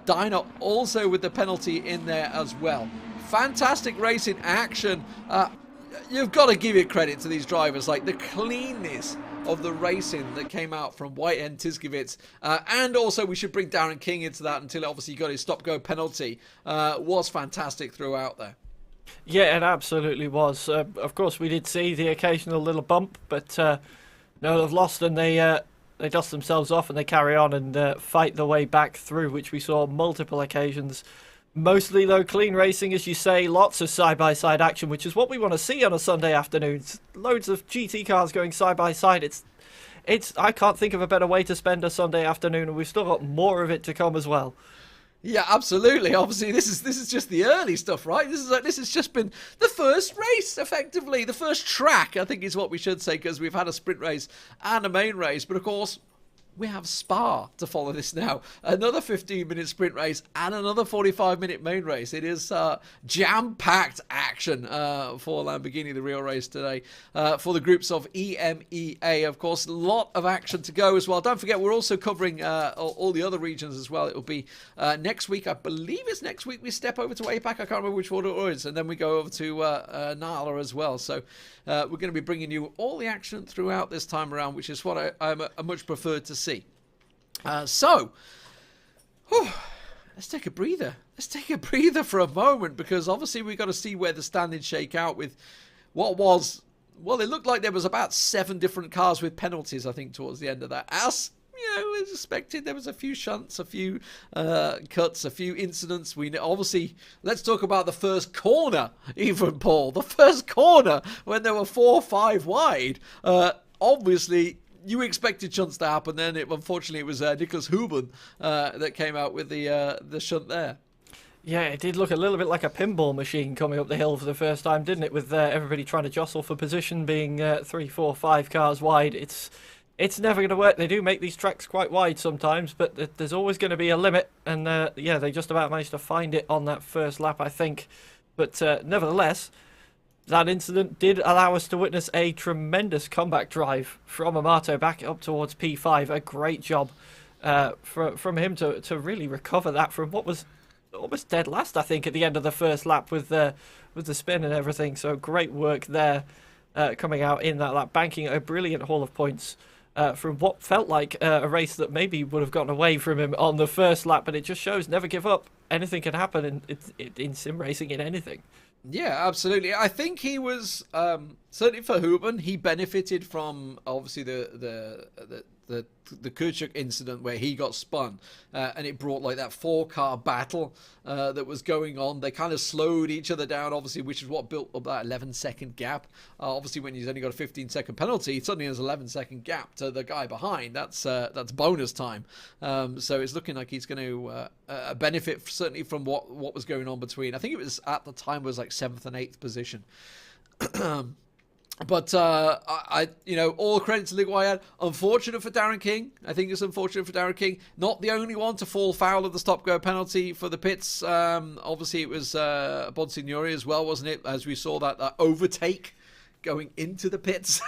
Dino also with the penalty in there as well. Fantastic racing action. You've got to give it credit to these drivers, like the cleanness of the racing that came out from Whitehead and Tiskevitz. And also we should bring Darren King into that until obviously he got his stop-go penalty. Was fantastic throughout there. Yeah, it absolutely was. Of course, we did see the occasional little bump, but no, they've lost and they dust themselves off and they carry on and fight their way back through, which we saw multiple occasions. Mostly, though, clean racing, as you say, lots of side-by-side action, which is what we want to see on a Sunday afternoon. Loads of GT cars going side-by-side. I can't think of a better way to spend a Sunday afternoon, and we've still got more of it to come as well. Yeah, absolutely. Obviously, this is just the early stuff, right? This has just been the first race, effectively. The first track, I think is what we should say, because we've had a sprint race and a main race. But, of course, we have Spa to follow this now. Another 15-minute sprint race and another 45-minute main race. It is jam-packed action for Lamborghini, the real race today. For the groups of EMEA, of course, a lot of action to go as well. Don't forget, we're also covering all the other regions as well. It will be next week. I believe it's next week we step over to APAC. I can't remember which order it is. And then we go over to NALA as well. So we're going to be bringing you all the action throughout this time around, which is what I much prefer to see. Let's take a breather. Let's take a breather for a moment, because obviously we've got to see where the standings shake out with what was, well, it looked like there was about 7 different cars with penalties, I think, towards the end of that. As you know, as expected, there was a few shunts, a few cuts, a few incidents. Obviously, let's talk about the first corner, even, Paul. The first corner, when there were 4 or 5 wide, obviously you expected shunts to happen. Then unfortunately it was Nicholas Huben that came out with the shunt there. Yeah, it did look a little bit like a pinball machine coming up the hill for the first time, didn't it? With everybody trying to jostle for position, being 3, 4, 5 cars wide. It's never going to work. They do make these tracks quite wide sometimes, but there's always going to be a limit. And yeah, they just about managed to find it on that first lap, I think. But nevertheless, that incident did allow us to witness a tremendous comeback drive from Amato back up towards P5. A great job from him to really recover that from what was almost dead last, I think, at the end of the first lap with the spin and everything. So great work there coming out in that lap, banking a brilliant haul of points from what felt like a race that maybe would have gotten away from him on the first lap. But it just shows never give up. Anything can happen in sim racing, in anything. Yeah, absolutely. I think he was certainly for Huben. He benefited from obviously the the Kuchuk incident where he got spun, and it brought like that 4-car battle that was going on. They kind of slowed each other down, obviously, which is what built up that 11-second gap. Obviously, when you've only got a 15-second penalty, suddenly there's an 11-second gap to the guy behind. That's bonus time. So it's looking like he's going to benefit certainly from what was going on between. I think it was at the time was like 7th and 8th position. But all credit to Luke Whitehead. Unfortunate for Darren King. I think it's unfortunate for Darren King. Not the only one to fall foul of the stop-go penalty for the pits. Obviously, it was Bonsignori as well, wasn't it? As we saw that overtake going into the pits.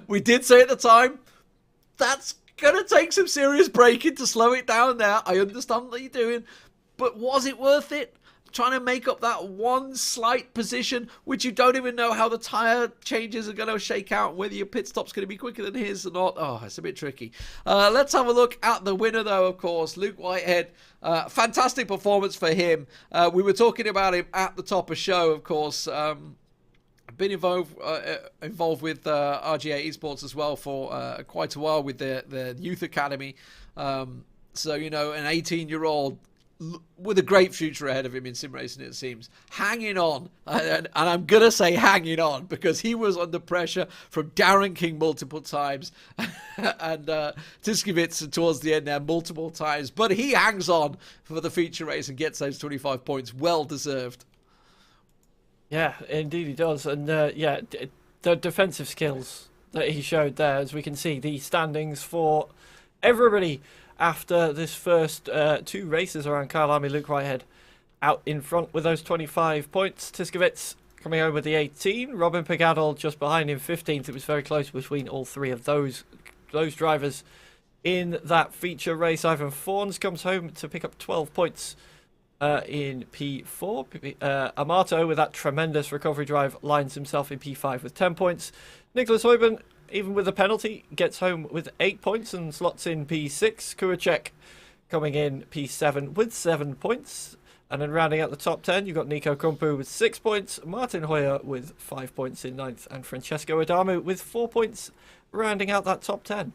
We did say at the time, that's going to take some serious braking to slow it down there. I understand what you're doing. But was it worth it? Trying to make up that one slight position, which you don't even know how the tyre changes are going to shake out, whether your pit stop's going to be quicker than his or not. Oh, it's a bit tricky. Let's have a look at the winner, though, of course, Luke Whitehead. Fantastic performance for him. We were talking about him at the top of show, of course. Been involved with RGA eSports as well for quite a while with the youth academy. So, an 18-year-old with a great future ahead of him in sim racing, it seems. Hanging on. And I'm going to say hanging on because he was under pressure from Darren King multiple times and Tiskevitz towards the end there multiple times. But he hangs on for the feature race and gets those 25 points. Well deserved. Yeah, indeed he does. And the defensive skills that he showed there, as we can see, the standings for everybody after this first 2 races around Kyalami, Luke Whitehead out in front with those 25 points. Tiskevitz coming home with the 18. Robin Pigadol just behind him, 15th. It was very close between all 3 of those drivers in that feature race. Ivan Fawns comes home to pick up 12 points in P4. Amato, with that tremendous recovery drive, lines himself in P5 with 10 points. Nicholas Heuben, even with a penalty, gets home with 8 points and slots in P6. Kuracek coming in P7 with 7 points. And then rounding out the top 10, you've got Nico Kumpu with 6 points, Martin Hoyer with 5 points in 9th, and Francesco Adamu with 4 points, rounding out that top 10.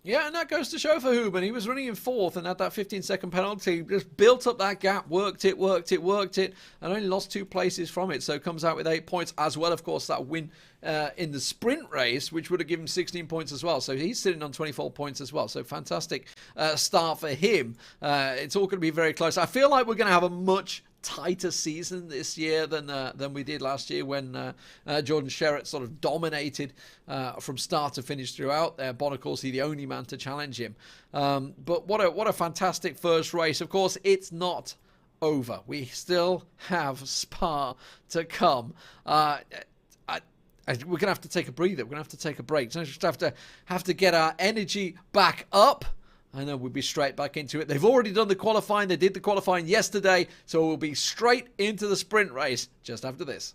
Yeah, and that goes to show for Heuben. He was running in 4th and had that 15-second penalty. Just built up that gap, worked it, and only lost 2 places from it. So comes out with 8 points as well, of course, that win in the sprint race, which would have given him 16 points as well. So he's sitting on 24 points as well. So fantastic start for him. It's all going to be very close. I feel like we're going to have a much tighter season this year than we did last year when Jordan Sherratt sort of dominated from start to finish throughout. Bon, of course, the only man to challenge him. But what a fantastic first race. Of course, it's not over. We still have Spa to come. We're going to have to take a breather. We're going to have to take a break. So just have to get our energy back up. I know we'll be straight back into it. They've already done the qualifying. They did the qualifying yesterday. So we'll be straight into the sprint race just after this.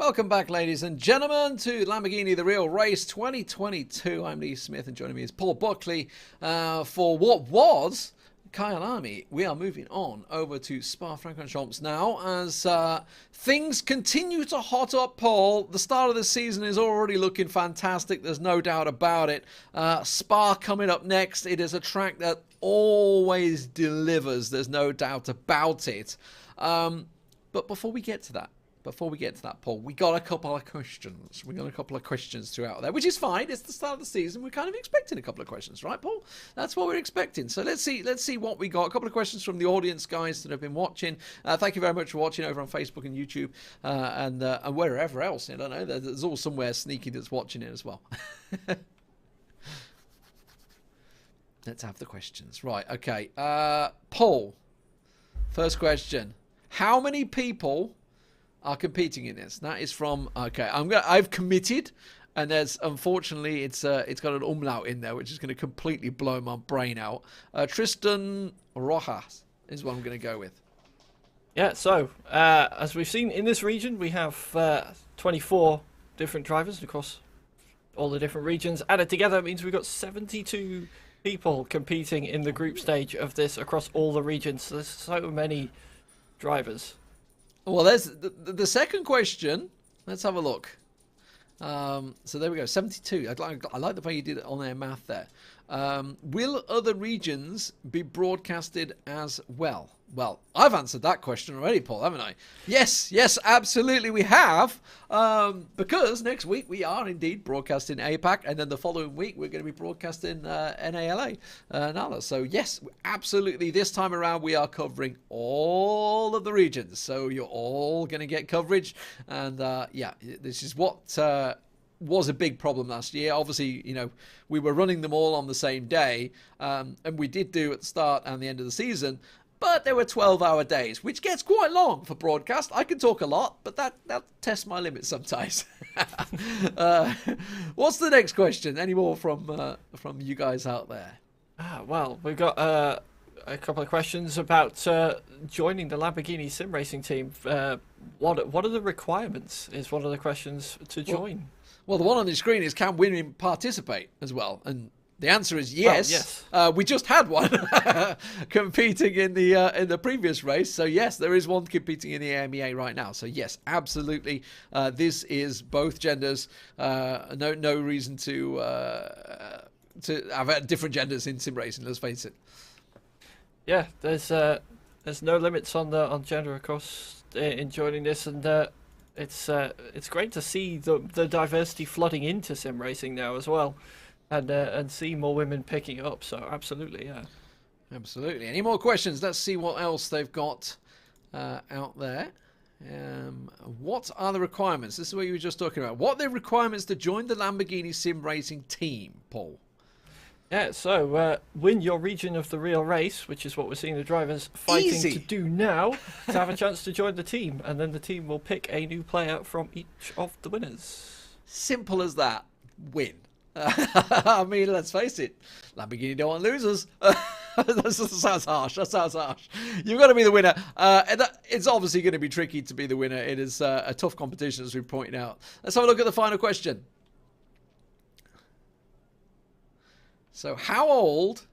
Welcome back, ladies and gentlemen, to Lamborghini The Real Race 2022. I'm Lee Smith, and joining me is Paul Buckley for what was Kyalami. We are moving on over to Spa-Francorchamps now as things continue to hot up, Paul. The start of the season is already looking fantastic. There's no doubt about it. Spa coming up next. It is a track that always delivers. There's no doubt about it. But before we get to that, Paul, we got a couple of questions. We got a couple of questions throughout there, which is fine. It's the start of the season. We're kind of expecting a couple of questions, right, Paul? That's what we're expecting. So let's see what we got. A couple of questions from the audience, guys, that have been watching. Thank you very much for watching over on Facebook and YouTube and wherever else. I don't know. There's all somewhere sneaky that's watching it as well. Let's have the questions. Right, okay. Paul, first question. How many people are competing in this? That is from, okay, I've committed, and there's, unfortunately, it's got an umlaut in there, which is going to completely blow my brain out. Tristan Rojas is what I'm going to go with. Yeah, so as we've seen in this region, we have 24 different drivers across all the different regions. Added together, it means we've got 72 people competing in the group stage of this across all the regions. So there's so many drivers. Well, there's the second question. Let's have a look. So there we go, 72. I like the way you did it on their math there. Will other regions be broadcasted as well? Well, I've answered that question already, Paul, haven't I? Yes, absolutely we have. Because next week we are indeed broadcasting APAC, and then the following week we're going to be broadcasting NALA. NALA. So yes, absolutely. This time around we are covering all of the regions. So you're all going to get coverage. And yeah, this is what was a big problem last year. Obviously, we were running them all on the same day. And we did do at the start and the end of the season. But there were 12-hour days, which gets quite long for broadcast. I can talk a lot, but that tests my limits sometimes. What's the next question? Any more from you guys out there? Well, we've got a couple of questions about joining the Lamborghini sim racing team. What are the requirements? Is one of the questions to join. Well, the one on the screen is, can women participate as well? And the answer is yes. Well, yes. We just had one competing in the previous race. So yes, there is one competing in the EMEA right now. So yes, absolutely. This is both genders. No reason to have different genders in sim racing. Let's face it. Yeah, there's no limits on gender, of course, in joining this, and it's great to see the diversity flooding into sim racing now as well. And see more women picking it up. So absolutely, yeah. Absolutely. Any more questions? Let's see what else they've got out there. What are the requirements? This is what you were just talking about. What are the requirements to join the Lamborghini sim racing team, Paul? Yeah, so win your region of the real race, which is what we're seeing the drivers fighting to do now, to have a chance to join the team. And then the team will pick a new player from each of the winners. Simple as that. Win. I mean, let's face it, Lamborghini don't want losers. That sounds harsh. You've got to be the winner. It's obviously going to be tricky to be the winner. It is a tough competition, as we pointed out. Let's have a look at the final question. So, how old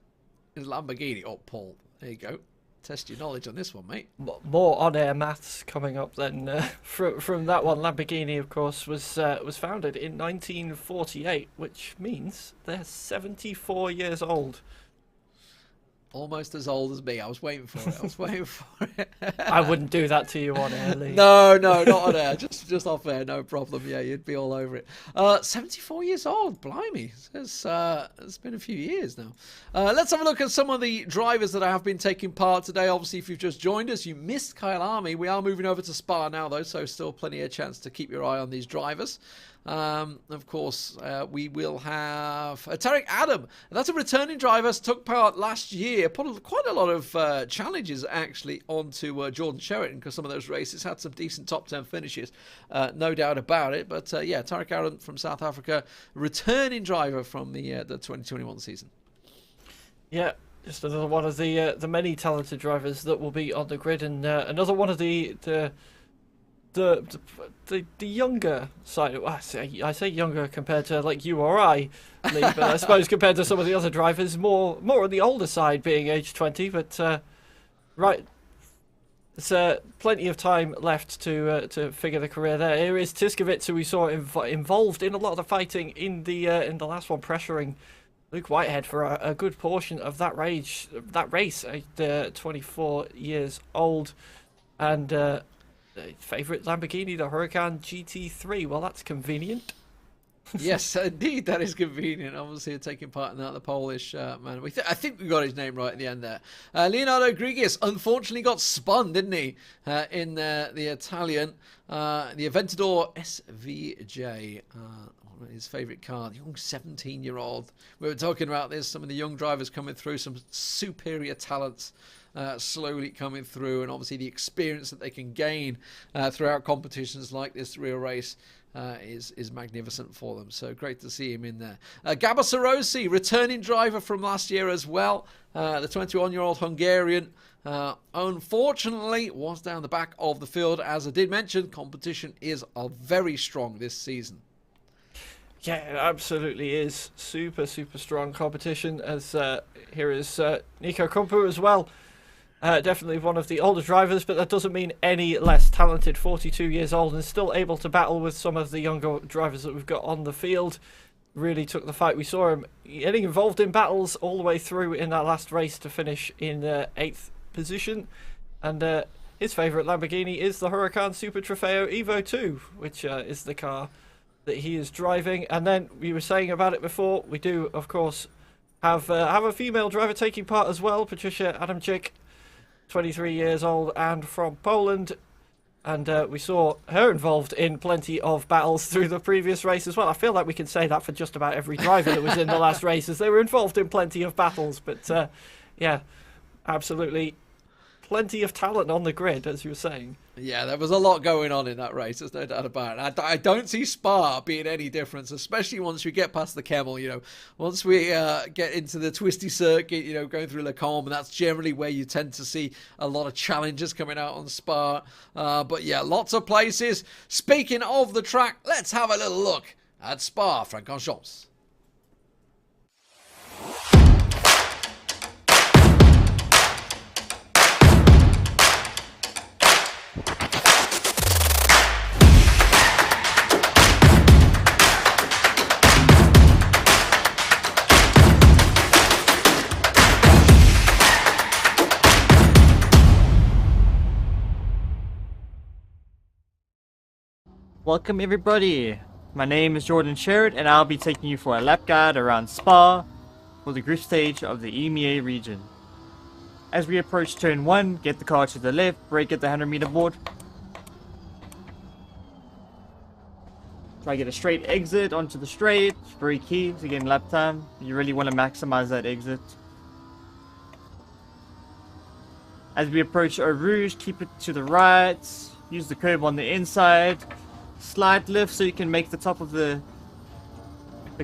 is Lamborghini? Oh, Paul, there you go. Test your knowledge on this one, mate. More on-air maths coming up then from that one. Lamborghini, of course, was founded in 1948, which means they're 74 years old. Almost as old as me. I was waiting for it. I wouldn't do that to you on air, Lee. No, not on air. Just off air, no problem. Yeah, you'd be all over it. 74 years old, blimey. It's been a few years now. Let's have a look at some of the drivers that have been taking part today. Obviously, if you've just joined us, you missed Kyalami. We are moving over to Spa now, though, so still plenty of chance to keep your eye on these drivers. Of course, we will have Tarek Adam. That's a returning driver. Took part last year. Put quite a lot of challenges actually onto Jordan Sheraton, because some of those races had some decent top 10 finishes. No doubt about it. But yeah, Tarek Adam from South Africa, returning driver from the 2021 season. Yeah. Just another one of the many talented drivers that will be on the grid, and another one of the the younger side. Well, I say younger compared to like you or I, Lee, but I suppose compared to some of the other drivers, more on the older side, being age 20. But right, there's plenty of time left to figure the career there. Here is Tiskovitz, who we saw involved in a lot of the fighting in the last one, pressuring Luke Whitehead for a good portion of that race. At 24 years old, and favourite Lamborghini, the Huracán GT3. Well, that's convenient. Yes, indeed, that is convenient. Obviously, taking part in that, the Polish man. I think we got his name right at the end there. Leonardo Grigis unfortunately got spun, didn't he, in the Italian. The Aventador SVJ, his favourite car, the young 17-year-old. We were talking about this, some of the young drivers coming through, some superior talents slowly coming through, and obviously the experience that they can gain throughout competitions like this real race is magnificent for them. So great to see him in there. Gabor Sarosi, returning driver from last year as well. The 21-year-old Hungarian, unfortunately, was down the back of the field. As I did mention, competition is very strong this season. Yeah, it absolutely is. Super strong competition. As here is Nico Kumpu as well. Definitely one of the older drivers, but that doesn't mean any less talented. 42 years old and still able to battle with some of the younger drivers that we've got on the field. Really took the fight. We saw him getting involved in battles all the way through in that last race to finish in 8th position. And his favourite Lamborghini is the Huracán Super Trofeo EVO2, which is the car that he is driving. And then we were saying about it before, we do, of course, have a female driver taking part as well, Patricia Adamczyk. 23 years old and from Poland, and we saw her involved in plenty of battles through the previous race as well. I feel like we can say that for just about every driver that was in the last races. They were involved in plenty of battles, but yeah, absolutely plenty of talent on the grid, as you were saying. Yeah, there was a lot going on in that race, there's no doubt about it. I don't see Spa being any difference, especially once we get past the Kemmel, once we get into the twisty circuit, going through Le Combe, and that's generally where you tend to see a lot of challenges coming out on Spa. But yeah, lots of places. Speaking of the track, let's have a little look at Spa-Francorchamps. Welcome everybody, my name is Jordan Sherrod and I'll be taking you for a lap guide around Spa for the group stage of the EMEA region. As we approach turn 1, get the car to the left, brake at the 100-meter board. Try to get a straight exit onto the straight, it's very key to getting lap time. You really want to maximize that exit. As we approach Eau Rouge, keep it to the right, use the curb on the inside. Slight lift so you can make the top of the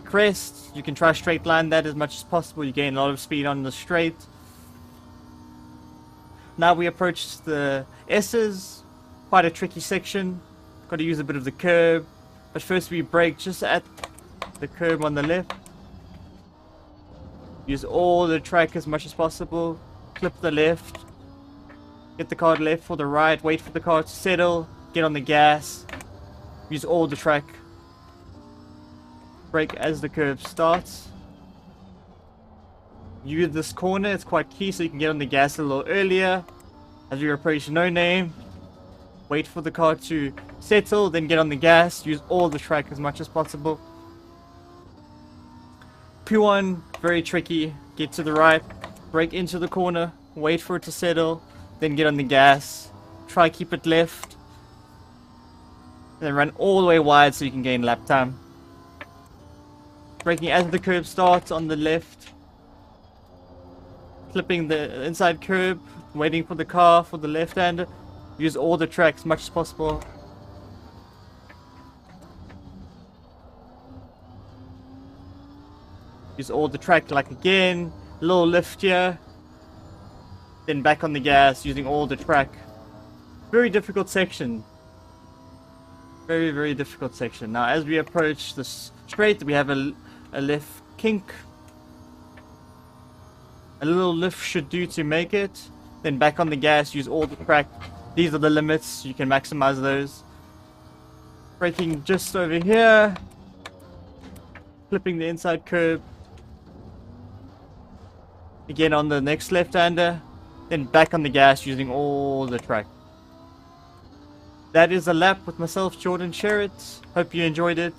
crest. You can try straight line that as much as possible. You gain a lot of speed on the straight. Now we approach the S's. Quite a tricky section. Got to use a bit of the curb. But first we brake just at the curb on the left. Use all the track as much as possible. Clip the left. Get the car left for the right. Wait for the car to settle. Get on the gas. Use all the track. Brake as the curve starts. Use this corner, it's quite key so you can get on the gas a little earlier. As we approach No Name, wait for the car to settle, then get on the gas. Use all the track as much as possible. P1, very tricky. Get to the right, brake into the corner, wait for it to settle, then get on the gas. Try keep it left. Then run all the way wide so you can gain lap time. Braking as the curb starts on the left. Clipping the inside curb. Waiting for the car for the left-hander. Use all the tracks as much as possible. Use all the track like again. Little lift here. Then back on the gas using all the track. Very difficult section. Very, very difficult section. Now, as we approach the straight, we have a left kink. A little lift should do to make it. Then back on the gas, use all the track. These are the limits. You can maximize those. Braking just over here. Flipping the inside curb. Again on the next left-hander. Then back on the gas using all the track. That is a lap with myself, Jordan Sherritt. Hope you enjoyed it.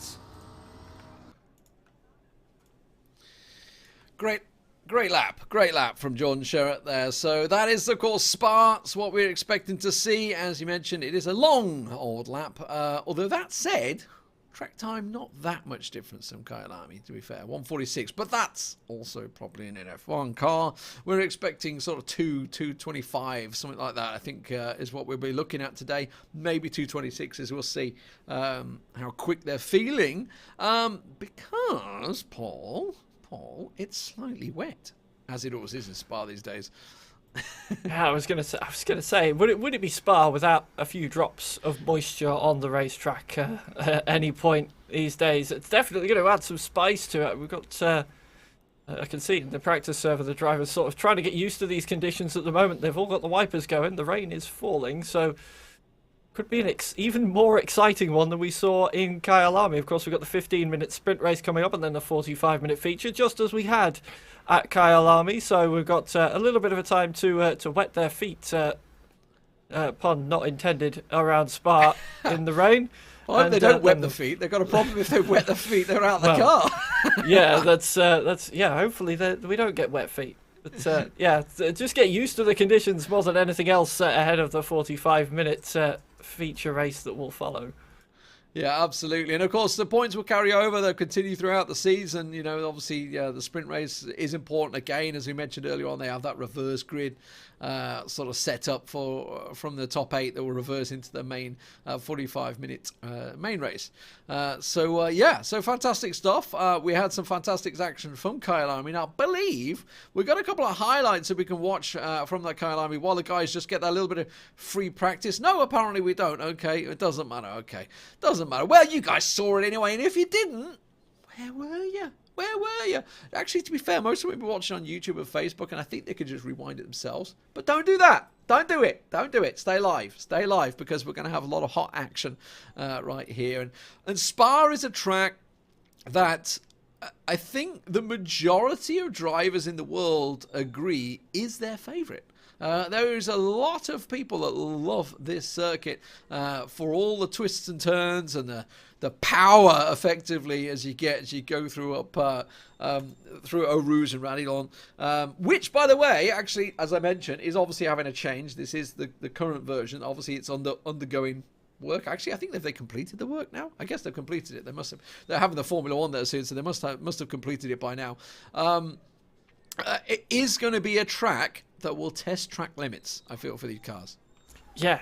Great lap from Jordan Sherritt there. So that is, of course, Spa. It's what we're expecting to see. As you mentioned, it is a long old lap. Although that said, track time not that much difference from Kyalami, to be fair. 1:46, but that's also probably in an F1 car. We're expecting sort of 2:25, something like that, I think is what we'll be looking at today. Maybe 2:26 as we'll see how quick they're feeling. Because, Paul, it's slightly wet, as it always is in Spa these days. Yeah, I was gonna say, would it be Spa without a few drops of moisture on the racetrack at any point these days? It's definitely going to add some spice to it. We've got, I can see in the practice server, the drivers sort of trying to get used to these conditions at the moment. They've all got the wipers going. The rain is falling, so could be an even more exciting one than we saw in Kyalami. Of course, we've got the 15-minute sprint race coming up and then the 45-minute feature, just as we had at Kyalami. So we've got a little bit of a time to wet their feet, pun not intended, around Spa in the rain. Well, if they don't wet the feet, they've got a problem. If they wet the feet, they're out the car. Yeah, that's hopefully we don't get wet feet. But yeah, just get used to the conditions more than anything else ahead of the 45-minute feature race that will follow. Yeah, absolutely. And of course, the points will carry over. They'll continue throughout the season. You know, obviously, the sprint race is important. Again, as we mentioned earlier on, they have that reverse grid sort of set up from the top 8 that will reverse into the main 45-minute main race. So fantastic stuff. We had some fantastic action from Kyalami. Now, I believe we've got a couple of highlights that we can watch from that Kyalami while the guys just get that little bit of free practice. No, apparently we don't. Okay, it doesn't matter. Okay, doesn't matter. Well, you guys saw it anyway, and if you didn't, where were you? Where were you? Actually, to be fair, most of them will be watching on YouTube and Facebook, and I think they could just rewind it themselves. But don't do that. Don't do it. Don't do it. Stay live. Stay live, because we're going to have a lot of hot action right here. And Spa is a track that I think the majority of drivers in the world agree is their favourite. There is a lot of people that love this circuit for all the twists and turns and the power, effectively, as you go through through Eau Rouge and Radillon, which, by the way, actually, as I mentioned, is obviously having a change. This is the current version. Obviously, it's undergoing work. Actually, I think they've completed the work now. I guess they've completed it. They must have. They're having the Formula One there soon, so they must have completed it by now. It is going to be a track that will test track limits, I feel, for these cars. Yeah,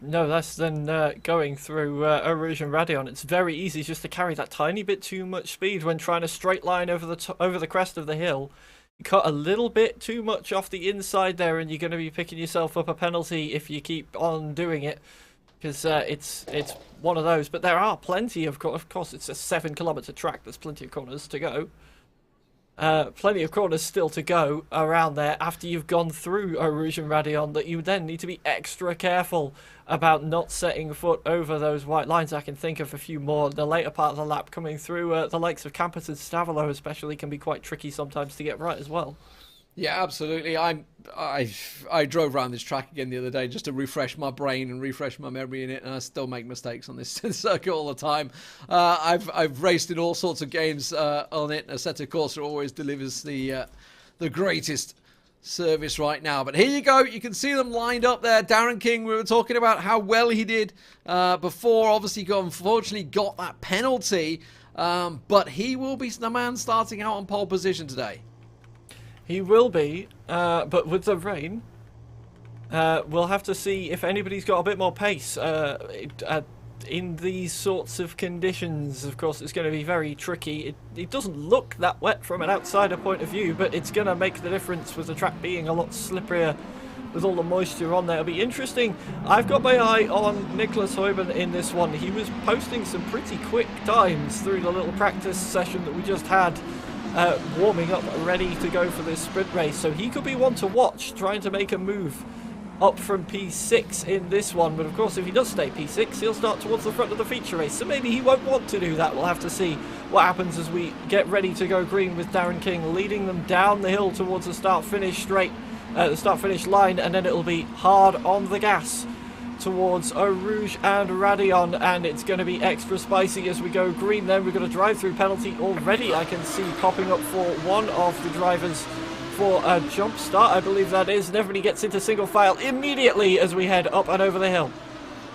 no less than going through Eau Rouge and Radillon. It's very easy just to carry that tiny bit too much speed when trying to straight line over the crest of the hill. You cut a little bit too much off the inside there, and you're going to be picking yourself up a penalty if you keep on doing it, because it's one of those. But there are plenty of course, it's a 7-kilometre track. There's plenty of corners to go. Plenty of corners still to go around there after you've gone through Eau Rouge and Radillon, that you then need to be extra careful about not setting foot over those white lines. I can think of a few more. The later part of the lap coming through the likes of Campus and Stavolo especially can be quite tricky sometimes to get right as well. Yeah, absolutely. I drove around this track again the other day just to refresh my brain and refresh my memory in it, and I still make mistakes on this circuit all the time. I've raced in all sorts of games on it. Assetto Corsa always delivers the greatest service right now. But here you go. You can see them lined up there. Darren King, we were talking about how well he did before. Obviously, unfortunately got that penalty, but he will be the man starting out on pole position today. He will be, but with the rain, we'll have to see if anybody's got a bit more pace. In these sorts of conditions, of course, it's going to be very tricky. It doesn't look that wet from an outsider point of view, but it's going to make the difference with the track being a lot slipperier with all the moisture on there. It'll be interesting. I've got my eye on Nicholas Heuben in this one. He was posting some pretty quick times through the little practice session that we just had, warming up, ready to go for this sprint race. So he could be one to watch, trying to make a move up from P6 in this one. But of course, if he does stay P6, he'll start towards the front of the feature race. So maybe he won't want to do that. We'll have to see what happens as we get ready to go green with Darren King leading them down the hill towards the start-finish straight, the start-finish line, and then it'll be hard on the gas towards Eau Rouge and Radion, and it's going to be extra spicy as we go green. Then we've got a drive-through penalty already, I can see popping up for one of the drivers for a jump start, I believe that is, and everybody gets into single file immediately as we head up and over the hill.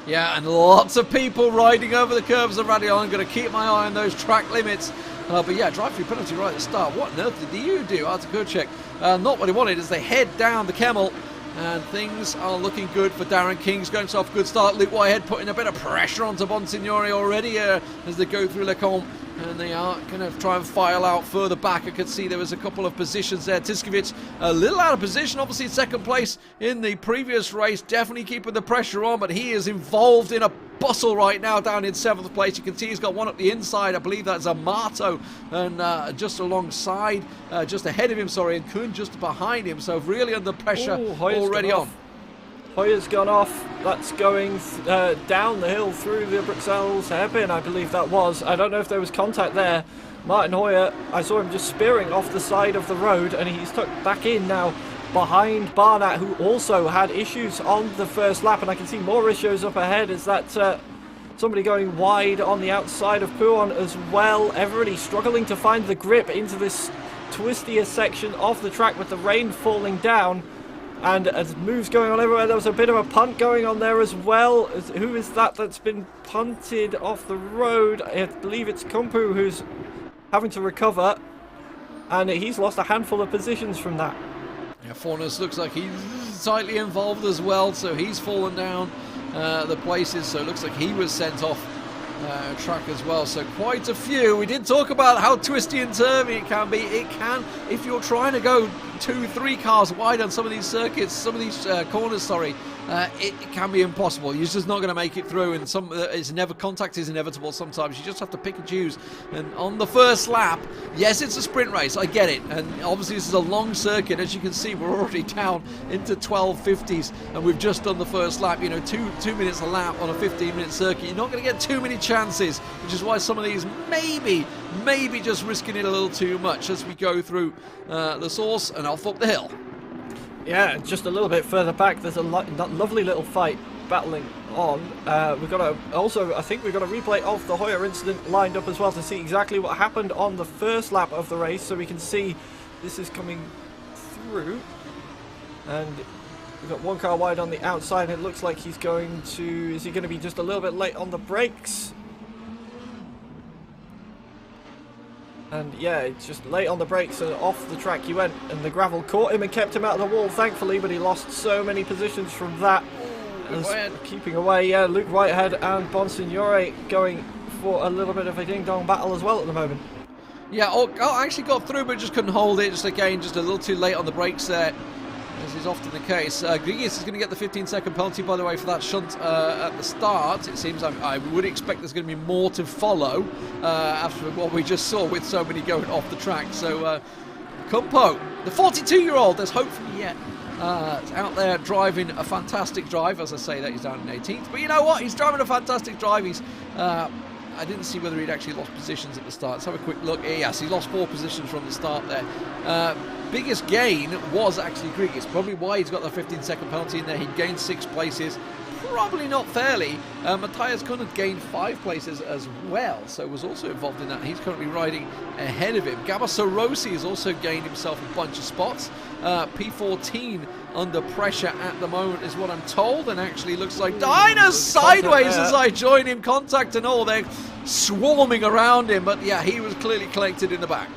Yeah, and lots of people riding over the curves of Radion. I'm going to keep my eye on those track limits. But yeah, drive-through penalty right at the start. What on earth did you do, Artur? Not what he wanted as they head down the Kemmel. And things are looking good for Darren King. He's going to off a good start. Luke Whitehead putting a bit of pressure onto Bonsignore already as they go through Le Combe. And they are going to try and file out further back. I could see there was a couple of positions there. Tiskovic a little out of position. Obviously second place in the previous race. Definitely keeping the pressure on. But he is involved in a bustle right now down in 7th place. You can see he's got one up the inside. I believe that's Amato. And just alongside, just ahead of him, sorry. And Kuhn just behind him. So really under pressure already on. Hoyer's gone off. That's going down the hill through the Bruxelles hairpin, I believe that was. I don't know if there was contact there. Martin Hoyer, I saw him just spearing off the side of the road, and he's tucked back in now behind Barnat, who also had issues on the first lap. And I can see more issues up ahead. Is that somebody going wide on the outside of Pouon as well? Everybody struggling to find the grip into this twistier section of the track with the rain falling down. And as moves going on everywhere, there was a bit of a punt going on there as well. Who is that that's been punted off the road? I believe it's Kumpu who's having to recover. And he's lost a handful of positions from that. Yeah, Fornus looks like he's tightly involved as well, so he's fallen down the places. So it looks like he was sent off track as well. So quite a few. We did talk about how twisty and turvy it can be. It can, if you're trying to go 2-3 cars wide on some of these circuits, some of these corners, sorry, it can be impossible. You're just not going to make it through, and contact is inevitable sometimes. You just have to pick and choose. And on the first lap, yes, it's a sprint race, I get it, and obviously this is a long circuit. As you can see, we're already down into 12:50s, and we've just done the first lap. You know, two minutes a lap on a 15-minute circuit. You're not going to get too many chances, which is why some of these maybe just risking it a little too much as we go through the source and off up the hill. Yeah, just a little bit further back, there's a lovely little fight battling on. We've got I think we've got a replay of the Hoyer incident lined up as well to see exactly what happened on the first lap of the race, so we can see this is coming through. And we've got one car wide on the outside, and it looks like he's going to... Is he going to be just a little bit late on the brakes? And yeah, it's just late on the brakes and off the track he went, and the gravel caught him and kept him out of the wall, thankfully, but he lost so many positions from that. Keeping away, yeah, Luke Whitehead and Bonsignore going for a little bit of a ding-dong battle as well at the moment. Yeah, I actually got through, but just couldn't hold it. Just again, just a little too late on the brakes there, as is often the case. Grigis is going to get the 15-second penalty, by the way, for that shunt at the start. It seems I would expect there's going to be more to follow after what we just saw with so many going off the track. So, Kumpo, the 42-year-old, there's hope for me yet. Out there driving a fantastic drive. As I say that, he's down in 18th. But you know what? He's driving a fantastic drive. He's... I didn't see whether he'd actually lost positions at the start. Let's have a quick look. Yes, he lost 4 positions from the start there. Biggest gain was actually Grigis. Probably why he's got the 15-second penalty in there. He gained 6 places. Probably not fairly. Matthias Kuhn had gained 5 places as well, so was also involved in that. He's currently riding ahead of him. Gabba Sorosi has also gained himself a bunch of spots. P14 under pressure at the moment is what I'm told, and actually looks like Dinah's sideways as I join him. Contact and all, they're swarming around him, but yeah, he was clearly collected in the back.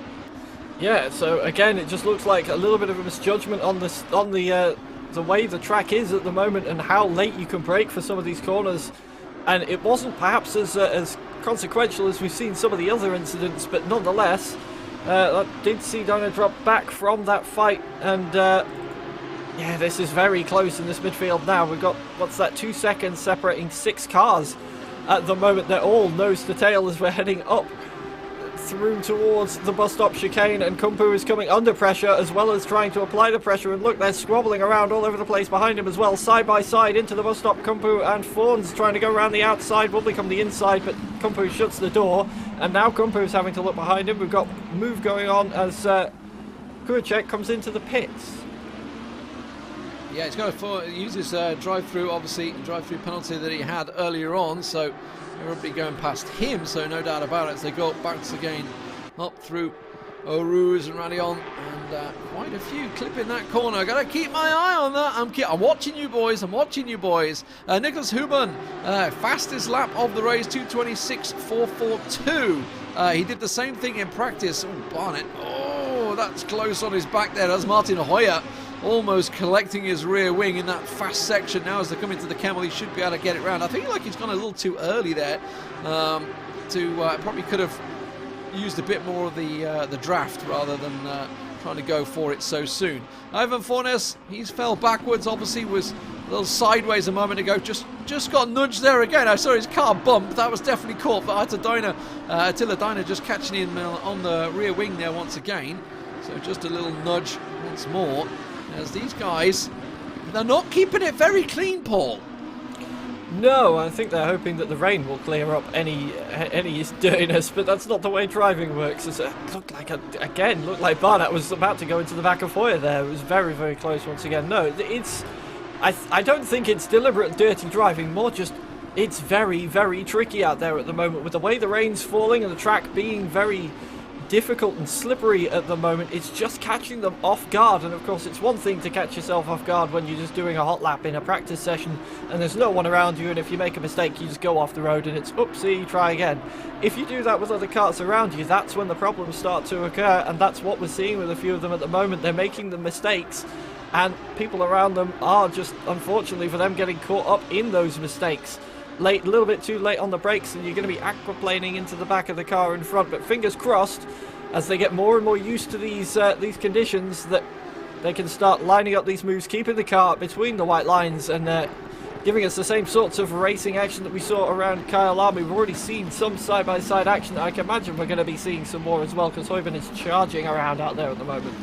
Yeah, so again, it just looks like a little bit of a misjudgment on the way the track is at the moment and how late you can brake for some of these corners. And it wasn't perhaps as consequential as we've seen some of the other incidents, but nonetheless, I did see Dinah drop back from that fight, and Yeah, this is very close in this midfield now. We've got, what's that, 2 seconds separating 6 cars at the moment. They're all nose to tail as we're heading up through towards the bus stop chicane, and Kumpu is coming under pressure as well as trying to apply the pressure, and look, they're squabbling around all over the place behind him as well, side by side into the bus stop. Kumpu and Fawns trying to go around the outside, will become the inside, but Kumpu shuts the door, and now Kumpu is having to look behind him. We've got move going on as Kuracek comes into the pits. Yeah, he's going to use his drive-through, obviously, drive-through penalty that he had earlier on, so everybody going past him, so no doubt about it, as they go back again up through Rouge and Radion, and quite a few clipping that corner. Got to keep my eye on that. I'm watching you boys. I'm watching you boys. Nicholas Huben, fastest lap of the race, 2:26.442. He did the same thing in practice. Oh, Barnett. Oh, that's close on his back there. That's Martin Hoyer almost collecting his rear wing in that fast section. Now as they come into the Camel, he should be able to get it round. I feel like he's gone a little too early there. Probably could have used a bit more of the draft rather than trying to go for it so soon. Ivan Fornes, he's fell backwards, obviously was a little sideways a moment ago, just got nudged there again. I saw his car bump, that was definitely caught, but Attila Diner just catching him on the rear wing there once again. So just a little nudge once more, as these guys, they're not keeping it very clean, Paul. No, I think they're hoping that the rain will clear up any dirtiness, but that's not the way driving works. It looked like Barnett was about to go into the back of Hoyer there. It was very, very close once again. No, I don't think it's deliberate dirty driving, more just it's very, very tricky out there at the moment with the way the rain's falling and the track being very difficult and slippery at the moment. It's just catching them off guard, and of course it's one thing to catch yourself off guard when you're just doing a hot lap in a practice session and there's no one around you, and if you make a mistake you just go off the road and it's oopsie, try again. If you do that with other cars around you, that's when the problems start to occur, and that's what we're seeing with a few of them at the moment. They're making the mistakes and people around them are just, unfortunately for them, getting caught up in those mistakes. A little bit too late on the brakes, and you're going to be aquaplaning into the back of the car in front. But fingers crossed, as they get more and more used to these conditions, that they can start lining up these moves, keeping the car between the white lines, and giving us the same sorts of racing action that we saw around Kyalami. We've already seen some side-by-side action. I can imagine we're going to be seeing some more as well, because Heuben is charging around out there at the moment.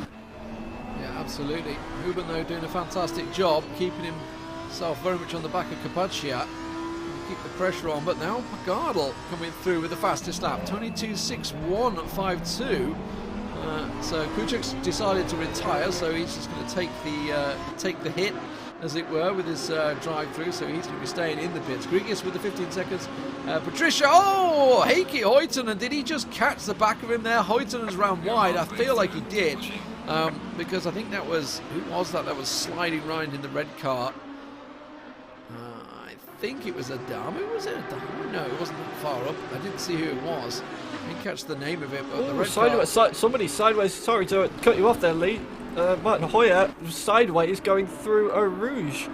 Yeah, absolutely. Heuben, though, doing a fantastic job, keeping himself very much on the back of Capaccia. Keep the pressure on, but now McGardle coming through with the fastest lap, 22.61.52. So Kuchek's decided to retire, so he's just going to take the hit, as it were, with his drive-through. So he's going to be staying in the pits. Grigius with the 15 seconds. Patricia, Heikki Hoytonen, did he just catch the back of him there? Hoytonen's round wide. I feel like he did, because I think that was, who was that? That was sliding round in the red car. I think it was Adama. Was it Adama? No, it wasn't that far up. I didn't see who it was. I didn't catch the name of it, but the red car. Somebody sideways. Sorry to cut you off there, Lee. Martin Hoyer sideways going through a Rouge.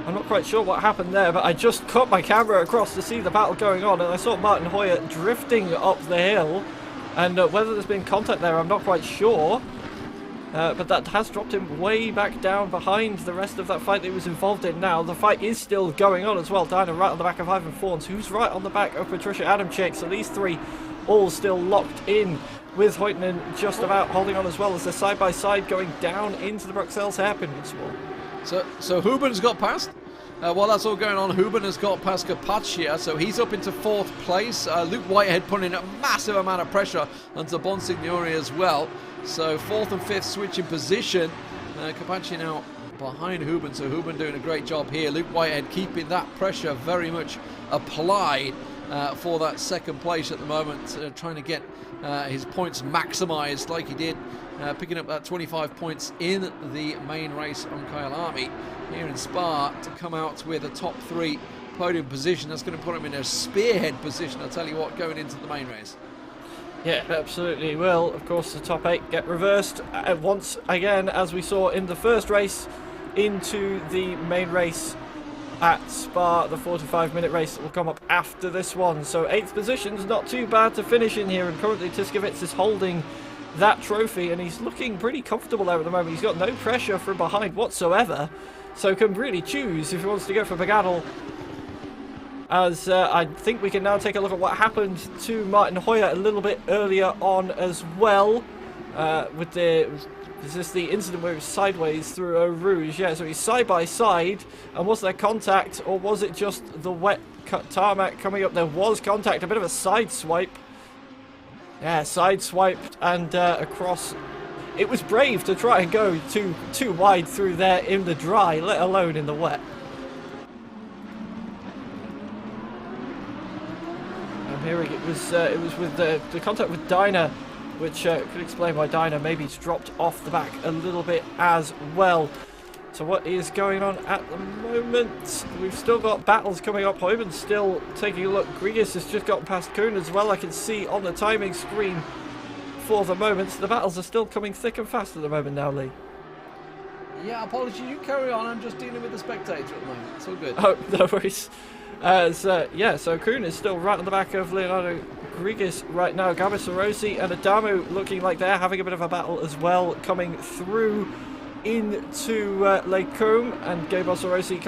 I'm not quite sure what happened there, but I just cut my camera across to see the battle going on, and I saw Martin Hoyer drifting up the hill. And whether there's been contact there, I'm not quite sure. But that has dropped him way back down behind the rest of that fight that he was involved in now. The fight is still going on as well. Diner right on the back of Ivan Fawns, who's right on the back of Patricia Adamczyk. So these three all still locked in, with Hoytonen just about holding on as well, as they're side by side going down into the Bruxelles hairpin once more. So Huben's got past. While that's all going on, Huben has got past Capaccia, so he's up into 4th place. Luke Whitehead putting a massive amount of pressure onto Bonsignori as well. So 4th and 5th switching position. Capaccia now behind Huben, so Huben doing a great job here. Luke Whitehead keeping that pressure very much applied for that 2nd place at the moment, trying to get his points maximised like he did, picking up that 25 points in the main race on Kyalami here in Spa to come out with a top 3 podium position. That's going to put him in a spearhead position, I'll tell you what, going into the main race. Yeah, absolutely will. Of course, the top 8 get reversed once again, as we saw in the first race, into the main race at Spa, the 45-minute race that will come up after this one. So 8th position's not too bad to finish in here, and currently Tiskevitz is holding that trophy, and he's looking pretty comfortable there at the moment. He's got no pressure from behind whatsoever, so can really choose if he wants to go for Bagatelle. As I think we can now take a look at what happened to Martin Hoyer a little bit earlier on as well. Is this the incident where it was sideways through Eau Rouge? Yeah, so he's side by side, and was there contact, or was it just the wet tarmac coming up? There was contact, a bit of a side swipe. Yeah, side swiped and across. It was brave to try and go too wide through there in the dry, let alone in the wet. I'm hearing it was with the contact with Dyna, which could explain why Dyna maybe's dropped off the back a little bit as well. So what is going on at the moment? We've still got battles coming up. Heuben's still taking a look. Grigas has just gotten past Kuhn as well. I can see on the timing screen for the moment. The battles are still coming thick and fast at the moment now, Lee. Yeah, apologies. You carry on. I'm just dealing with the spectator at the moment. It's all good. Oh, no worries. Yeah, so Kuhn is still right on the back of Leonardo Grigas right now. Gabis Orosi and Adamu looking like they're having a bit of a battle as well, coming through into Lake Combe, and Gabis Orosi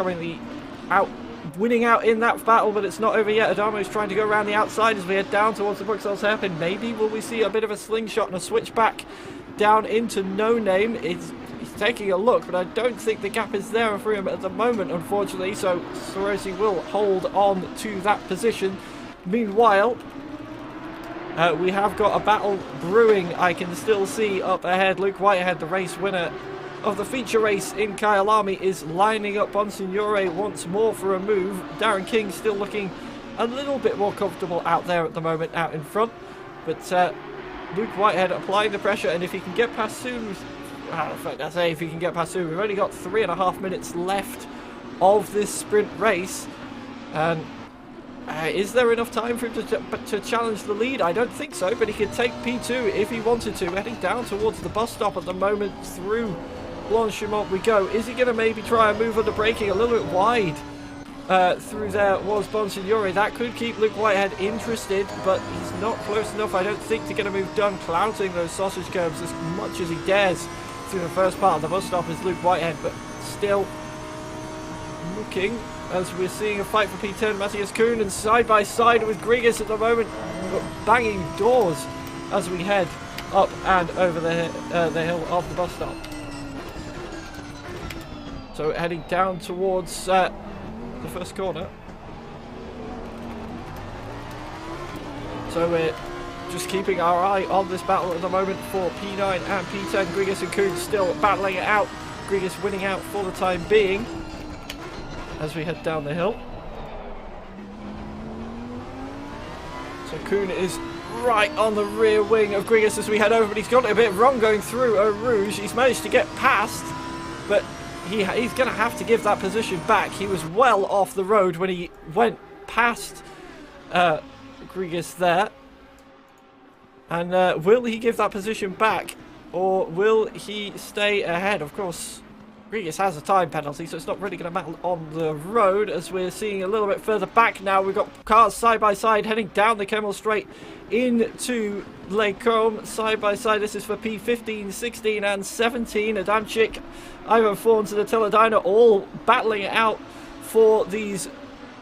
winning out in that battle, but it's not over yet. Adamu is trying to go around the outside as we head down towards the Bruxelles hairpin. Maybe will we see a bit of a slingshot and a switch back down into No Name. He's taking a look, but I don't think the gap is there for him at the moment, unfortunately, so Orosi will hold on to that position. Meanwhile, we have got a battle brewing. I can still see up ahead. Luke Whitehead, the race winner of the feature race in Kyalami, is lining up Bonsignore once more for a move. Darren King still looking a little bit more comfortable out there at the moment, out in front. But Luke Whitehead applying the pressure, and if he can get past soon, in fact, I say if he can get past soon, we've only got 3.5 minutes left of this sprint race. And is there enough time for him to challenge the lead? I don't think so, but he could take P2 if he wanted to. Heading down towards the bus stop at the moment through Blanchimont we go. Is he going to maybe try and move under braking a little bit wide? Through there was Bonsignore. That could keep Luke Whitehead interested, but he's not close enough, I don't think, to get a move done, clouting those sausage curbs as much as he dares through the first part of the bus stop is Luke Whitehead, but still looking, as we're seeing a fight for P10. Matthias Kuhn and side by side with Grigas at the moment, banging doors as we head up and over the hill of the bus stop. So heading down towards the first corner. So we're just keeping our eye on this battle at the moment for P9 and P10. Grigas and Kuhn still battling it out. Grigas winning out for the time being as we head down the hill. So Kuhn is right on the rear wing of Grigas as we head over, but he's got it a bit wrong going through Eau Rouge. He's managed to get past, but he's going to have to give that position back. He was well off the road when he went past Grigas there. And will he give that position back, or will he stay ahead? Of course, Grigas has a time penalty, so it's not really going to matter on the road, as we're seeing a little bit further back now. We've got cars side by side heading down the Kemmel Straight into Lake Combe. Side by side, this is for P15, 16 and 17. Adamczyk, Ivan Fawns and Attila Dyna all battling it out for these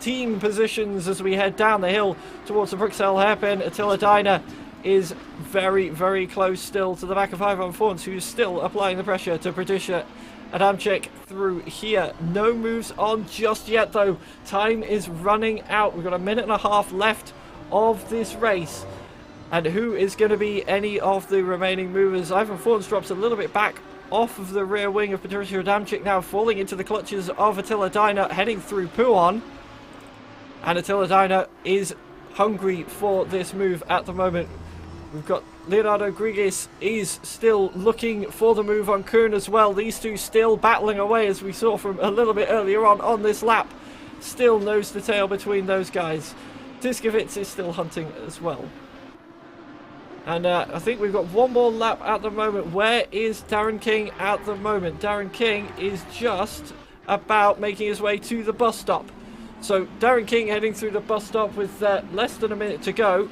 team positions as we head down the hill towards the Bruxelles hairpin. Attila Dyna is very, very close still to the back of Ivan Fawns, who's still applying the pressure to Patricia Adamczyk through here. No moves on just yet, though. Time is running out. We've got 1.5 minutes left of this race. And who is going to be any of the remaining movers? Ivan Fawns drops a little bit back off of the rear wing of Patricia Adamczyk, now falling into the clutches of Attila Dyna, heading through Pouhon. And Attila Dyna is hungry for this move at the moment. We've got Leonardo Grigas is still looking for the move on Kuhn as well. These two still battling away, as we saw from a little bit earlier on this lap. Still nose to tail between those guys. Tiskovits is still hunting as well. And I think we've got one more lap at the moment. Where is Darren King at the moment? Darren King is just about making his way to the bus stop. So Darren King heading through the bus stop with less than a minute to go.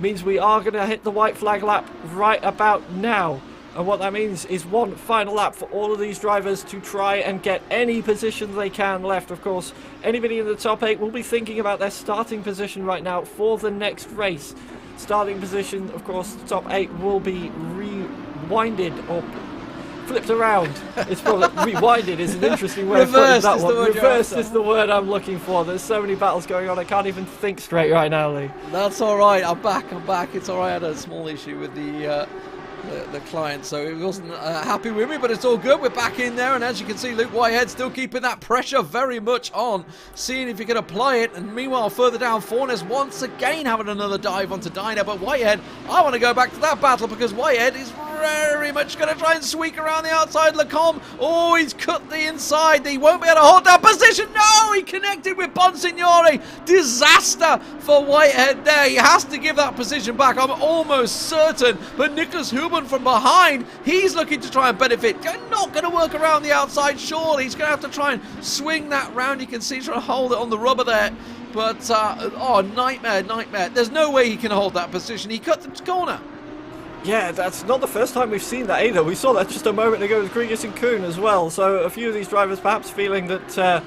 means we are going to hit the white flag lap right about now. And what that means is one final lap for all of these drivers to try and get any position they can left. Of course, anybody in the top 8 will be thinking about their starting position right now for the next race. Starting position, of course, the top 8 will be rewinded or flipped around. It's probably rewinded is an interesting way of putting that one. Reversed is the word I'm looking for. There's so many battles going on, I can't even think straight right now, Lee. That's all right. I'm back. It's all right. I had a small issue with the client, so he wasn't happy with me, but it's all good. We're back in there, and as you can see, Luke Whitehead still keeping that pressure very much on, seeing if he can apply it. And meanwhile, further down, Fornes once again having another dive onto Dyna, but Whitehead, I want to go back to that battle because Whitehead is very much going to try and squeak around the outside. Lacombe, oh, he's cut the inside. He won't be able to hold that position. No, he connected with Bonsignore. Disaster for Whitehead there. He has to give that position back, I'm almost certain. But Nicholas Huben from behind, he's looking to try and benefit. They're not going to work around the outside, surely. He's going to have to try and swing that round. You can see he's trying to hold it on the rubber there. But, oh, nightmare. There's no way he can hold that position. He cut the corner. Yeah, that's not the first time we've seen that either. We saw that just a moment ago with Grigas and Kuhn as well. So a few of these drivers perhaps feeling that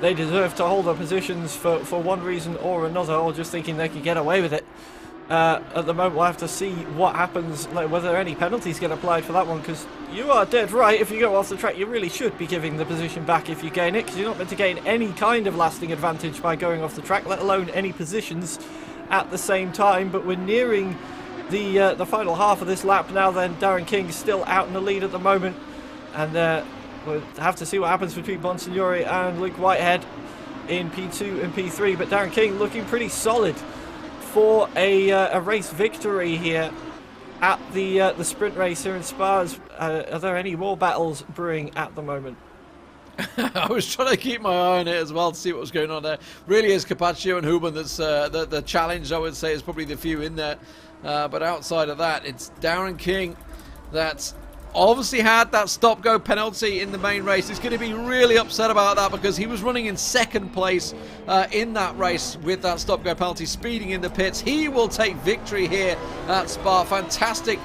they deserve to hold their positions for one reason or another, or just thinking they could get away with it. At the moment, we'll have to see what happens, like whether any penalties get applied for that one, because you are dead right. If you go off the track, you really should be giving the position back if you gain it, because you're not meant to gain any kind of lasting advantage by going off the track, let alone any positions at the same time. But we're nearing the final half of this lap now. Then Darren King is still out in the lead at the moment, and we'll have to see what happens between Bonsignore and Luke Whitehead in P2 and P3. But Darren King looking pretty solid for a race victory here at the sprint race here in Spa. Are there any more battles brewing at the moment? I was trying to keep my eye on it as well to see what was going on there. Really is Capaccio and Huben that's the challenge, I would say, is probably the few in there. But outside of that, it's Darren King that's obviously had that stop-go penalty in the main race. He's going to be really upset about that because he was running in second place in that race with that stop-go penalty, speeding in the pits. He will take victory here at Spa. Fantastic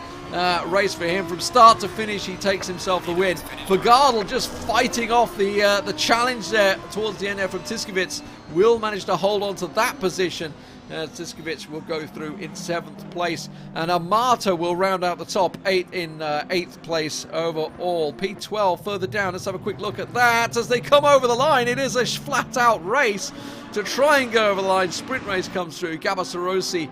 race for him from start to finish. He takes himself the win. Vergadel just fighting off the challenge there towards the end there from Tiskevich. Will manage to hold on to that position. Tiskevich will go through in 7th place, and Amato will round out the top 8 in 8th place overall. P12 further down. Let's have a quick look at that as they come over the line. It is a flat-out race to try and go over the line. Sprint race comes through. Gabasarosi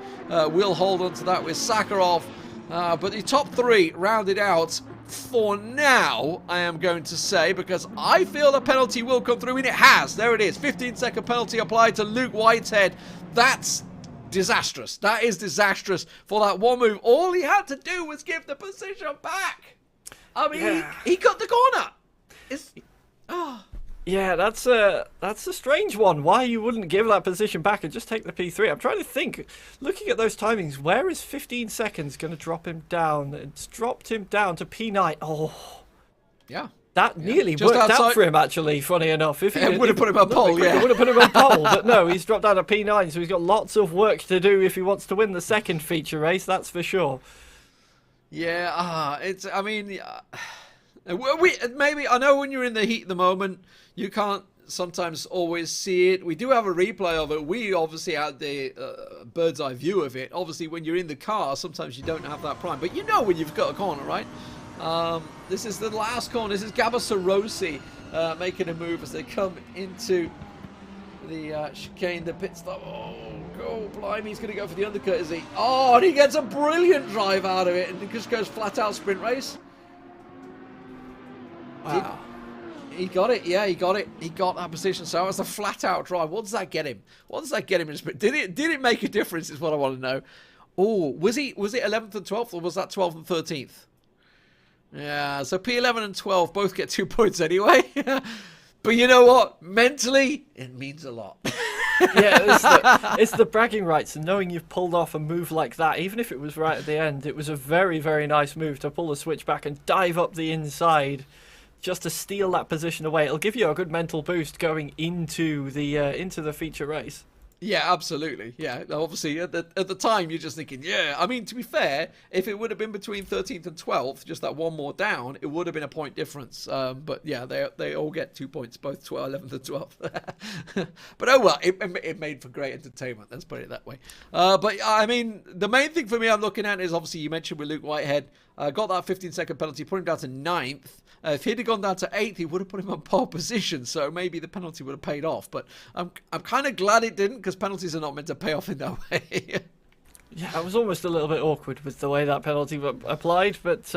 will hold on to that with Sakharov. But the top 3 rounded out for now, I am going to say, because I feel the penalty will come through, and it has. There it is. 15-second penalty applied to Luke Whitehead. That's disastrous. That is disastrous for that one move. All he had to do was give the position back. I mean, yeah. he cut the corner. Yeah, that's a strange one. Why you wouldn't give that position back and just take the P3? I'm trying to think. Looking at those timings, where is 15 seconds going to drop him down? It's dropped him down to P9. Oh, yeah. That nearly worked out for him, actually, funny enough. If he would have put him on pole, yeah. Would have put him on pole, but no, he's dropped down to P9, so he's got lots of work to do if he wants to win the second feature race, that's for sure. Yeah, I mean, maybe, I know when you're in the heat of the moment, you can't sometimes always see it. We do have a replay of it. We obviously had the bird's eye view of it. Obviously, when you're in the car, sometimes you don't have that prime, but you know when you've got a corner, right? This is the last corner. This is Gabasarosi making a move as they come into the chicane, the pit stop. Oh, blimey, he's going to go for the undercut, is he? Oh, and he gets a brilliant drive out of it, and it just goes flat out sprint race. Wow. He got it, yeah, he got it. He got that position. So it was a flat out drive. What does that get him? What does that get him in sprint? Did it make a difference is what I want to know. Oh, was it 11th and 12th, or was that 12th and 13th? Yeah, so P11 and 12 both get 2 points anyway. But you know what? Mentally, it means a lot. Yeah, it's the bragging rights and knowing you've pulled off a move like that, even if it was right at the end. It was a very, very nice move to pull the switch back and dive up the inside just to steal that position away. It'll give you a good mental boost going into the feature race. Yeah, absolutely. Yeah, obviously at the time you're just thinking, yeah. I mean, to be fair, if it would have been between 13th and 12th, just that one more down, it would have been a point difference. But yeah, they all get 2 points, both 11th and 12th. But oh well, it made for great entertainment. Let's put it that way. But I mean, the main thing for me I'm looking at is obviously you mentioned with Luke Whitehead, got that 15-second penalty, put him down to 9th. If he'd have gone down to 8th, he would have put him on pole position, so maybe the penalty would have paid off. But I'm kind of glad it didn't, because penalties are not meant to pay off in that way. Yeah, it was almost a little bit awkward with the way that penalty applied, but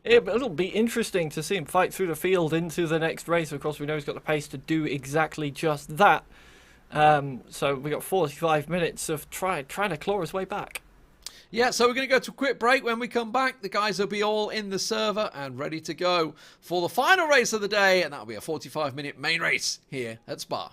it'll be interesting to see him fight through the field into the next race. Of course, we know he's got the pace to do exactly just that. So we got 45 minutes of trying to claw his way back. Yeah, so we're going to go to a quick break. When we come back, the guys will be all in the server and ready to go for the final race of the day, and that'll be a 45-minute main race here at Spa.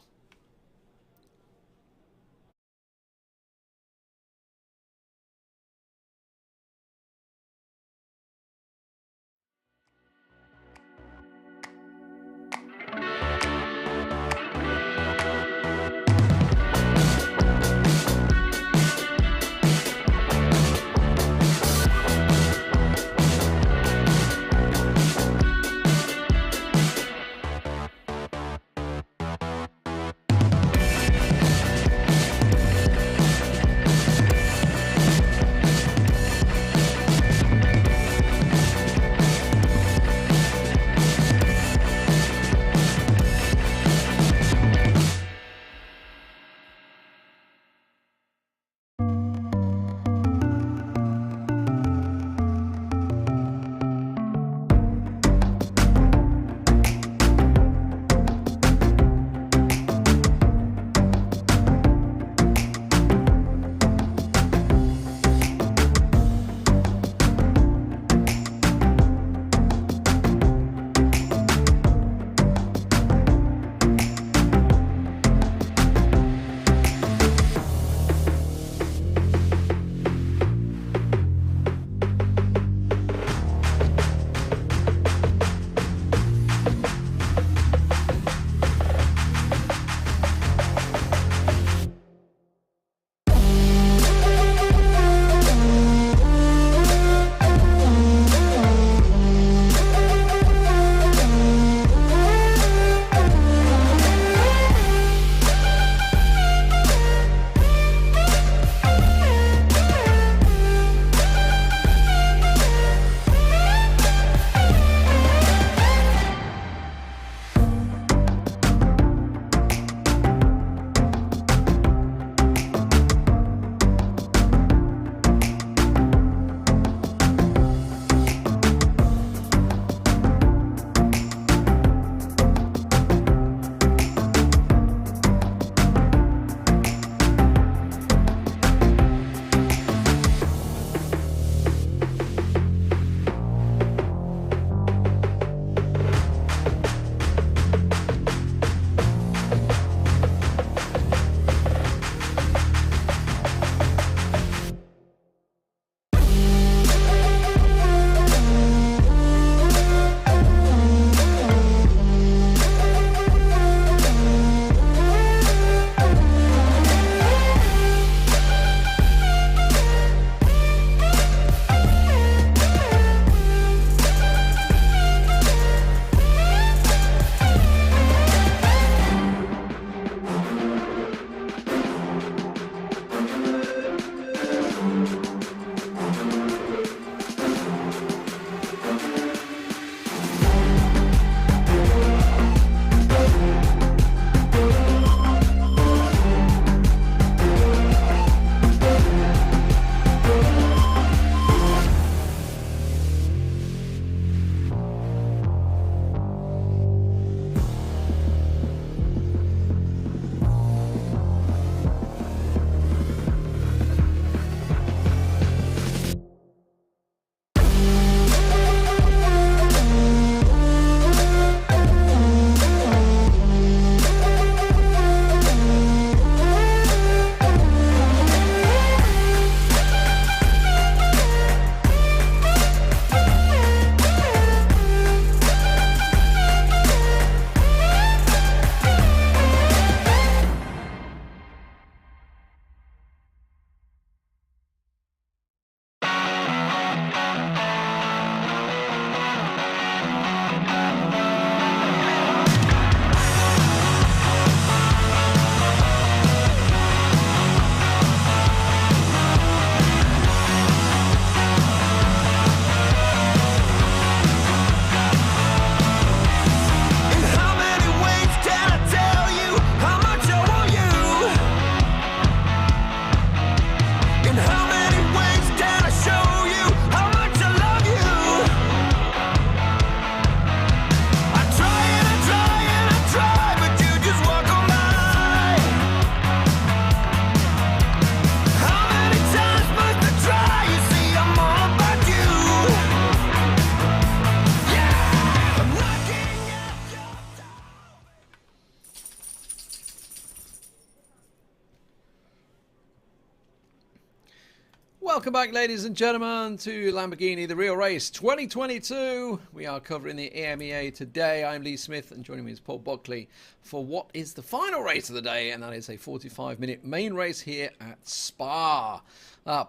Welcome back, ladies and gentlemen, to Lamborghini The Real Race 2022. We are covering the EMEA today. I'm Lee Smith, and joining me is Paul Buckley for what is the final race of the day, and that is a 45-minute main race here at Spa.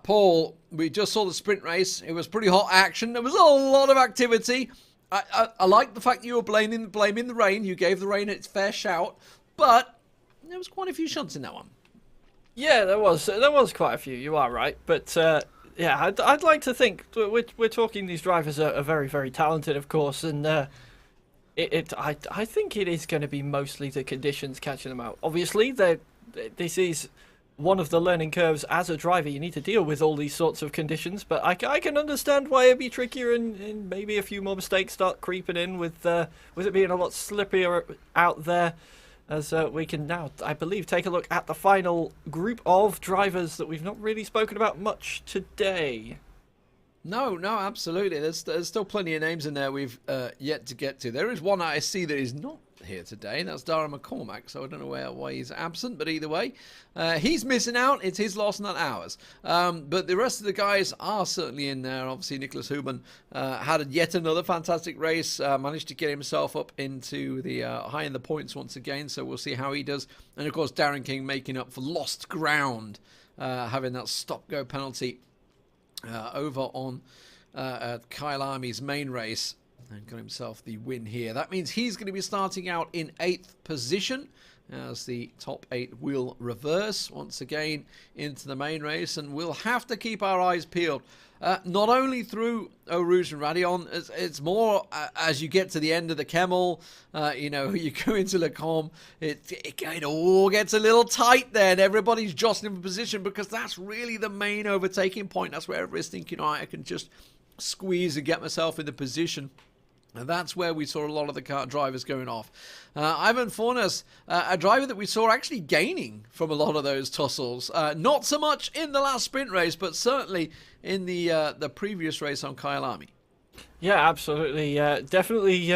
Paul, we just saw the sprint race. It was pretty hot action. There was a lot of activity. I like the fact that you were blaming the rain. You gave the rain its fair shout, but there was quite a few shots in that one. Yeah, there was quite a few. You are right, but yeah, I'd like to think we're talking. These drivers are very, very talented, of course, and I think it is going to be mostly the conditions catching them out. Obviously, this is one of the learning curves as a driver. You need to deal with all these sorts of conditions, but I can understand why it'd be trickier and maybe a few more mistakes start creeping in with it being a lot slippier out there. As we can now, I believe, take a look at the final group of drivers that we've not really spoken about much today. No, absolutely. There's still plenty of names in there we've yet to get to. There is one I see that is not here today, and that's Dara McCormack, so I don't know why he's absent, but either way, he's missing out. It's his loss, not ours. But the rest of the guys are certainly in there. Obviously, Nicholas Huben had yet another fantastic race, managed to get himself up into the high in the points once again, so we'll see how he does. And of course, Darren King making up for lost ground, having that stop-go penalty over on Kyalami's main race, and got himself the win here. That means he's going to be starting out in 8th position as the top 8 will reverse once again into the main race, and we'll have to keep our eyes peeled. Not only through Eau Rouge and Raidillon, it's more as you get to the end of the Kemmel, you go into Le Combe, it all gets a little tight there, and everybody's jostling for position, because that's really the main overtaking point. That's where everybody's thinking, I can just squeeze and get myself in the position. And that's where we saw a lot of the car drivers going off. Ivan Fornas, a driver that we saw actually gaining from a lot of those tussles. Not so much in the last sprint race, but certainly in the previous race on Kyalami. Yeah, absolutely. Definitely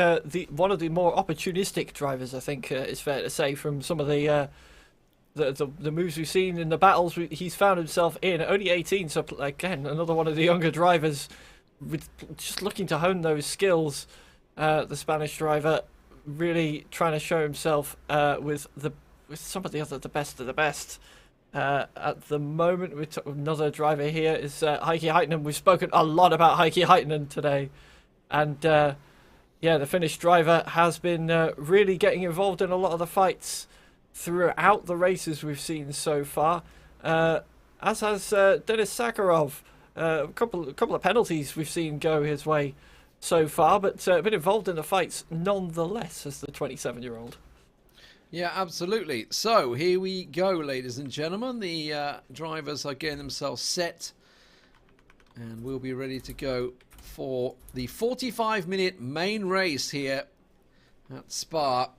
one of the more opportunistic drivers, I think, is fair to say, from some of the moves we've seen in the battles he's found himself in. Only 18, so again, another one of the younger drivers with just looking to hone those skills. The Spanish driver really trying to show himself with some of the best of the best. At the moment, another driver here is Heikki Heitinen. We've spoken a lot about Heikki Heitinen today, and yeah, the Finnish driver has been really getting involved in a lot of the fights throughout the races we've seen so far. As has Denis Sakharov. A couple of penalties we've seen go his way so far, but been involved in the fights nonetheless as the 27-year-old. Yeah, absolutely. So here we go, ladies and gentlemen. The drivers are getting themselves set, and we'll be ready to go for the 45-minute main race here at Spa.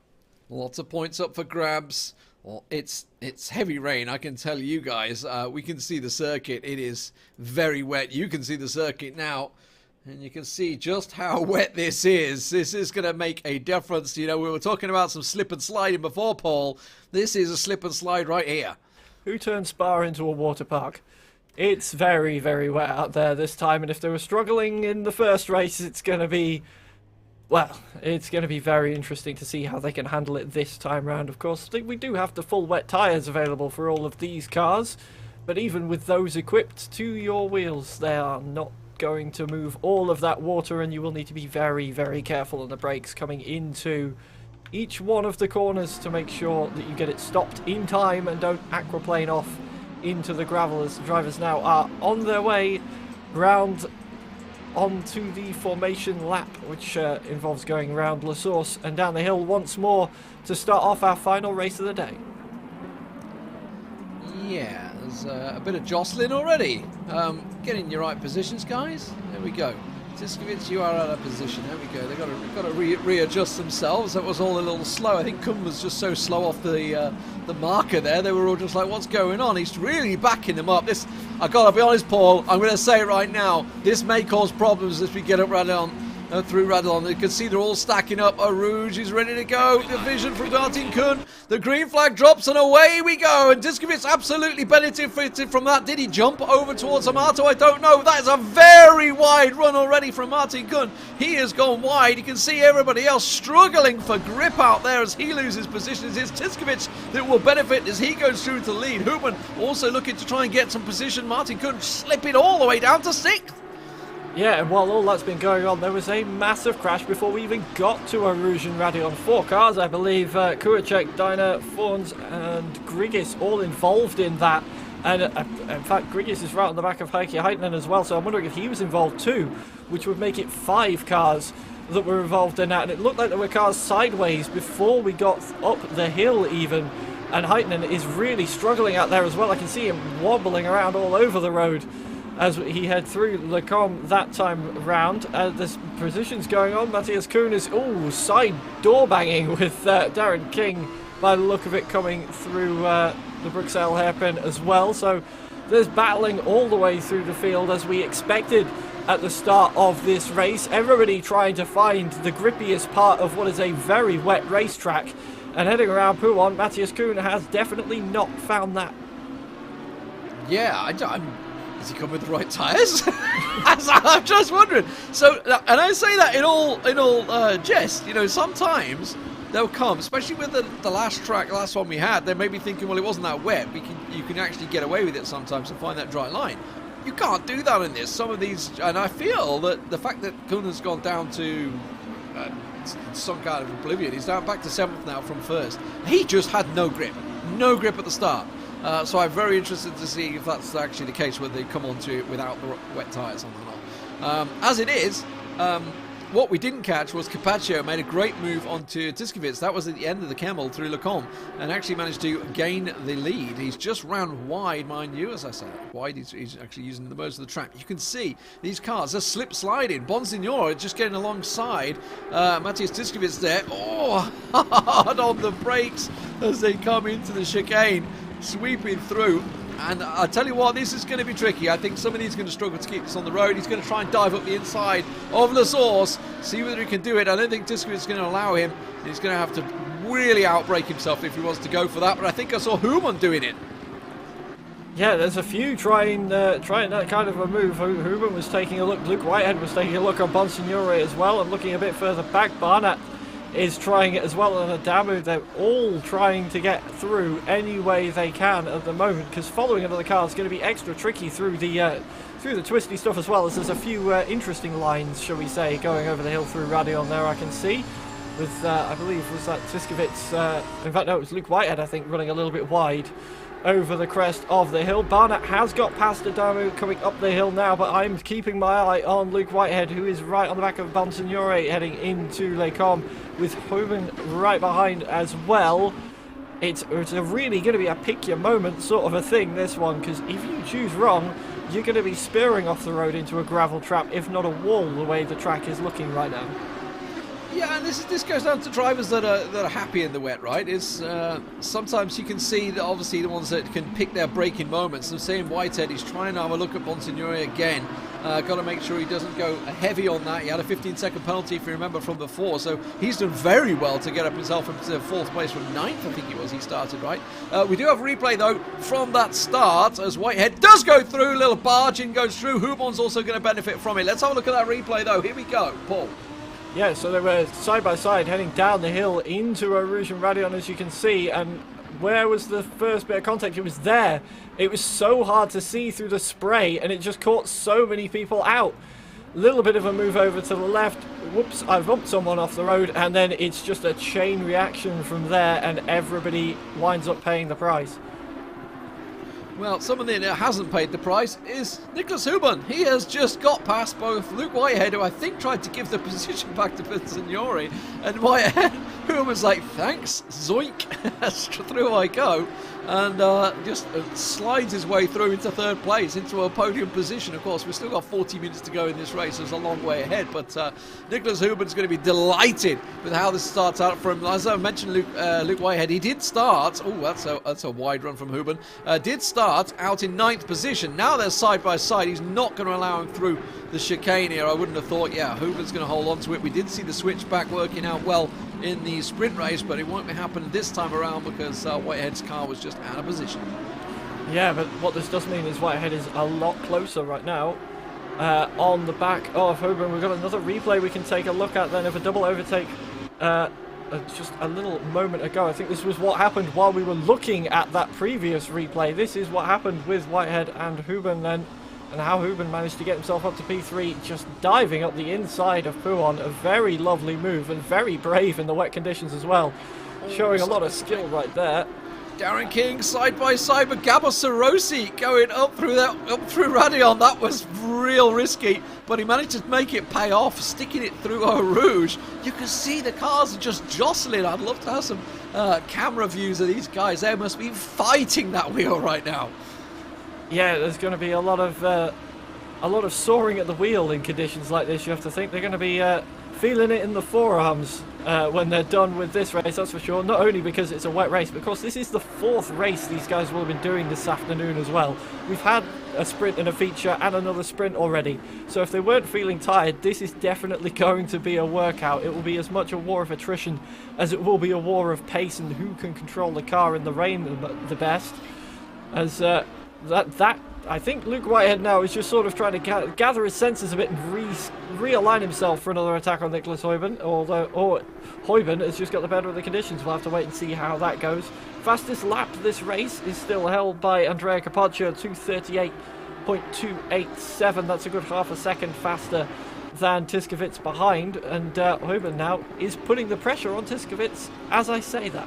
Lots of points up for grabs. Well, it's heavy rain, I can tell you guys. We can see the circuit. It is very wet. You can see the circuit now, and you can see just how wet this is. This is going to make a difference. We were talking about some slip and sliding before, Paul. This is a slip and slide right here. Who turned Spa into a water park? It's very, very wet out there this time, and if they were struggling in the first race, it's going to be very interesting to see how they can handle it this time round. Of course, we do have the full wet tyres available for all of these cars, but even with those equipped to your wheels, they are not going to move all of that water, and you will need to be very, very careful on the brakes coming into each one of the corners to make sure that you get it stopped in time and don't aquaplane off into the gravel, as the drivers now are on their way round onto the formation lap, which involves going around La Source and down the hill once more to start off our final race of the day. Yeah, there's a bit of jostling already. Get in your right positions, guys. There we go. Tiskovich, you are out of position. There we go. They've got to readjust themselves. That was all a little slow. I think Kuhn was just so slow off the marker there. They were all just like, what's going on? He's really backing them up. I got to be honest, Paul. I'm going to say it right now. This may cause problems as we get up right on through Radon. You can see they're all stacking up. Arouge is ready to go. Division from Darting Kun. The green flag drops and away we go. And Diskovitz absolutely benefited from that. Did he jump over towards Amato? I don't know. That is a very wide run already from Martin Kun. He has gone wide. You can see everybody else struggling for grip out there as he loses positions. It's Diskovitz that will benefit as he goes through to the lead. Human also looking to try and get some position. Martin Kun slipping all the way down to 6th. Yeah, and while all that's been going on, there was a massive crash before we even got to Arouge and Radion. 4 cars, I believe, Kuracek, Dyna, Fawns and Grigis all involved in that. And in fact, Grigis is right on the back of Heikki Heitinen as well, so I'm wondering if he was involved too, which would make it 5 cars that were involved in that. And it looked like there were cars sideways before we got up the hill even. And Heitinen is really struggling out there as well. I can see him wobbling around all over the road as he head through Lecom that time round. There's positions going on. Matthias Kuhn is side door banging with Darren King by the look of it coming through the Bruxelles hairpin as well. So there's battling all the way through the field as we expected at the start of this race. Everybody trying to find the grippiest part of what is a very wet racetrack. And heading around Pouan, Matthias Kuhn has definitely not found that. Yeah, is he come with the right tyres? I'm just wondering. So, and I say that in all jest. You know, sometimes they'll come, especially with the last one we had. They may be thinking, well, it wasn't that wet. You can actually get away with it sometimes and find that dry line. You can't do that in this. Some of these, and I feel that the fact that Kuhn has gone down to some kind of oblivion. He's down back to 7th now from 1st. He just had no grip at the start. So I'm very interested to see if that's actually the case, whether they come onto it without the wet tyres on or not. As it is, what we didn't catch was Capaccio made a great move onto Tiskovitz. That was at the end of the Camel through Lecom and actually managed to gain the lead. He's just round wide, mind you, as I said. Wide, he's actually using the most of the track. You can see these cars are slip sliding. Bonsignor just getting alongside Matthias Tiskovitz there. Hard on the brakes as they come into the chicane, sweeping through. And I tell you what, this is going to be tricky. I think somebody's going to struggle to keep this on the road. He's going to try and dive up the inside of La Source, see whether he can do it. I don't think Tiskovitz is going to allow him. He's going to have to really outbrake himself if he wants to go for that. But I think I saw Human doing it. Yeah, there's a few trying that kind of a move. Human was taking a look. Luke Whitehead was taking a look on Bonsignore as well, and looking a bit further back. Barnett is trying it as well on Adamu. They're all trying to get through any way they can at the moment, because following another car is going to be extra tricky through the twisty stuff as well, as there's a few interesting lines, shall we say, going over the hill through Radion there. I can see with I believe was that Tiskovitz, in fact no, it was Luke Whitehead, I think, running a little bit wide over the crest of the hill. Barnett has got past Adamu coming up the hill now, but I'm keeping my eye on Luke Whitehead, who is right on the back of Bonsignore heading into Lecom, with Homan right behind as well. It's really going to be a pick your moment sort of a thing, this one, because if you choose wrong, you're going to be spearing off the road into a gravel trap, if not a wall, the way the track is looking right now. Yeah, and this goes down to drivers that are happy in the wet, right? Is sometimes you can see that obviously the ones that can pick their braking moments. And saying Whitehead, he's trying to have a look at Bonsignore again. Got to make sure he doesn't go heavy on that. He had a 15-second penalty, if you remember, from before. So he's done very well to get up himself into 4th place from 9th, I think it was. He started, right? We do have a replay, though, from that start, as Whitehead does go through. Little barging goes through. Humon's also going to benefit from it. Let's have a look at that replay, though. Here we go. Paul. Yeah, so they were side by side heading down the hill into Arouge and Radion, as you can see. And where was the first bit of contact? It was there. It was so hard to see through the spray, and it just caught so many people out. Little bit of a move over to the left. Whoops, I bumped someone off the road, and then it's just a chain reaction from there, and everybody winds up paying the price. Well, someone that hasn't paid the price is Nicholas Huban. He has just got past both Luke Whitehead, who I think tried to give the position back to Bonsignore, and Whitehead Huberman's like, thanks, zoink, through I go, and just slides his way through into third place, into a podium position. Of course, we've still got 40 minutes to go in this race, so it's a long way ahead, but Nicholas Huberman's going to be delighted with how this starts out for him. As I mentioned, Luke Whitehead, he did start, that's a wide run from Huberman, did start out in 9th position. Now they're side by side. He's not going to allow him through the chicane here. I wouldn't have thought, yeah, Huberman's going to hold on to it. We did see the switchback working out well in the sprint race, but it won't be happening this time around because Whitehead's car was just out of position. Yeah, but what this does mean is Whitehead is a lot closer right now on the back of Huberman. We've got another replay we can take a look at then of a double overtake just a little moment ago. I think this was what happened while we were looking at that previous replay. This is what happened with Whitehead and Huberman then, and how Huberman managed to get himself up to P3, just diving up the inside of Pouon. A very lovely move and very brave in the wet conditions as well. Showing a lot of skill right there. Darren King side by side with Gabo Sarosi going up through Radion. That was real risky, but he managed to make it pay off, sticking it through Eau Rouge. You can see the cars are just jostling. I'd love to have some camera views of these guys. They must be fighting that wheel right now. Yeah, there's going to be a lot of soaring at the wheel in conditions like this. You have to think they're going to be feeling it in the forearms when they're done with this race, that's for sure. Not only because it's a wet race, but of course this is the 4th race these guys will have been doing this afternoon as well. We've had a sprint and a feature and another sprint already, so if they weren't feeling tired, this is definitely going to be a workout. It will be as much a war of attrition as it will be a war of pace and who can control the car in the rain the best. As I think Luke Whitehead now is just sort of trying to gather his senses a bit and realign himself for another attack on Nicholas Heuben, or Heuben has just got the better of the conditions. We'll have to wait and see how that goes. Fastest lap this race is still held by Andrea Capaccio, 2:38.287. That's a good half a second faster than Tiskovits behind, and Heuben now is putting the pressure on Tiskovits as I say that.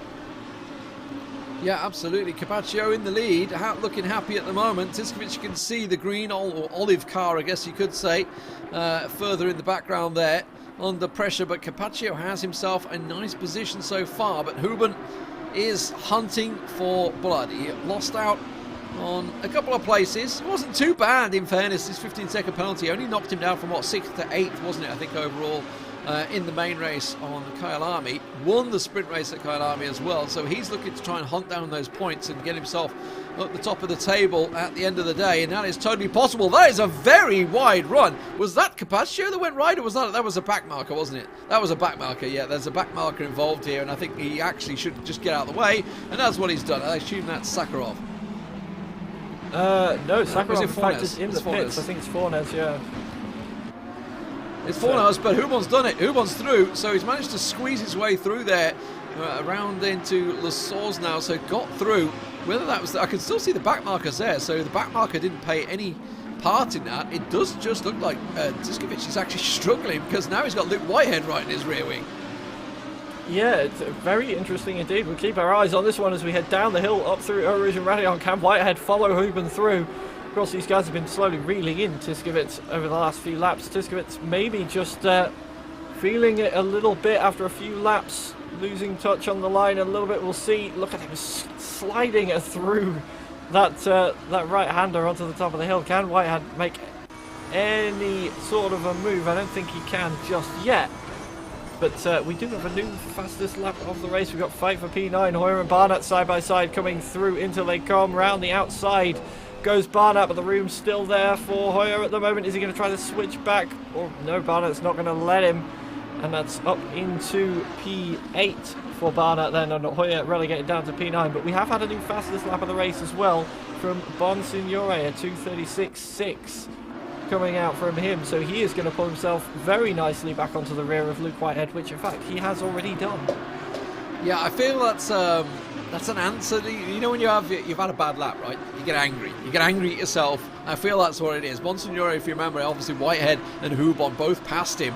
Yeah, absolutely. Capaccio in the lead, looking happy at the moment. Tiskovich, you can see the green or olive car, I guess you could say, further in the background there, under pressure. But Capaccio has himself a nice position so far. But Heuben is hunting for blood. He lost out on a couple of places. It wasn't too bad, in fairness. His 15-second penalty only knocked him down from, 6th to 8th, wasn't it, I think, overall. In the main race on Kyalami, won the sprint race at Kyalami as well, so he's looking to try and hunt down those points and get himself at the top of the table at the end of the day, and that is totally possible. That is a very wide run. Was that Capaccio that went right, or was that was a back marker, wasn't it? That was a back marker, yeah, there's a back marker involved here, and I think he actually should just get out of the way, and that's what he's done. I assume that's Sakharov. No, Sakharov in fact is in the pits. I think it's Fornes, yeah. It's Fornes, but Heuben's done it. Heuben's through, so he's managed to squeeze his way through there, around into Le Source now, so got through. Whether that was, I can still see the back markers there, so the back marker didn't play any part in that. It does just look like Tiskovich is actually struggling, because now he's got Luke Whitehead right in his rear wing. Yeah, it's very interesting indeed. We'll keep our eyes on this one as we head down the hill up through Eau Rouge and Radion. Can Whitehead follow Heuben through? Of course, these guys have been slowly reeling in Tiskovits over the last few laps. Tiskovits maybe just feeling it a little bit after a few laps, losing touch on the line a little bit. We'll see. Look at him sliding it through that right-hander onto the top of the hill. Can Whitehead make any sort of a move? I don't think he can just yet. But we do have a new fastest lap of the race. We've got fight for P9. Hoyer and Barnett side by side coming through into Les Combes. Round the outside goes Barnett, but the room's still there for Hoyer at the moment. Is he going to try to switch back? Or no, Barnett's not going to let him. And that's up into P8 for Barnett then, and Hoyer relegated down to P9. But we have had a new fastest lap of the race as well from Bonsignore, a 2:36.6 coming out from him. So he is going to pull himself very nicely back onto the rear of Luke Whitehead, which in fact he has already done. Yeah, I feel that's an answer. You know when you've had a bad lap, right? You get angry. You get angry at yourself. I feel that's what it is. Bonsignore, if you remember, obviously Whitehead and Hubon both passed him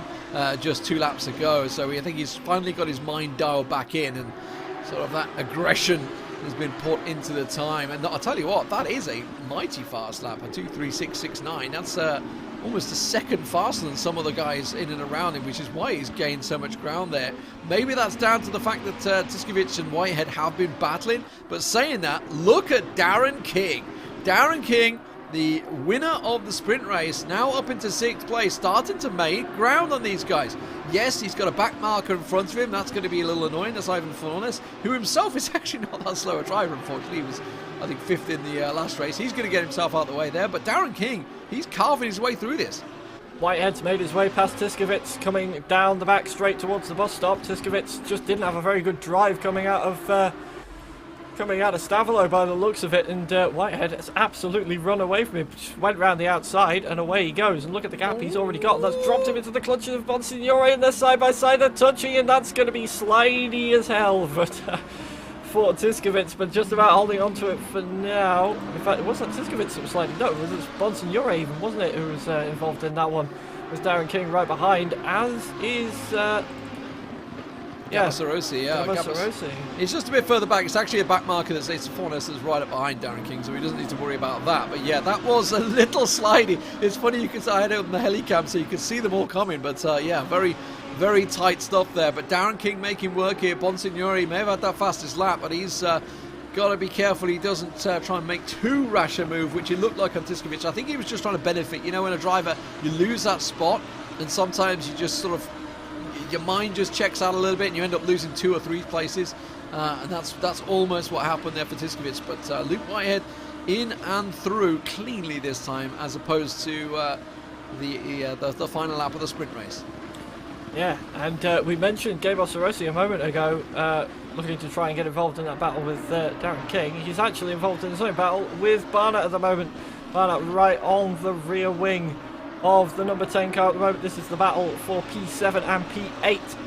just 2 laps ago. So I think he's finally got his mind dialed back in, and sort of that aggression has been put into the time. And I'll tell you what, that is a mighty fast lap, a 2:36.69. That's almost a second faster than some of the guys in and around him, which is why he's gained so much ground there. Maybe that's down to the fact that Tiskovic and Whitehead have been battling. But saying that, look at Darren King. Darren King, the winner of the sprint race, now up into 6th place, starting to make ground on these guys. Yes, he's got a back marker in front of him. That's going to be a little annoying. That's Ivan Fornes, who himself is actually not that slow a driver, unfortunately. He was, I think, 5th in the last race. He's going to get himself out of the way there. But Darren King, he's carving his way through this. Whitehead's made his way past Tiskovic, coming down the back straight towards the bus stop. Tiskovic just didn't have a very good drive coming out of Stavolo by the looks of it, and Whitehead has absolutely run away from him. Just went round the outside and away he goes, and look at the gap he's already got. That's dropped him into the clutches of Bonsignore, and they're side by side, they're touching, and that's going to be slidey as hell but for Tiskovic, but just about holding on to it for now. In fact, it wasn't Tiskovic that was sliding, no, it was Bonsignore even, wasn't it, who was involved in that one. It was Darren King right behind, as is Gabasarossi, yeah. Gabasarossi. It's just a bit further back. It's actually a back marker that's Fornes that's right up behind Darren King, so he doesn't need to worry about that. But yeah, that was a little slidey. It's funny, you can see I had it on the helicam, so you can see them all coming. But yeah, very, very tight stuff there. But Darren King making work here. Bonsignore may have had that fastest lap, but he's got to be careful he doesn't try and make too rash a move, which it looked like on Tiskovic. I think he was just trying to benefit. You know, when a driver, you lose that spot, and sometimes you just sort of, your mind just checks out a little bit and you end up losing 2 or 3 places, and that's almost what happened there for Tiskovic. But Luke Whitehead in and through cleanly this time, as opposed to the final lap of the sprint race. Yeah, and we mentioned Gabasarossi a moment ago, looking to try and get involved in that battle with Darren King. He's actually involved in his own battle with Barnett at the moment. Barnett right on the rear wing of the number 10 car at the moment. This is the battle for P7 and P8.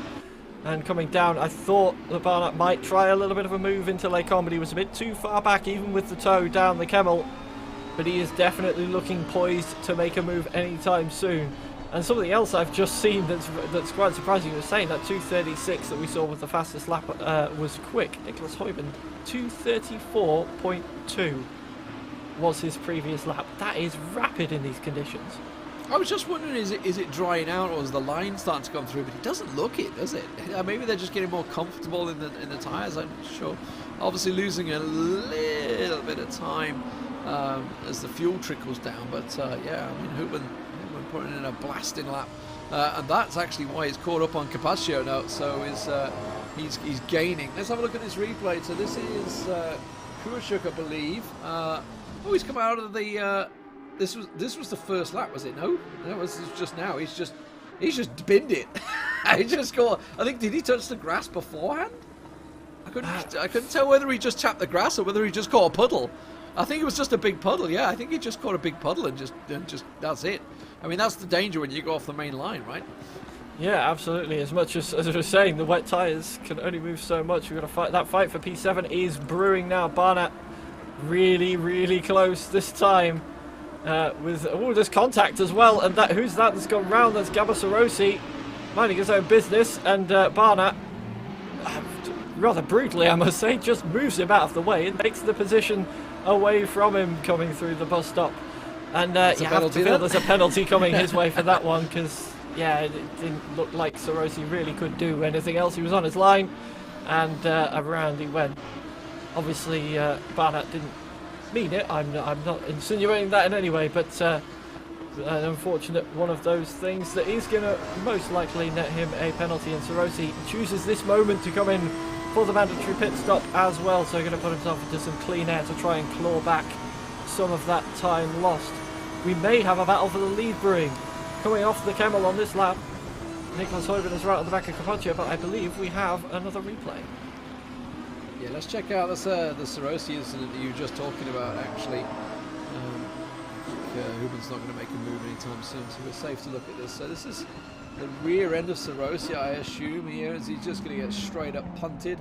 And coming down, I thought that Barnett might try a little bit of a move into Lecon, but he was a bit too far back, even with the toe down the Kemmel. But he is definitely looking poised to make a move anytime soon. And something else I've just seen that's quite surprising, you were saying that 2:36 that we saw with the fastest lap was quick. Nicholas Heuben, 2:34.2 was his previous lap. That is rapid in these conditions. I was just wondering, is it drying out, or is the line starting to come through? But it doesn't look it, does it? Maybe they're just getting more comfortable in the tyres. I'm not sure. Obviously losing a little bit of time as the fuel trickles down. But yeah, I mean, Heuben putting in a blasting lap, and that's actually why he's caught up on Capaccio now. So he's gaining. Let's have a look at this replay. So this is Kurashuk, I believe. He's come out of the. This was the first lap, was it? No, this is just now. He's just binned it. He just got. I think, did he touch the grass beforehand? I couldn't tell whether he just tapped the grass or whether he just caught a puddle. I think it was just a big puddle. Yeah, I think he just caught a big puddle and just that's it. I mean, that's the danger when you go off the main line, right? Yeah, absolutely. As much as I was saying, the wet tyres can only move so much. We've got to fight. That fight for P7 is brewing now. Barnett really, really close this time. With there's contact as well, and who's that's gone round? That's Gabasarossi minding his own business, and Barnett, rather brutally I must say, just moves him out of the way and takes the position away from him coming through the bus stop. And you have to feel there's a penalty coming his way for that one, because yeah, it didn't look like Sarossi really could do anything else. He was on his line, and around he went. Obviously Barnett didn't mean it. I'm not insinuating that in any way, but an unfortunate one of those things that is going to most likely net him a penalty, and Sarossi chooses this moment to come in for the mandatory pit stop as well, so going to put himself into some clean air to try and claw back some of that time lost. We may have a battle for the lead brewing coming off the Kemmel on this lap. Nicholas Heuben is right on the back of Capaccio, but I believe we have another replay. Yeah, let's check out this, the Sarossi incident that you were just talking about, actually. Heuben's not going to make a move anytime soon, so we're safe to look at this. So this is the rear end of Sarossi, I assume, here, as he's just going to get straight up punted.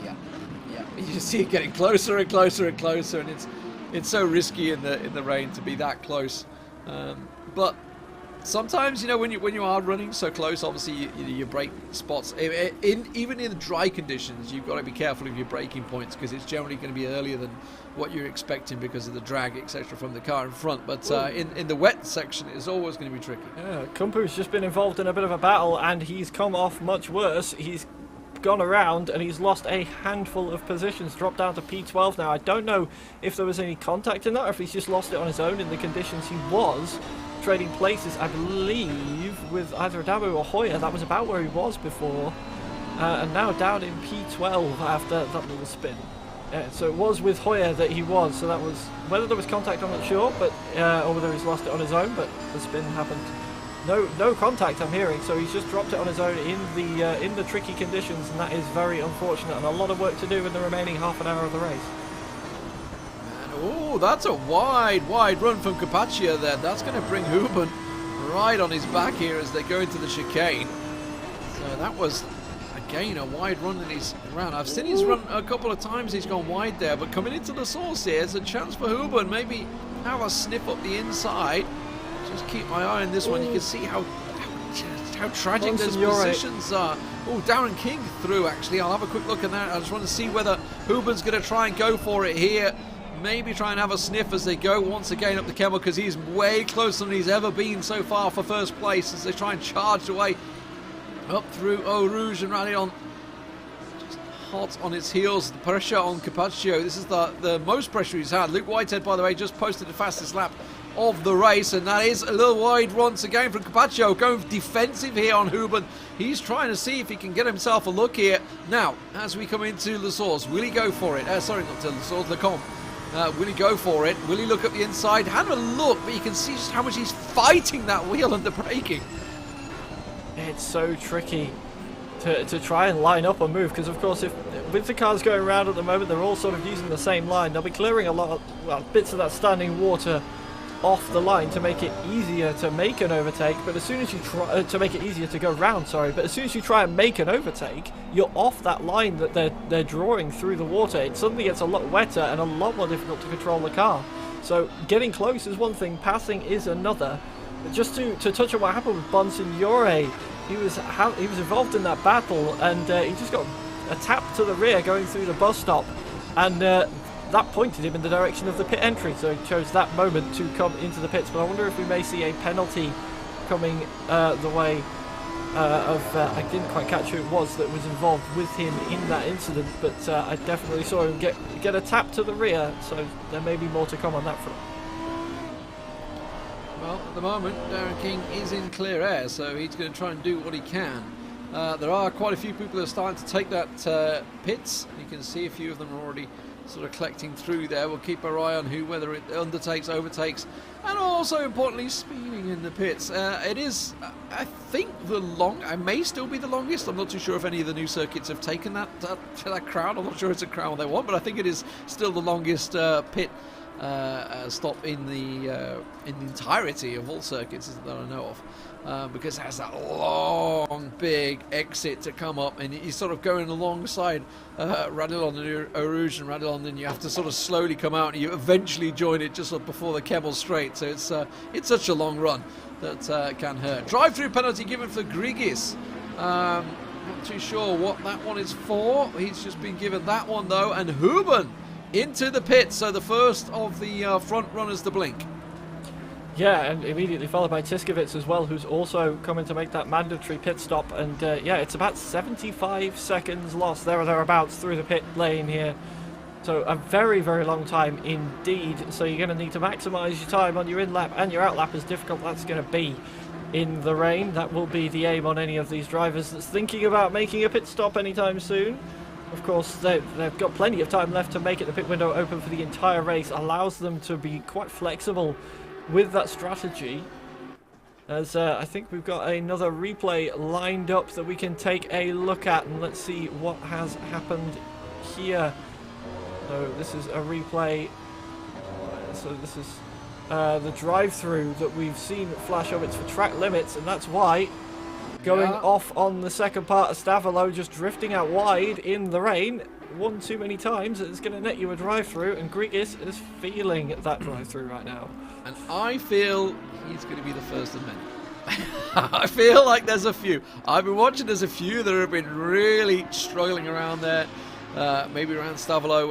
Yeah. You just see it getting closer and closer and closer, and it's so risky in the rain to be that close. But Sometimes, you know, when you are running so close, obviously your brake spots, even in dry conditions, you've got to be careful of your braking points because it's generally going to be earlier than what you're expecting because of the drag, etc., from the car in front. But in the wet section, it's always going to be tricky. Yeah, Kumpu's just been involved in a bit of a battle, and he's come off much worse. He's gone around and he's lost a handful of positions, dropped down to P12 now. I don't know if there was any contact in that or if he's just lost it on his own in the conditions he was trading places, I believe, with either Adamu or Hoyer. That was about where he was before, and now down in P12 after that little spin. So it was with Hoyer that he was, so that was, whether there was contact I'm not sure, but or whether he's lost it on his own, but the spin happened. No contact I'm hearing, so he's just dropped it on his own in the tricky conditions, and that is very unfortunate, and a lot of work to do in the remaining half an hour of the race. Oh, that's a wide run from Carpaccio there. That's going to bring Hubin right on his back here as they go into the chicane. So that was, again, a wide run in his round. I've seen his run a couple of times. He's gone wide there, but coming into the source here, there's a chance for Hubin. Maybe have a sniff up the inside. Just keep my eye on this one. You can see how tragic those positions are. Oh, Darren King through, actually. I'll have a quick look at that. I just want to see whether Hubin's going to try and go for it here. Maybe try and have a sniff as they go once again up the Kemmel, because he's way closer than he's ever been so far for first place as they try and charge away up through Eau Rouge and Radion. Just hot on its heels. The pressure on Carpaccio. This is the most pressure he's had. Luke Whitehead, by the way, just posted the fastest lap of the race, and that is a little wide once again from Carpaccio, going defensive here on Hubin. He's trying to see if he can get himself a look here. Now, as we come into La Source, will he go for it? Sorry, not to La Source, Le Combe. Will he go for it? Will he look at the inside? Have a look, but you can see just how much he's fighting that wheel and the braking. It's so tricky to try and line up a move, because of course, if with the cars going around at the moment, they're all sort of using the same line. They'll be clearing a lot of bits of that standing water off the line to make it easier to make an overtake, but as soon as you try to make it easier to go round, but as soon as you try and make an overtake, you're off that line that they're drawing through the water. It suddenly gets a lot wetter and a lot more difficult to control the car. So getting close is one thing, passing is another. But just to touch on what happened with Bonsignore, he was involved in that battle, and he just got a tap to the rear going through the bus stop, and that pointed him in the direction of the pit entry, so he chose that moment to come into the pits. But I wonder if we may see a penalty coming the way of I didn't quite catch who it was that was involved with him in that incident, but I definitely saw him get a tap to the rear, so there may be more to come on that front. Well, at the moment, Darren King is in clear air, so he's going to try and do what he can. There are quite a few people who are starting to take that pits. You can see a few of them are already sort of collecting through there. We'll keep our eye on whether it undertakes, overtakes, and also importantly speeding in the pits. It is, I think, it may still be the longest. I'm not too sure if any of the new circuits have taken that crowd. I'm not sure it's a crowd they want, but I think it is still the longest pit stop in the entirety of all circuits that I know of, because it has that long big exit to come up, and you're sort of going alongside Radillon and Eau Rouge and Radillon, and you have to sort of slowly come out and you eventually join it just before the Kemmel straight. So it's such a long run that can hurt. Drive-through penalty given for Grigis. Not too sure what that one is for. He's just been given that one though, and Hubin into the pit, so the first of the front runners to blink. Yeah, and immediately followed by Tiskovits as well, who's also coming to make that mandatory pit stop. And yeah, it's about 75 seconds lost there or thereabouts through the pit lane here. So a very, very long time indeed. So you're going to need to maximise your time on your in-lap and your out-lap, as difficult that's going to be in the rain. That will be the aim on any of these drivers that's thinking about making a pit stop anytime soon. Of course, they've got plenty of time left to make it. The pit window open for the entire race allows them to be quite flexible with that strategy. As I think we've got another replay lined up that we can take a look at, and let's see what has happened here. So this is a replay. So this is the drive-through that we've seen flash up. It's for track limits, and that's why. Going off on the second part of Stavolo, just drifting out wide in the rain. One too many times, it's going to net you a drive-through, and Grigis is feeling that drive-through right now. And I feel he's going to be the first of many. I feel like there's a few. I've been watching, there's a few that have been really struggling around there. Maybe around Stavolo,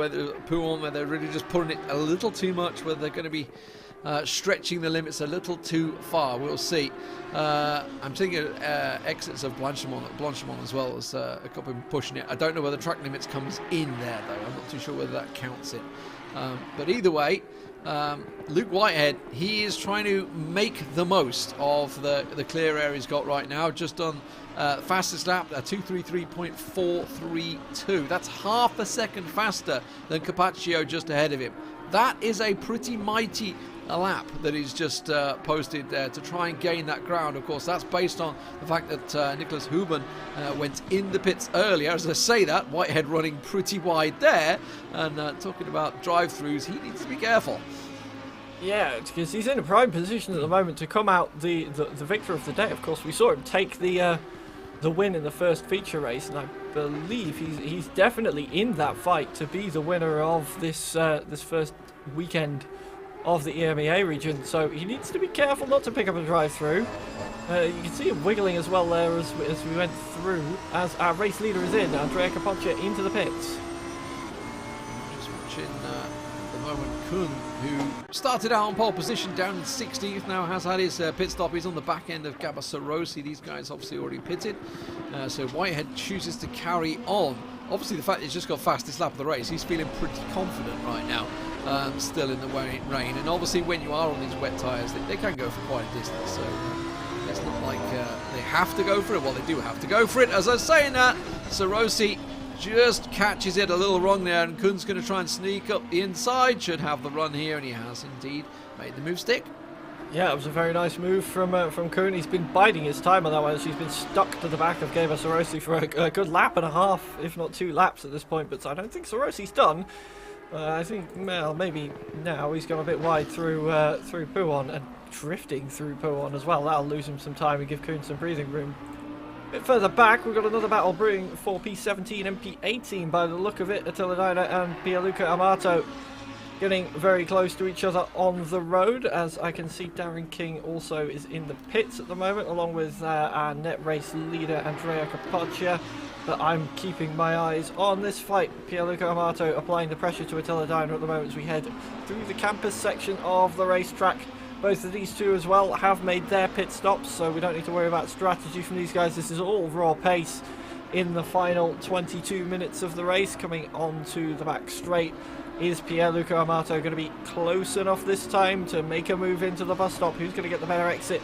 Pouon, where they're really just putting it a little too much, where they're going to be stretching the limits a little too far. We'll see. I'm thinking exits of Blanchimont as well as a couple of pushing it. I don't know whether track limits comes in there though. I'm not too sure whether that counts it. But either way, Luke Whitehead, he is trying to make the most of the clear air he's got right now. Just on fastest lap, 2:33.432. That's half a second faster than Capaccio just ahead of him. That is a pretty mighty lap that he's just posted there to try and gain that ground. Of course, that's based on the fact that Nicholas Huben went in the pits earlier. As I say that, Whitehead running pretty wide there, and talking about drive-throughs, he needs to be careful. Yeah, because he's in a prime position at the moment to come out the victor of the day. Of course, we saw him take the win in the first feature race, and I believe he's definitely in that fight to be the winner of this this first weekend of the EMEA region. So he needs to be careful not to pick up a drive-through. You can see him wiggling as well there as we went through. As our race leader is in, Andrea Capaccia into the pits. Just watching the moment Kuhn, who started out on pole position down in 16th, now has had his pit stop. He's on the back end of Gabba Sarosi. These guys obviously already pitted. So Whitehead chooses to carry on. Obviously the fact that he's just got fastest lap of the race, he's feeling pretty confident right now. Still in the rain, and obviously when you are on these wet tyres, they can go for quite a distance, so it's not like they have to go for it. Well, they do have to go for it. As I was saying that, Sarosi just catches it a little wrong there, and Kuhn's going to try and sneak up the inside, should have the run here, and he has indeed made the move stick. Yeah, it was a very nice move from Kuhn. He's been biding his time on that one. She's been stuck to the back of Gabba Sarosi for a good lap and a half, if not 2 laps at this point, but I don't think Sarosi's done. I think, well, maybe now he's gone a bit wide through Pouon and drifting through Pouon as well. That'll lose him some time and give Kuhn some breathing room. A bit further back, we've got another battle brewing for P17 and P18 by the look of it. Attila Daina and Pierluca Amato getting very close to each other on the road. As I can see, Darren King also is in the pits at the moment, along with our net race leader, Andrea Capaccia. But I'm keeping my eyes on this fight. Pierluca Amato applying the pressure to Attila Daina at the moment as we head through the campus section of the racetrack. Both of these two as well have made their pit stops, so we don't need to worry about strategy from these guys. This is all raw pace in the final 22 minutes of the race. Coming onto the back straight, is Pierluca Amato going to be close enough this time to make a move into the bus stop? Who's going to get the better exit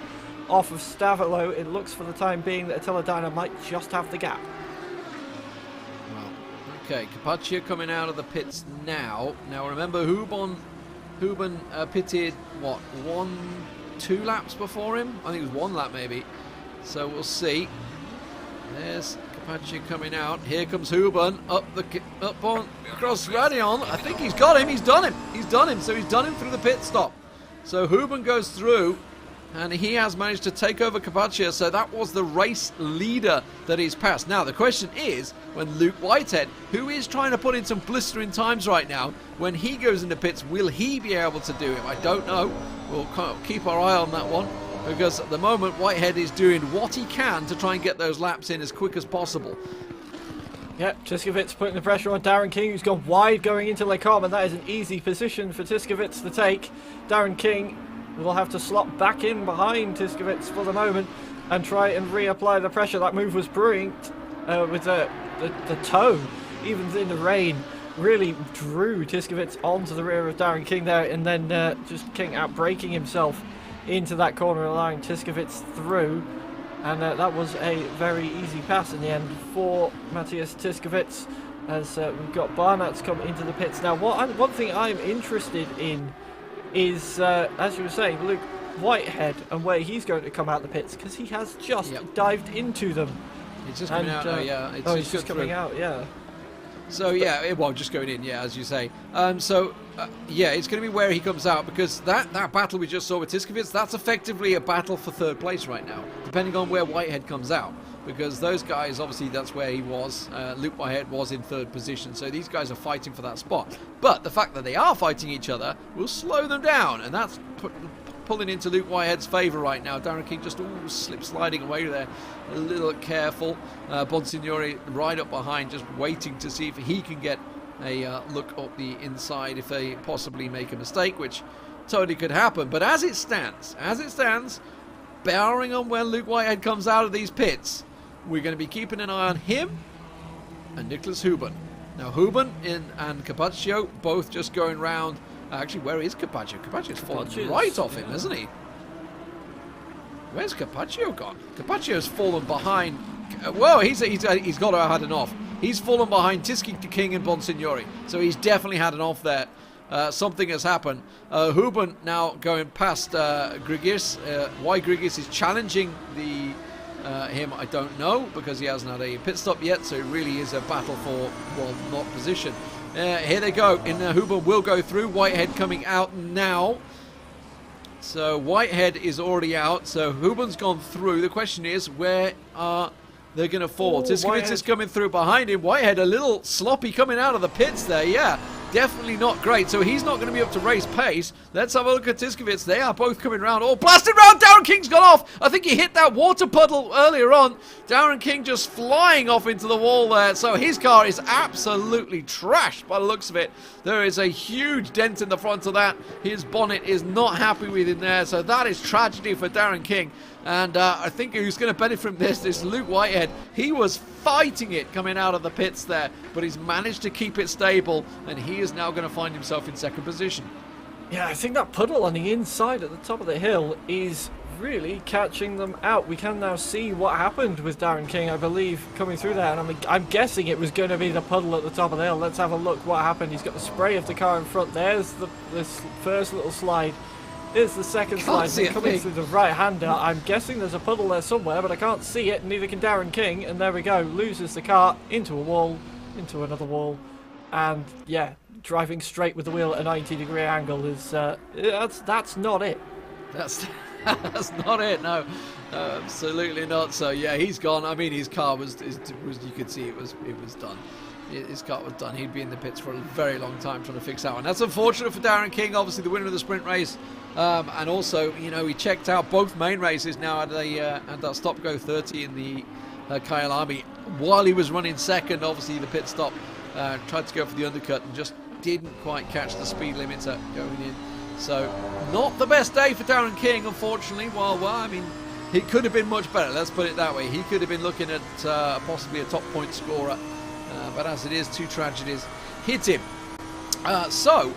off of Stavolo? It looks for the time being that Attila Daina might just have the gap. Okay, Capaccia coming out of the pits now. Now remember, Huben pitted, what, 2 laps before him? I think it was 1 lap maybe. So we'll see. There's Capaccia coming out. Here comes Huben across Radion. I think he's got him. He's done him. So he's done him through the pit stop. So Huben goes through, and he has managed to take over Capaccia. So that was the race leader that he's passed. Now the question is, when Luke Whitehead, who is trying to put in some blistering times right now, when he goes into pits, will he be able to do him? I don't know. We'll keep our eye on that one, because at the moment Whitehead is doing what he can to try and get those laps in as quick as possible. Yep, Tiskovits putting the pressure on Darren King, who's gone wide going into Le Cobb, and that is an easy position for Tiskovits to take. Darren King will have to slot back in behind Tiskovits for the moment and try and reapply the pressure. That move was brewing with the toe, even in the rain, really drew Tiskovits onto the rear of Darren King there, and then just King outbraking himself into that corner, allowing Tiskovits through. And that was a very easy pass in the end for Matthias Tiskovits, as we've got Barnard's come into the pits. Now, one thing I'm interested in is, as you were saying, Luke Whitehead and where he's going to come out the pits, because he has just dived into them. It's just coming out, yeah. It's just coming out, yeah. So, yeah, well, just going in, yeah, as you say. Yeah, it's going to be where he comes out, because that battle we just saw with Tiskovits, that's effectively a battle for 3rd place right now, depending on where Whitehead comes out. Because those guys, obviously, that's where he was. Luke Whitehead was in 3rd position, so these guys are fighting for that spot. But the fact that they are fighting each other will slow them down, and that's pulling into Luke Whitehead's favour right now. Darren King just slip sliding away there, a little careful. Bonsignori right up behind, just waiting to see if he can get a look up the inside if they possibly make a mistake, which totally could happen. But as it stands, barring on when Luke Whitehead comes out of these pits, we're going to be keeping an eye on him and Nicholas Huben. Now Huben and Capaccio both just going round. Actually, where is Capaccio? Capaccio's fallen right off him, hasn't he? Where's Capaccio gone? Capaccio's fallen behind. Whoa, he's got to have had an off. He's fallen behind Tiski, King and Bonsignori. So he's definitely had an off there. Something has happened. Huben now going past Grigis. Why Grigis is challenging him, I don't know, because he hasn't had a pit stop yet. So it really is a battle for, well, not position. Here they go. Huben will go through. Whitehead coming out now. So Whitehead is already out. So Huben's gone through. The question is, where are they going to fall? Tiskevich is coming through behind him. Whitehead a little sloppy coming out of the pits there. Yeah, definitely not great. So he's not going to be able to race pace. Let's have a look at Tiskevich. They are both coming round. Oh, blasted round. Darren King's gone off. I think he hit that water puddle earlier on. Darren King just flying off into the wall there. So his car is absolutely trashed by the looks of it. There is a huge dent in the front of that. His bonnet is not happy with him there. So that is tragedy for Darren King. And I think who's going to benefit from this is Luke Whitehead. He was fighting it coming out of the pits there, but he's managed to keep it stable, and he is now going to find himself in second position. Yeah, I think that puddle on the inside at the top of the hill is really catching them out. We can now see what happened with Darren King, I believe, coming through there, and I'm guessing it was going to be the puddle at the top of the hill. Let's have a look what happened. He's got the spray of the car in front. There's this first little slide. Here's the second slide coming through the right-hander. I'm guessing there's a puddle there somewhere, but I can't see it, neither can Darren King. And there we go, loses the car into a wall, into another wall. And yeah, driving straight with the wheel at a 90-degree angle is, that's not it. That's not it, no. Absolutely not. So yeah, he's gone. I mean, his car was you could see it was done. His car was done. He'd be in the pits for a very long time trying to fix that one. That's unfortunate for Darren King, obviously the winner of the sprint race. And also, you know, he checked out both main races now at that stop-go 30 in the Kyalami. While he was running second, obviously the pit stop, tried to go for the undercut and just didn't quite catch the speed limiter going in. So, not the best day for Darren King, unfortunately. Well, I mean, it could have been much better, let's put it that way. He could have been looking at possibly a top point scorer. But as it is, two tragedies hit him. So,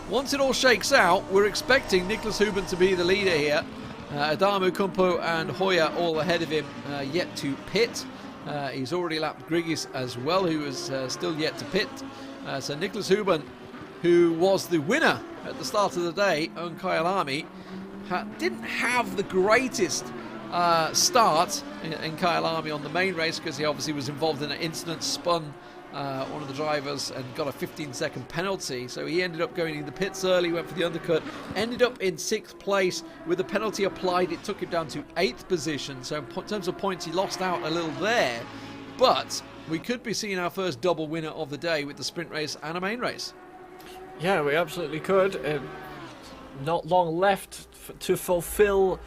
once it all shakes out, we're expecting Nicholas Huben to be the leader here. Adamu, Kumpo and Hoya all ahead of him, yet to pit. He's already lapped Grigis as well, who is still yet to pit. So Nicholas Huben, who was the winner at the start of the day on Kyalami, didn't have the greatest start in Kyalami on the main race, because he obviously was involved in an incident, spun one of the drivers and got a 15-second penalty. So he ended up going in the pits early, went for the undercut, ended up in 6th place. With the penalty applied, it took him down to 8th position. So in terms of points, he lost out a little there. But we could be seeing our first double winner of the day with the sprint race and a main race. Yeah, we absolutely could. Not long left to fulfill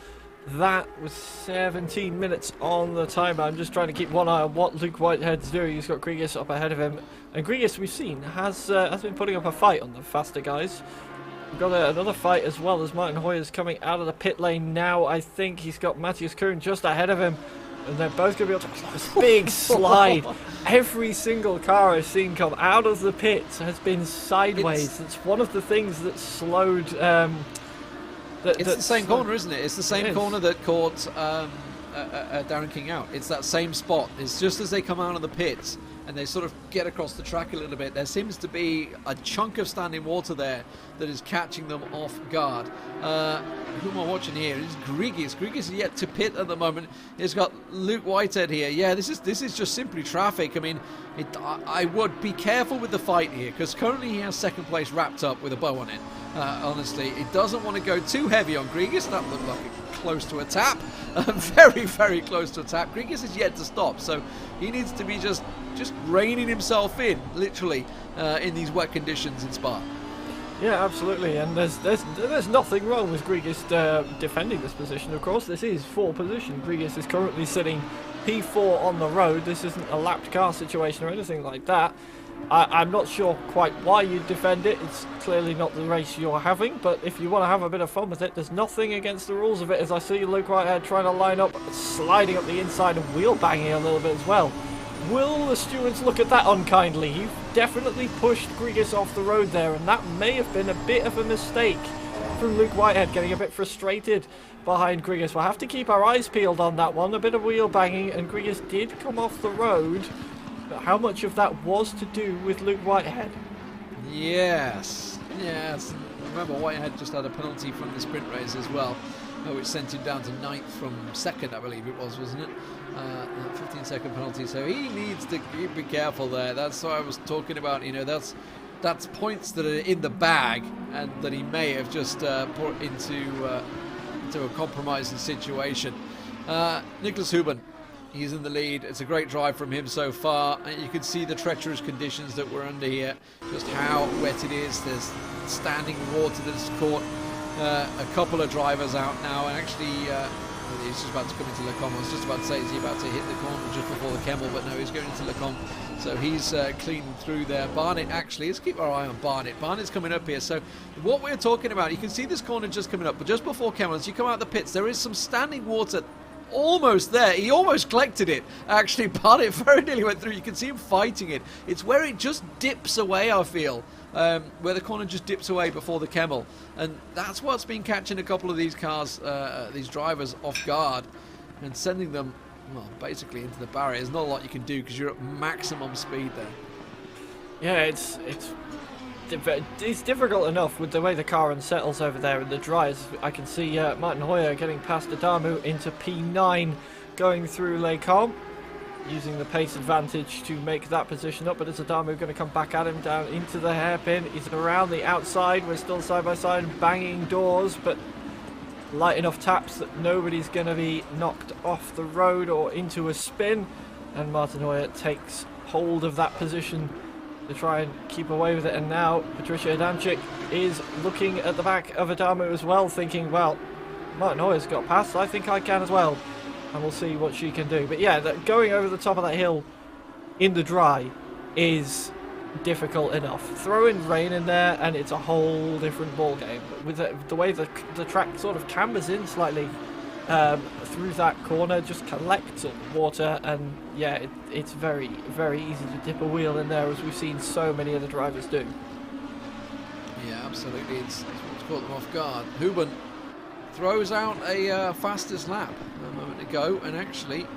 that, with 17 minutes on the timer. I'm just trying to keep one eye on what Luke Whitehead's doing. He's got Grigis up ahead of him, and Grigis, we've seen, has been putting up a fight on the faster guys. We've got another fight as well, as Martin Hoyer's coming out of the pit lane now. I think he's got Matthias Kuhn just ahead of him, and they're both going to be able to this big slide. Every single car I've seen come out of the pits has been sideways. It's one of the things that slowed it's the same corner, isn't it? It's the same corner that caught Darren King out. It's that same spot. It's just as they come out of the pits and they sort of get across the track a little bit, there seems to be a chunk of standing water there that is catching them off guard. Who am I watching here? It's Grigis. Grigis is yet to pit at the moment. He's got Luke Whitehead here. Yeah, this is just simply traffic. I mean, I would be careful with the fight here, because currently he has 2nd place wrapped up with a bow on it. Honestly, it doesn't want to go too heavy on Grigis. That looked like close to a tap. Very, very close to a tap. Grigis is yet to stop, so he needs to be just reining himself in, literally, in these wet conditions in Spa. Yeah, absolutely, and there's nothing wrong with Grigis defending this position. Of course, this is 4th position. Grigis is currently sitting P4 on the road. This isn't a lapped car situation or anything like that. I'm not sure quite why you defend it. It's clearly not the race you're having, but if you want to have a bit of fun with it, there's nothing against the rules of it, as I see Luke Whitehead trying to line up, sliding up the inside and wheel banging a little bit as well. Will the stewards look at that unkindly? You've definitely pushed Grigis off the road there, and that may have been a bit of a mistake from Luke Whitehead, getting a bit frustrated behind Grigis. We'll have to keep our eyes peeled on that one. A bit of wheel banging, and Grigis did come off the road. But how much of that was to do with Luke Whitehead? Yes. Remember, Whitehead just had a penalty from the sprint race as well, which sent him down to 9th from 2nd, I believe it was, wasn't it? 15-second penalty, so he needs to be careful there. That's what I was talking about. You know, that's points that are in the bag, and that he may have just put into a compromising situation. Nicholas Huben, he's in the lead. It's a great drive from him so far, and you can see the treacherous conditions that we're under here, just how wet it is. There's standing water that's caught a couple of drivers out now, and actually he's just about to come into Le Combe. I was just about to say, is he about to hit the corner just before the Kemmel, but no, he's going into Le Combe, so he's cleaning through there. Barnett, actually, let's keep our eye on Barnett. Barnett's coming up here, so what we're talking about, you can see this corner just coming up, but just before Kemmel, as you come out the pits, there is some standing water almost there. He almost collected it, actually. Barnett very nearly went through. You can see him fighting it. It's where it just dips away, I feel, where the corner just dips away before the Kemmel, and that's what's been catching a couple of these cars, these drivers, off guard and sending them, well, basically into the barrier. There's not a lot you can do because you're at maximum speed there. Yeah, it's difficult enough with the way the car unsettles over there in the dries. I can see Martin Hoyer getting past Adamu into P9, going through Le Combe, using the pace advantage to make that position up. But is Adamu going to come back at him down into the hairpin? He's around the outside. We're still side by side, banging doors, but light enough taps that nobody's going to be knocked off the road or into a spin. And Martin Hoyer takes hold of that position to try and keep away with it. And now Patricia Adamczyk is looking at the back of Adamu as well, thinking, well, Martin Hoyer's got past, I think I can as well, and we'll see what she can do. But yeah, going over the top of that hill in the dry is difficult enough. Throw in rain in there and it's a whole different ball game. With the way the track sort of cambers in slightly through that corner, just collects water, and yeah, it's very, very easy to dip a wheel in there, as we've seen so many other drivers do. Yeah, absolutely. It's caught them off guard. Huben throws out a fastest lap a moment ago, and actually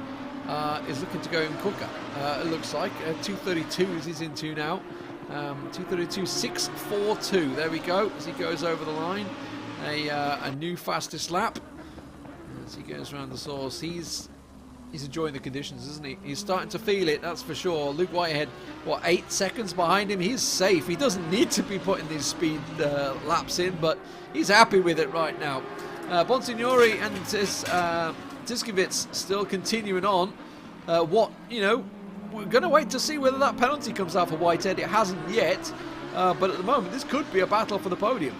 is looking to go in quicker. It looks like 2:32 he's into now. 2:32.642. There we go. As he goes over the line, a new fastest lap. As he goes around the source, he's enjoying the conditions, isn't he? He's starting to feel it, that's for sure. Luke Whitehead, what, 8 seconds behind him? He's safe. He doesn't need to be putting these speed laps in, but he's happy with it right now. Bonsignori and Tiskevits still continuing on. We're going to wait to see whether that penalty comes out for Whitehead. It hasn't yet, but at the moment, this could be a battle for the podium.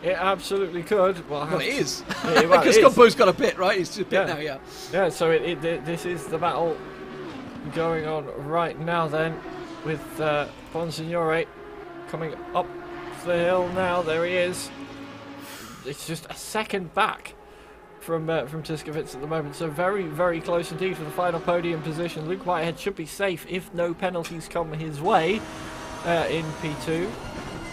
It absolutely could. Well, it is. Because Compo's got a pit, right? He's just pit now, yeah. Yeah, so this is the battle going on right now then, with Bonsignore coming up the hill now. There he is. It's just a second back from Tiskevits at the moment, so very, very close indeed for the final podium position. Luke Whitehead should be safe if no penalties come his way in P2.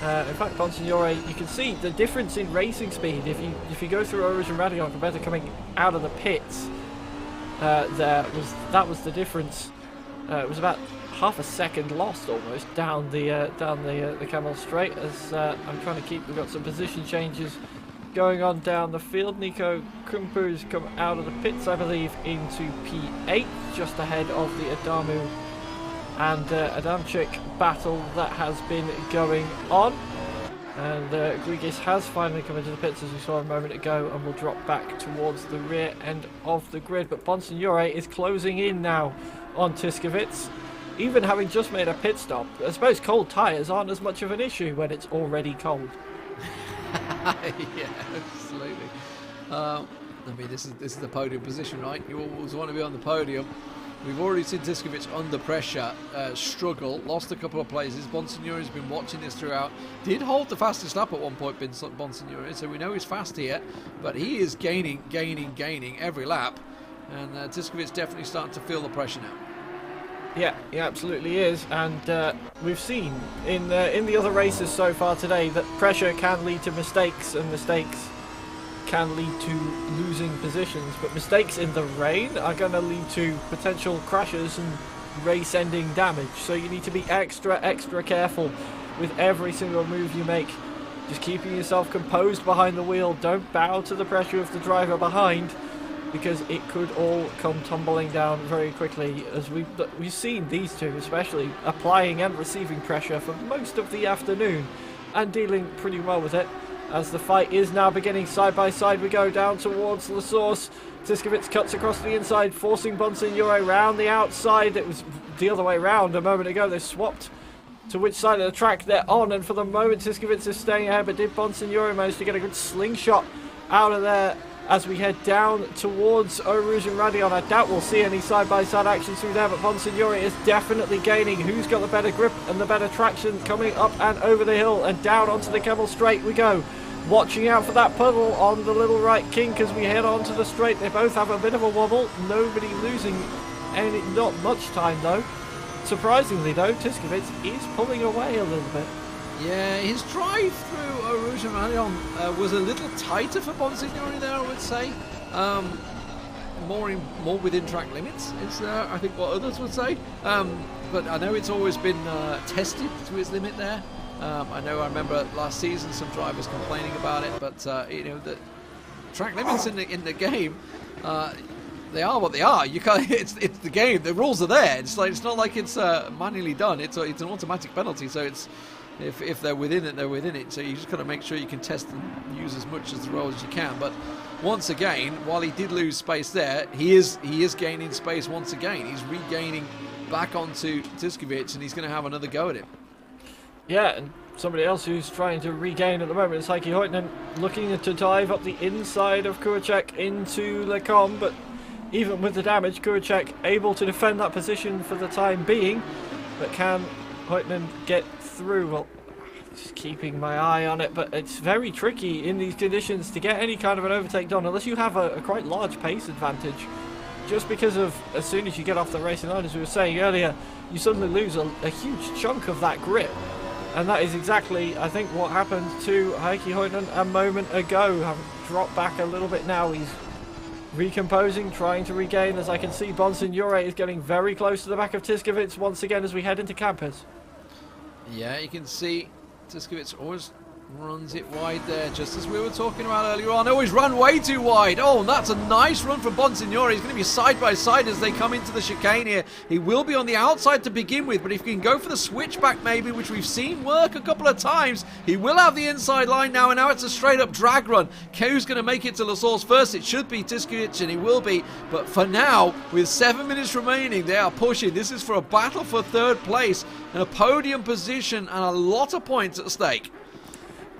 In fact, Bonsignore, you can see the difference in racing speed if you go through Origin Radion compared to coming out of the pits. That was the difference. It was about half a second lost almost down the Camel Straight. As I'm trying to keep, we've got some position changes going on down the field. Nico Kumpu's come out of the pits, I believe, into P8, just ahead of the Adamu and Adamczyk battle that has been going on. And Grigis has finally come into the pits, as we saw a moment ago, and will drop back towards the rear end of the grid. But Bonsignore is closing in now on Tiskevits. even having just made a pit stop, I suppose cold tyres aren't as much of an issue when it's already cold. Yeah, absolutely. I mean, this is the podium position, right? You always want to be on the podium. We've already seen Tiskovic under pressure struggle, lost a couple of places. Bonsignori's been watching this throughout. Did hold the fastest lap at one point, Bonsignori, so we know he's fast here. But he is gaining every lap. And Tiskovic definitely starting to feel the pressure now. Yeah, he absolutely is. And we've seen in the other races so far today that pressure can lead to mistakes, and mistakes can lead to losing positions, but mistakes in the rain are going to lead to potential crashes and race-ending damage. So you need to be extra careful with every single move you make. Just keeping yourself composed behind the wheel. Don't bow to the pressure of the driver behind, because it could all come tumbling down very quickly, as we've seen these two especially applying and receiving pressure for most of the afternoon and dealing pretty well with it. As the fight is now beginning, side by side we go down towards La Source. Tiskovic cuts across the inside, forcing Bonsignore round the outside. It was the other way round a moment ago. They swapped to which side of the track they're on, and for the moment Tiskovic is staying ahead, but did Bonsignore manage to get a good slingshot out of there as we head down towards Eau Rouge and Radion. I doubt we'll see any side-by-side action through there, but Bonsignore is definitely gaining. Who's got the better grip and the better traction? Coming up and over the hill and down onto the Kemmel Straight we go. Watching out for that puddle on the little right kink as we head onto the straight. They both have a bit of a wobble. Nobody losing not much time though. Surprisingly though, Tiskovic is pulling away a little bit. Yeah, his drive through Eau Rouge and Radion was a little tighter for Bonsignore there, I would say. More within track limits is I think what others would say. But I know it's always been tested to its limit there. I remember last season some drivers complaining about it, but the track limits in the game, they are what they are. You can't. It's the game. The rules are there. It's not like it's manually done. It's an automatic penalty. So it's if they're within it, they're within it. So you just got to make sure you can test and use as much as the roll as you can. But once again, while he did lose space there, he is gaining space once again. He's regaining back onto Tiskovic, and he's going to have another go at him. Yeah, and somebody else who's trying to regain at the moment is Heikki Hoitnen, looking to dive up the inside of Kuracek into Lecom, but even with the damage, Kuracek able to defend that position for the time being. But can Hoitnen get through? Well, just keeping my eye on it, but it's very tricky in these conditions to get any kind of an overtake done unless you have a quite large pace advantage. Just because of, as soon as you get off the racing line, as we were saying earlier, you suddenly lose a huge chunk of that grip. And that is exactly, I think, what happened to Heikki Hoitnen a moment ago. Having dropped back a little bit now, he's recomposing, trying to regain. As I can see, Bonsignore is getting very close to the back of Tiskovic once again as we head into campus. Yeah, you can see Tiskovic always runs it wide there, just as we were talking about earlier on. Oh, he's run way too wide. Oh, and that's a nice run from Bonsignore. He's going to be side by side as they come into the chicane here. He will be on the outside to begin with, but if he can go for the switchback maybe, which we've seen work a couple of times, he will have the inside line now, and now it's a straight up drag run. Who's going to make it to La Source first? It should be Tiskovic, and he will be, but for now, with 7 minutes remaining, they are pushing. This is for a battle for third place and a podium position and a lot of points at stake.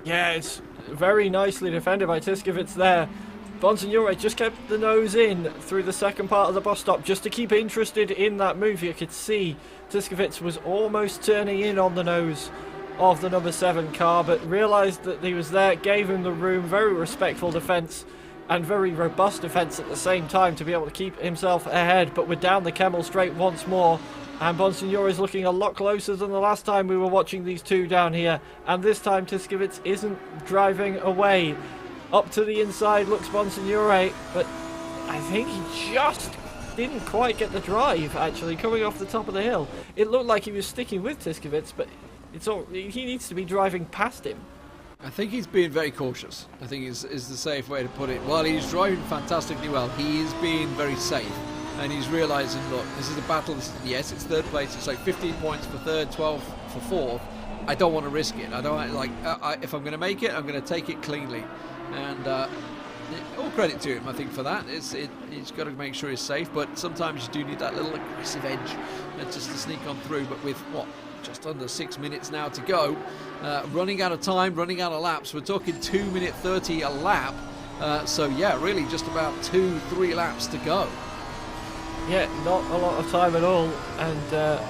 Yeah, it's very nicely defended by Tiskovic there. Bonsignore just kept the nose in through the second part of the bus stop just to keep interested in that move. You could see Tiskovic was almost turning in on the nose of the number 7 car, but realised that he was there, gave him the room. Very respectful defence and very robust defence at the same time to be able to keep himself ahead. But we're down the Kemmel Straight once more. And Bonsignore is looking a lot closer than the last time we were watching these two down here. And this time Tiskovic isn't driving away. Up to the inside looks Bonsignore, but I think he just didn't quite get the drive, actually, coming off the top of the hill. It looked like he was sticking with Tiskovic, but he needs to be driving past him. I think he's being very cautious, I think is the safe way to put it. While he's driving fantastically well, he is being very safe. And he's realising, look, this is a battle. Yes, it's third place. It's like 15 points for third, 12 for fourth. I don't want to risk it. I don't if I'm going to make it, I'm going to take it cleanly. And All credit to him, I think, for that. He's got to make sure he's safe, but sometimes you do need that little aggressive edge just to sneak on through. But with, what, just under 6 minutes now to go, running out of time, running out of laps. We're talking 2:30 a lap. So, yeah, really just about 2-3 laps to go. Yeah, not a lot of time at all. And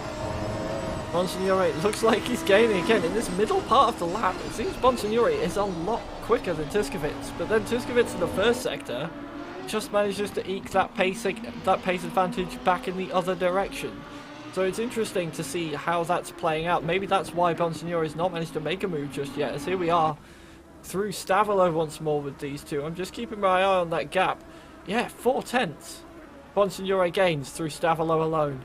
Bonsignore looks like he's gaining again in this middle part of the lap. It seems Bonsignore is a lot quicker than Tiskovits, but then Tiskovits in the first sector just manages to eke that pace advantage back in the other direction. So it's interesting to see how that's playing out. Maybe that's why Bonsignore has not managed to make a move just yet, as here we are through Stavolo once more with these two. I'm just keeping my eye on that gap. Yeah, 4/10 Bonsignore gains through Stavolo alone,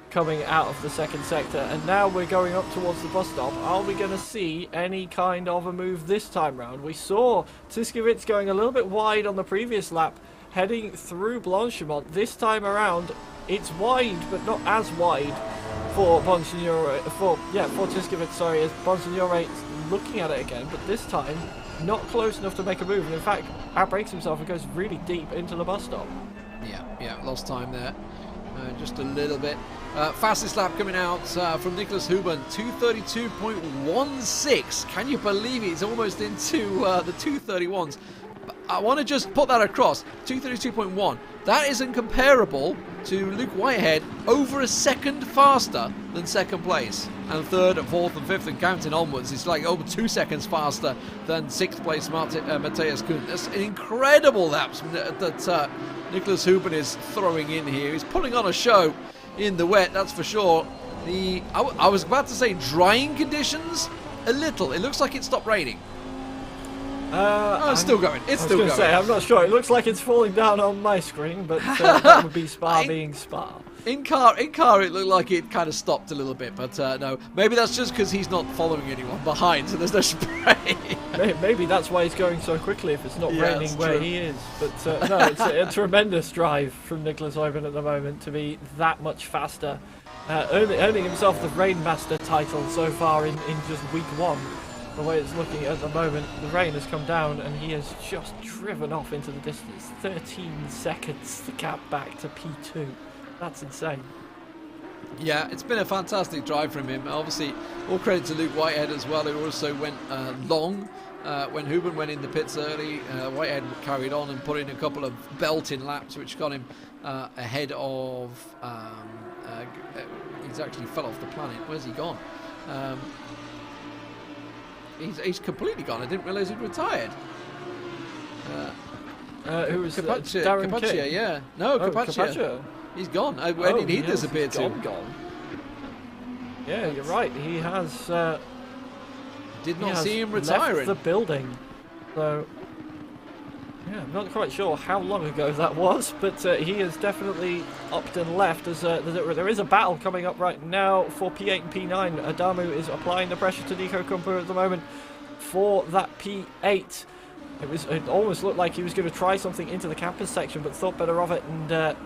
coming out of the second sector, and now we're going up towards the bus stop. Are we going to see any kind of a move this time round? We saw Tiskovits going a little bit wide on the previous lap, heading through Blanchimont. This time around, it's wide, but not as wide for Bonsignore, for Tiskovits, sorry, as Bonsignore is looking at it again, but this time, not close enough to make a move, and in fact, outbrakes himself and goes really deep into the bus stop. Yeah, lost time there. Just a little bit. Fastest lap coming out from Nicholas Huben, 2:32.16. Can you believe it? It's almost into the 2:31s. I want to just put that across. 2:32.1. That isn't comparable to Luke Whitehead, over a second faster than second place. And third, and fourth, and fifth, and counting onwards. It's like over 2 seconds faster than sixth place Matthias Kuhn. That's an incredible laps that Nicholas Huben is throwing in here. He's putting on a show in the wet, that's for sure. I was about to say drying conditions, a little. It looks like it stopped raining. It's still going. It's still going. I'm not sure. It looks like it's falling down on my screen, but that would be Spa being Spa. In car, it looked like it kind of stopped a little bit, but no. Maybe that's just because he's not following anyone behind, so there's no spray. Maybe that's why he's going so quickly if it's not raining where he is. But no, it's a tremendous drive from Nicholas Huben at the moment to be that much faster, earning himself the Rainmaster title so far in just week one. The way it's looking at the moment, the rain has come down and he has just driven off into the distance. 13 seconds the gap back to P2. That's insane. Yeah, it's been a fantastic drive from him. Obviously, all credit to Luke Whitehead as well, who also went long. When Huben went in the pits early, Whitehead carried on and put in a couple of belting laps, which got him ahead of... he's actually fell off the planet. Where's he gone? He's completely gone. I didn't realise he'd retired. Who was Capaccia, yeah. No, Capaccia. He's gone. Where did he disappear to? Gone. Yeah, you're right. He has... did not see him retiring. Left the building. So... yeah, I'm not quite sure how long ago that was, but he has definitely upped and left. As there is a battle coming up right now for P8 and P9. Adamu is applying the pressure to Nico Kumpu at the moment for that P8. It almost looked like he was going to try something into the campus section, but thought better of it, and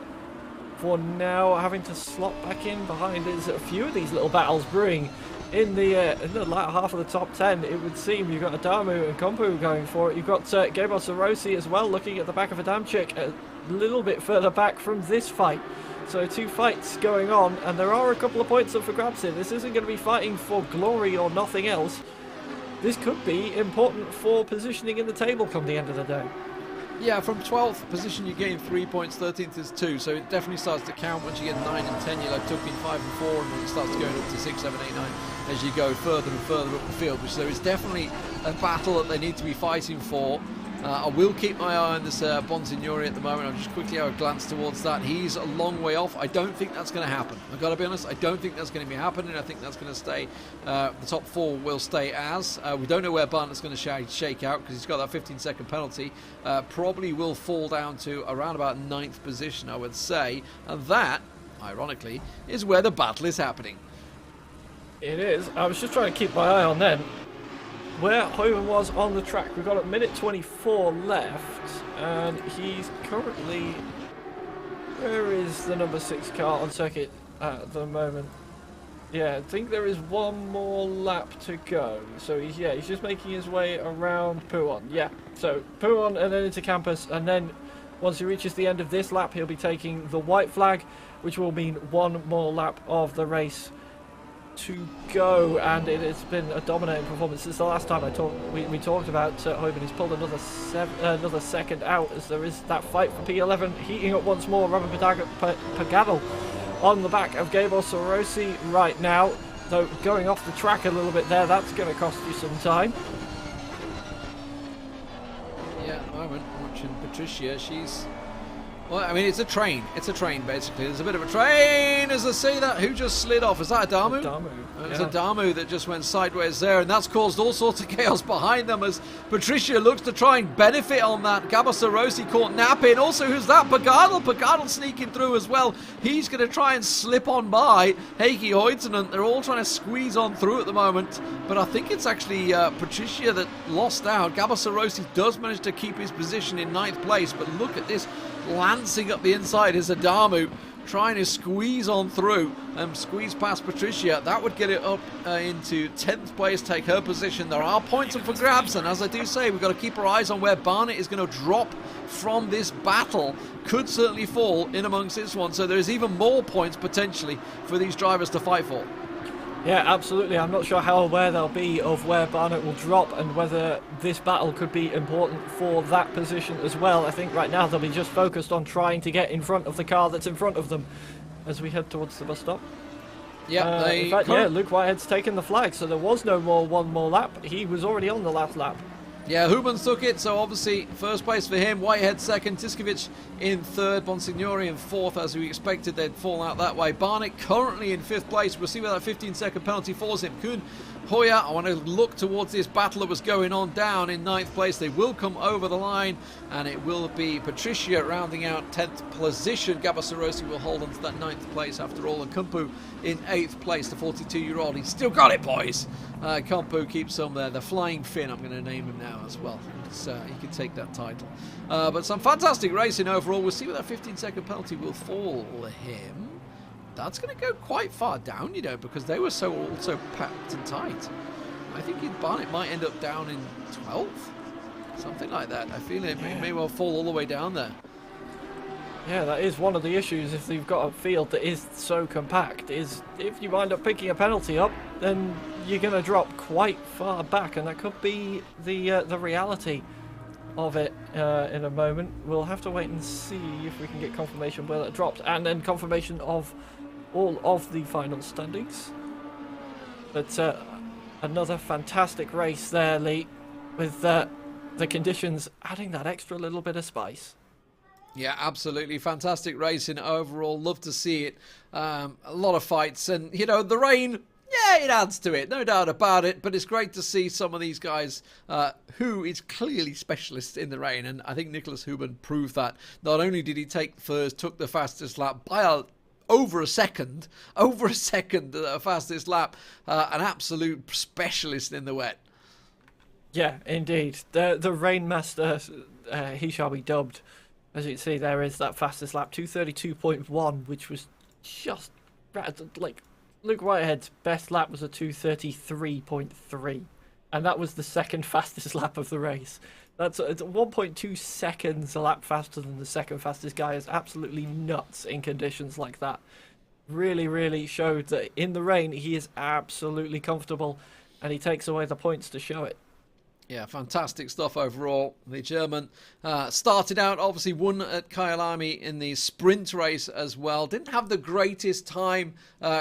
for now having to slot back in behind. There's a few of these little battles brewing in the latter half of the top 10, it would seem. You've got Adamu and Kompu going for it. You've got Gabor Sarosi as well, looking at the back of Adamczyk, a little bit further back from this fight. So two fights going on, and there are a couple of points up for grabs here. This isn't going to be fighting for glory or nothing else. This could be important for positioning in the table come the end of the day. Yeah, from 12th position you gain 3 points, 13th is 2, so it definitely starts to count. Once you get 9 and 10, you're like tucking 5 and 4, and then it starts going up to 6, 7, 8, 9 as you go further and further up the field, which there is definitely a battle that they need to be fighting for. I will keep my eye on this Bonsignore at the moment. I'll just quickly have a glance towards that. He's a long way off. I don't think that's going to happen. I've got to be honest, I don't think that's going to be happening. I think that's going to stay, the top 4 will stay as. We don't know where Barnett's going to shake out because he's got that 15-second penalty. Probably will fall down to around about 9th position, I would say. And that, ironically, is where the battle is happening. It is. I was just trying to keep my eye on then where Huben was on the track. We've got a minute 24 left, and he's currently... where is the number 6 car on circuit at the moment? Yeah, I think there is one more lap to go. So he's just making his way around Puon. Yeah, so Puon and then into campus, and then once he reaches the end of this lap, he'll be taking the white flag, which will mean one more lap of the race to go. And it has been a dominating performance since the last time we talked about Heuben. He's pulled another second out as there is that fight for P11 heating up once more. Robin Pagadal on the back of Gabor Sorosi right now, though going off the track a little bit there, that's going to cost you some time. Yeah, at the moment, watching Patricia, she's... Well, I mean, it's a train. It's a train, basically. There's a bit of a train, as I say that. Who just slid off? Is that Adamu? Adamu. It was Adamu that just went sideways there, and that's caused all sorts of chaos behind them as Patricia looks to try and benefit on that. Gabor Sorosi caught napping. Also, who's that? Pagadal sneaking through as well. He's going to try and slip on by Heikki Hoitonen. They're all trying to squeeze on through at the moment, but I think it's actually Patricia that lost out. Gabor Sorosi does manage to keep his position in 9th place, but look at this. Lancing up the inside is Adamu, trying to squeeze on through and squeeze past Patricia. That would get it up into 10th place, take her position. There are points up for grabs, and as I do say, we've got to keep our eyes on where Barnett is going to drop from this battle. Could certainly fall in amongst this one, so there's even more points potentially for these drivers to fight for. Yeah, absolutely. I'm not sure how aware they'll be of where Barnett will drop and whether this battle could be important for that position as well. I think right now they'll be just focused on trying to get in front of the car that's in front of them as we head towards the bus stop. Yeah, in fact, Luke Whitehead's taken the flag, so there was no more one more lap. He was already on the last lap. Yeah, Hubans took it, so obviously first place for him. Whitehead second, Tiskovic in third, Bonsignori in fourth, as we expected they'd fall out that way. Barnett currently in 5th place. We'll see where that 15-second penalty falls him. Kuhn, Hoya, I want to look towards this battle that was going on down in 9th place. They will come over the line, and it will be Patricia rounding out 10th position. Gabor Sorosi will hold on to that 9th place after all, and Kumpu in 8th place, the 42-year-old. He's still got it, boys. Kumpu keeps on there. The Flying Finn, I'm going to name him now as well. He can take that title. But some fantastic racing overall. We'll see where that 15-second penalty will fall him. That's going to go quite far down, you know, because they were so packed and tight. I think Barnett might end up down in 12th, something like that. I feel it may well fall all the way down there. Yeah, that is one of the issues if you've got a field that is so compact, is if you wind up picking a penalty up, then you're going to drop quite far back, and that could be the reality of it in a moment. We'll have to wait and see if we can get confirmation where that dropped, and then confirmation of all of the final standings. But another fantastic race there, Lee, with the conditions adding that extra little bit of spice. Yeah, absolutely. Fantastic racing overall. Love to see it. A lot of fights. And, you know, the rain, yeah, it adds to it. No doubt about it. But it's great to see some of these guys who is clearly specialists in the rain. And I think Nicholas Heuben proved that. Not only did he took the fastest lap by over a second, fastest lap. An absolute specialist in the wet. Yeah, indeed. The Rainmaster, he shall be dubbed. As you can see, there is that fastest lap, 2:32.1, which was just like Luke Whitehead's best lap was a 2:33.3, and that was the second fastest lap of the race. That's 1.2 seconds a lap faster than the second fastest guy. Is absolutely nuts in conditions like that. Really, really showed that in the rain he is absolutely comfortable, and he takes away the points to show it. Yeah, fantastic stuff overall. The German started out, obviously won at Kyalami in the sprint race as well. Didn't have the greatest time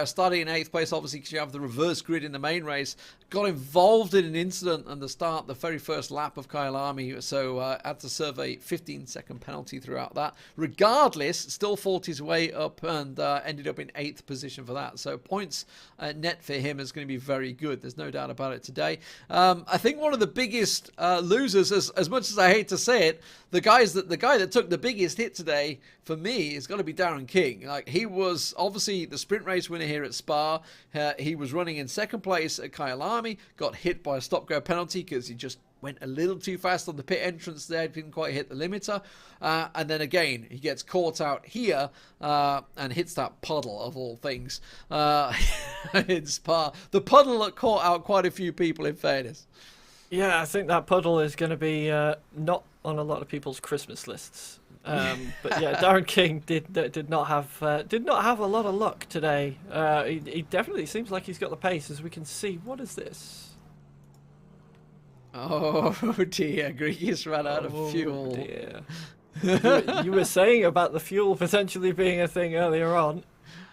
starting in 8th place, obviously, because you have the reverse grid in the main race. Got involved in an incident at the very first lap of Kyalami, so had to serve a 15-second penalty throughout that. Regardless, still fought his way up and ended up in 8th position for that. So points net for him is going to be very good. There's no doubt about it today. I think one of the biggest losers, as much as I hate to say it, the guy that took the biggest hit today for me is got to be Darren King. Like, he was obviously the sprint race winner here at Spa. He was running in 2nd place at Kyalami, got hit by a stop-go penalty because he just went a little too fast on the pit entrance there, didn't quite hit the limiter, and then again he gets caught out here and hits that puddle of all things in Spa. The puddle that caught out quite a few people, in fairness. Yeah, I think that puddle is going to be not on a lot of people's Christmas lists. But yeah, Darren King did not have a lot of luck today. He definitely seems like he's got the pace, as we can see. What is this? Oh dear, Gregus ran out of fuel. Dear. you were saying about the fuel potentially being a thing earlier on,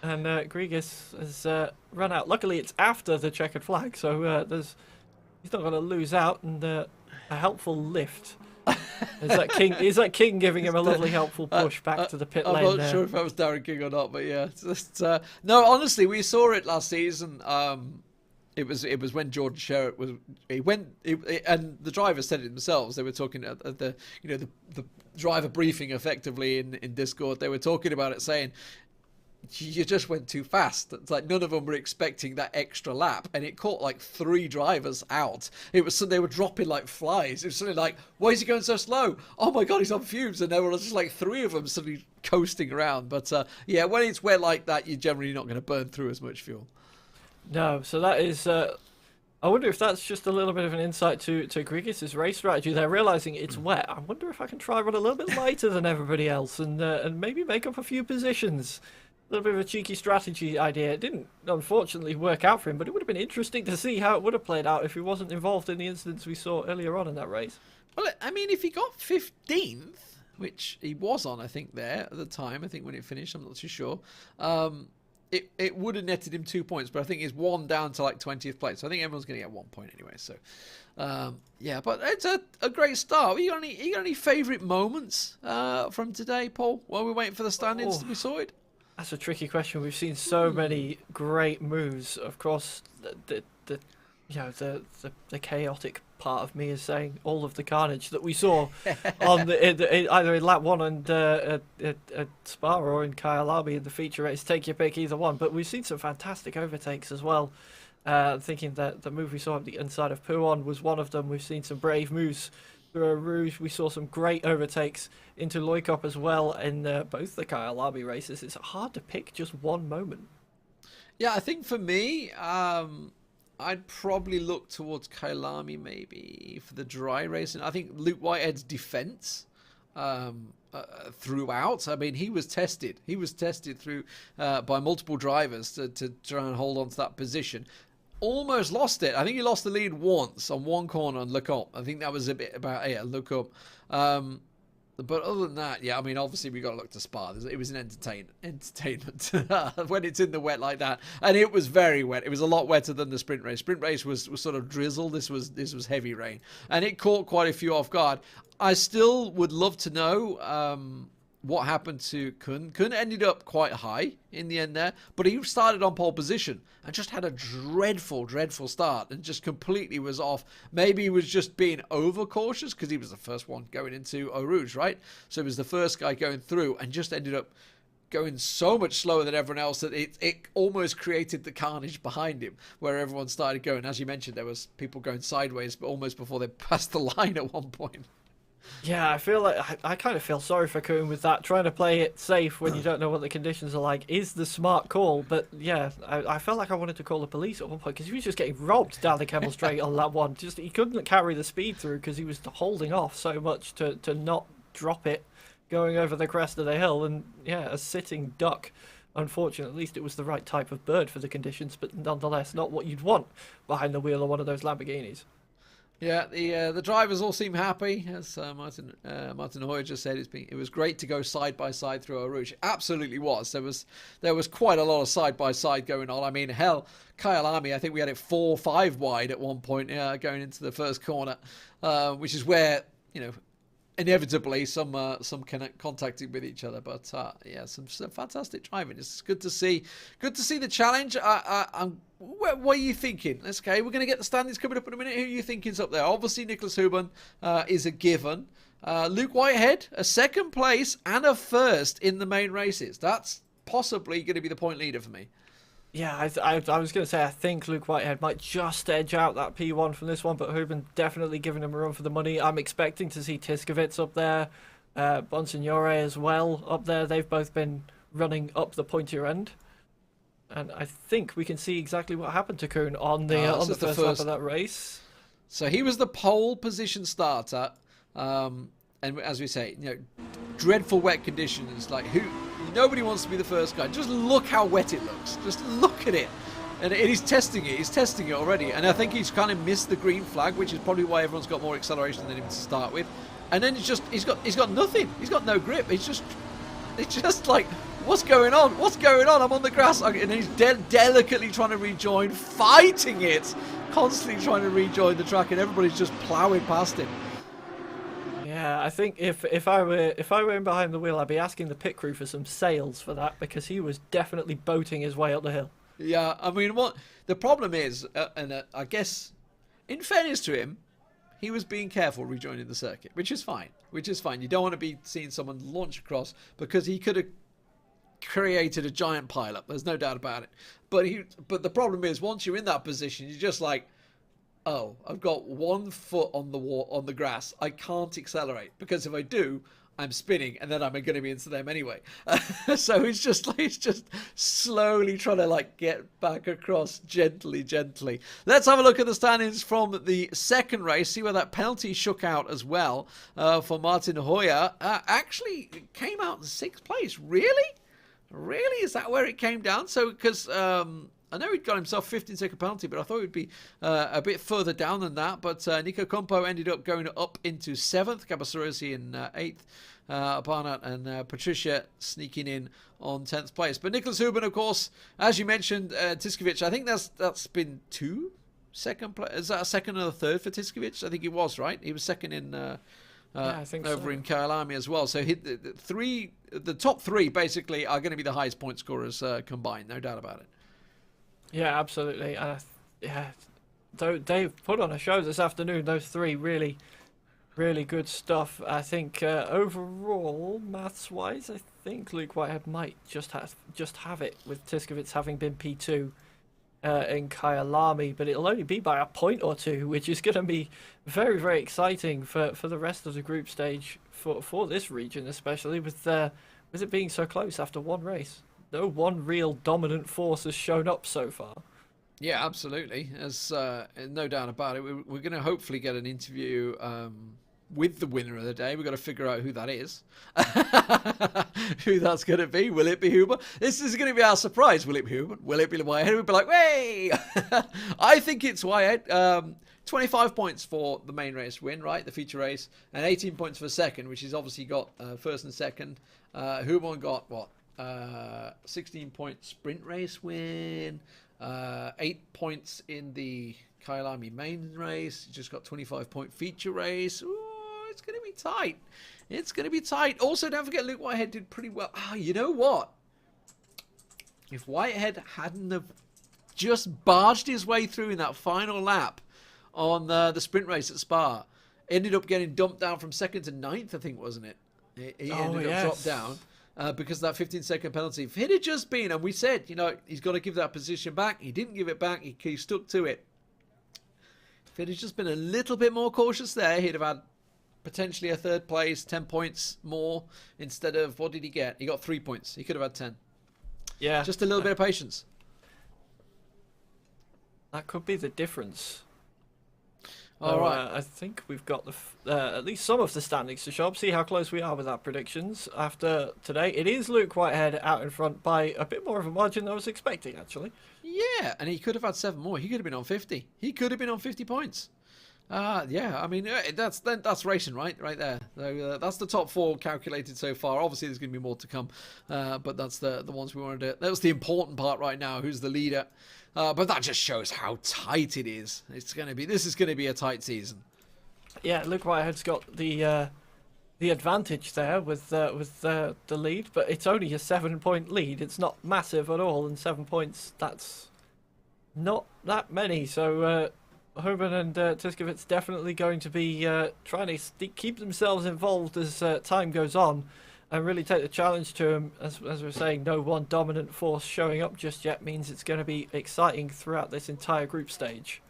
and Gregus has run out. Luckily, it's after the checkered flag, so he's not going to lose out, and a helpful lift. Is that King giving him a lovely helpful push back to the pit lane? I'm not sure if that was Darren King or not, but yeah. No, honestly, we saw it last season. It was when Jordan Sherritt and the drivers said it themselves. They were talking at the driver briefing effectively in Discord. They were talking about it, saying you just went too fast. It's like none of them were expecting that extra lap, and it caught like 3 drivers out. It was they were dropping like flies. It was suddenly like, why is he going so slow? Oh my god, he's on fumes. And there were just like 3 of them suddenly coasting around. But yeah, when it's wet like that, you're generally not going to burn through as much fuel. No, so that is. I wonder if that's just a little bit of an insight to Grigus' race strategy. They're realizing it's wet. I wonder if I can try run a little bit lighter than everybody else and maybe make up a few positions. A little bit of a cheeky strategy idea. It didn't, unfortunately, work out for him, but it would have been interesting to see how it would have played out if he wasn't involved in the incidents we saw earlier on in that race. Well, I mean, if he got 15th, which he was on, I think, there at the time, I think when it finished, I'm not too sure. It would have netted him 2 points, but I think he's 1 down to like 20th place. So I think everyone's going to get 1 point anyway. So, yeah, but it's a great start. You got any favourite moments from today, Paul? While we're waiting for the standings to be sorted? That's a tricky question. We've seen so many great moves. Of course, the chaotic part of me is saying all of the carnage that we saw on either in lap 1 and at Spa or in Kyalami in the feature race. Take your pick, either one. But we've seen some fantastic overtakes as well. Thinking that the move we saw on the inside of Pouon was one of them. We've seen some brave moves through Eau Rouge. We saw some great overtakes into Loikop as well in both the Kyalami races. It's hard to pick just one moment. Yeah, I think for me, I'd probably look towards Kyalami maybe for the dry racing. I think Luke Whitehead's defense throughout. I mean, he was tested. He was tested through by multiple drivers to try and hold on to that position. Almost lost it. I think he lost the lead once on one corner on Loikop. I think that was a bit about Loikop. But other than that, yeah, I mean, obviously we got to look to Spa. It was an entertainment when it's in the wet like that, and it was very wet. It was a lot wetter than the sprint race. Sprint race was sort of drizzle. This was heavy rain, and it caught quite a few off guard. I still would love to know what happened to Kun. Kun ended up quite high in the end there, but he started on pole position and just had a dreadful start and just completely was off. Maybe he was just being overcautious because he was the first one going into Eau Rouge, right? So he was the first guy going through and just ended up going so much slower than everyone else that it almost created the carnage behind him where everyone started going. As you mentioned, there was people going sideways but almost before they passed the line at one point. Yeah, I feel like I kind of feel sorry for Kuhn with that. Trying to play it safe when you don't know what the conditions are like is the smart call. But yeah, I felt like I wanted to call the police at one point because he was just getting robbed down the Kemmel Straight on that one. Just he couldn't carry the speed through because he was holding off so much to not drop it going over the crest of the hill. And yeah, a sitting duck. Unfortunately, at least it was the right type of bird for the conditions, but nonetheless not what you'd want behind the wheel of one of those Lamborghinis. Yeah, the drivers all seem happy, as Martin Hoyer just said. It was great to go side by side through Eau Rouge. It absolutely was. There was quite a lot of side by side going on. I mean, hell, Kyalami, I think we had it 4-5 wide at one point going into the first corner, which is where inevitably some contacting with each other. But yeah, some fantastic driving. It's good to see. Good to see the challenge. What are you thinking? Okay, we're going to get the standings coming up in a minute. Who are you thinking's up there? Obviously, Nicholas Huben is a given. Luke Whitehead, a second place and a first in the main races. That's possibly going to be the point leader for me. Yeah, I was going to say I think Luke Whitehead might just edge out that P1 from this one, but Hubin definitely giving him a run for the money. I'm expecting to see Tiskovits up there, Bonsignore as well up there. They've both been running up the pointier end. And I think we can see exactly what happened to Kuhn on the first lap of that race. So he was the pole position starter. And as we say, dreadful wet conditions. Like nobody wants to be the first guy. Just look how wet it looks. Just look at it. And he's testing it. He's testing it already. And I think he's kind of missed the green flag, which is probably why everyone's got more acceleration than him to start with. And then he's got nothing. He's got no grip. It's just like, what's going on? What's going on? I'm on the grass. And he's delicately trying to rejoin, fighting it, constantly trying to rejoin the track, and everybody's just ploughing past him. Yeah, I think if I were in behind the wheel, I'd be asking the pit crew for some sails for that, because he was definitely boating his way up the hill. Yeah, I mean, what the problem is, I guess, in fairness to him, he was being careful rejoining the circuit, which is fine. You don't want to be seeing someone launch across, because he could have created a giant pile-up. There's no doubt about it. But the problem is, once you're in that position, you're just like, oh, I've got 1 foot on the grass. I can't accelerate, because if I do, I'm spinning, and then I'm going to be into them anyway. So he's just slowly trying to get back across gently. Let's have a look at the standings from the second race. See where that penalty shook out as well for Martin Hoyer. Actually came out in 6th place. Really? Is that where it came down? So because I know he'd got himself 15-second penalty, but I thought he'd be a bit further down than that. But Nico Compo ended up going up into 7th, Cabasorosi in 8th, Barnett and Patricia sneaking in on 10th place. But Nicholas Hubin, of course, as you mentioned, Tiskovic, I think that's been 2 second place. Is that a second or a third for Tiskovic? I think he was, right? He was second in I think over so. in Kyalami as well. So the top 3 basically are going to be the highest point scorers combined, no doubt about it. Yeah, absolutely. They've put on a show this afternoon. Those 3 really, really good stuff. I think overall, maths-wise, I think Luke Whitehead might just have it, with Tiskovits having been P2 in Kyalami, but it'll only be by a point or 2, which is going to be very, very exciting for the rest of the group stage for this region, especially with it being so close after one race. No one real dominant force has shown up so far. Yeah, absolutely. There's no doubt about it. We're going to hopefully get an interview with the winner of the day. We've got to figure out who that is. Who that's going to be. Will it be Huber? This is going to be our surprise. Will it be Huber? Will it be Whitehead? We'll be like, hey! I think it's Whitehead. 25 points for the main race win, right? The feature race. And 18 points for second, which he's obviously got first and second. Huber got what? 16-point sprint race win, 8 points in the Kyalami main race. Just got 25-point feature race. Ooh, it's going to be tight. It's going to be tight. Also, don't forget Luke Whitehead did pretty well. You know what? If Whitehead hadn't have just barged his way through in that final lap on the sprint race at Spa, ended up getting dumped down from 2nd to 9th, I think, wasn't it? He ended up dropped down. Because of that 15-second penalty. If it had just been, and we said, he's got to give that position back. He didn't give it back. He stuck to it. If it had just been a little bit more cautious there, he'd have had potentially a 3rd place, 10 points more instead of, what did he get? He got 3 points. He could have had 10. Yeah. Just a little bit of patience. That could be the difference. All right. I think we've got at least some of the standings to show up. See how close we are with our predictions after today. It is Luke Whitehead out in front by a bit more of a margin than I was expecting, actually. Yeah, and he could have had 7 more. He could have been on 50. He could have been on 50 points. Yeah, I mean, that's racing, right there. So, that's the top 4 calculated so far. Obviously, there's going to be more to come, but that's the ones we wanted to. That was the important part right now. Who's the leader? But that just shows how tight it is. This is going to be a tight season. Yeah, Luke Whitehead's got the advantage there with the lead, but it's only a 7-point lead. It's not massive at all, and 7 points, that's not that many. So Hoban and Tiskovit's definitely going to be trying to keep themselves involved as time goes on. and really take the challenge to him. As we're saying, no one dominant force showing up just yet means it's going to be exciting throughout this entire group stage.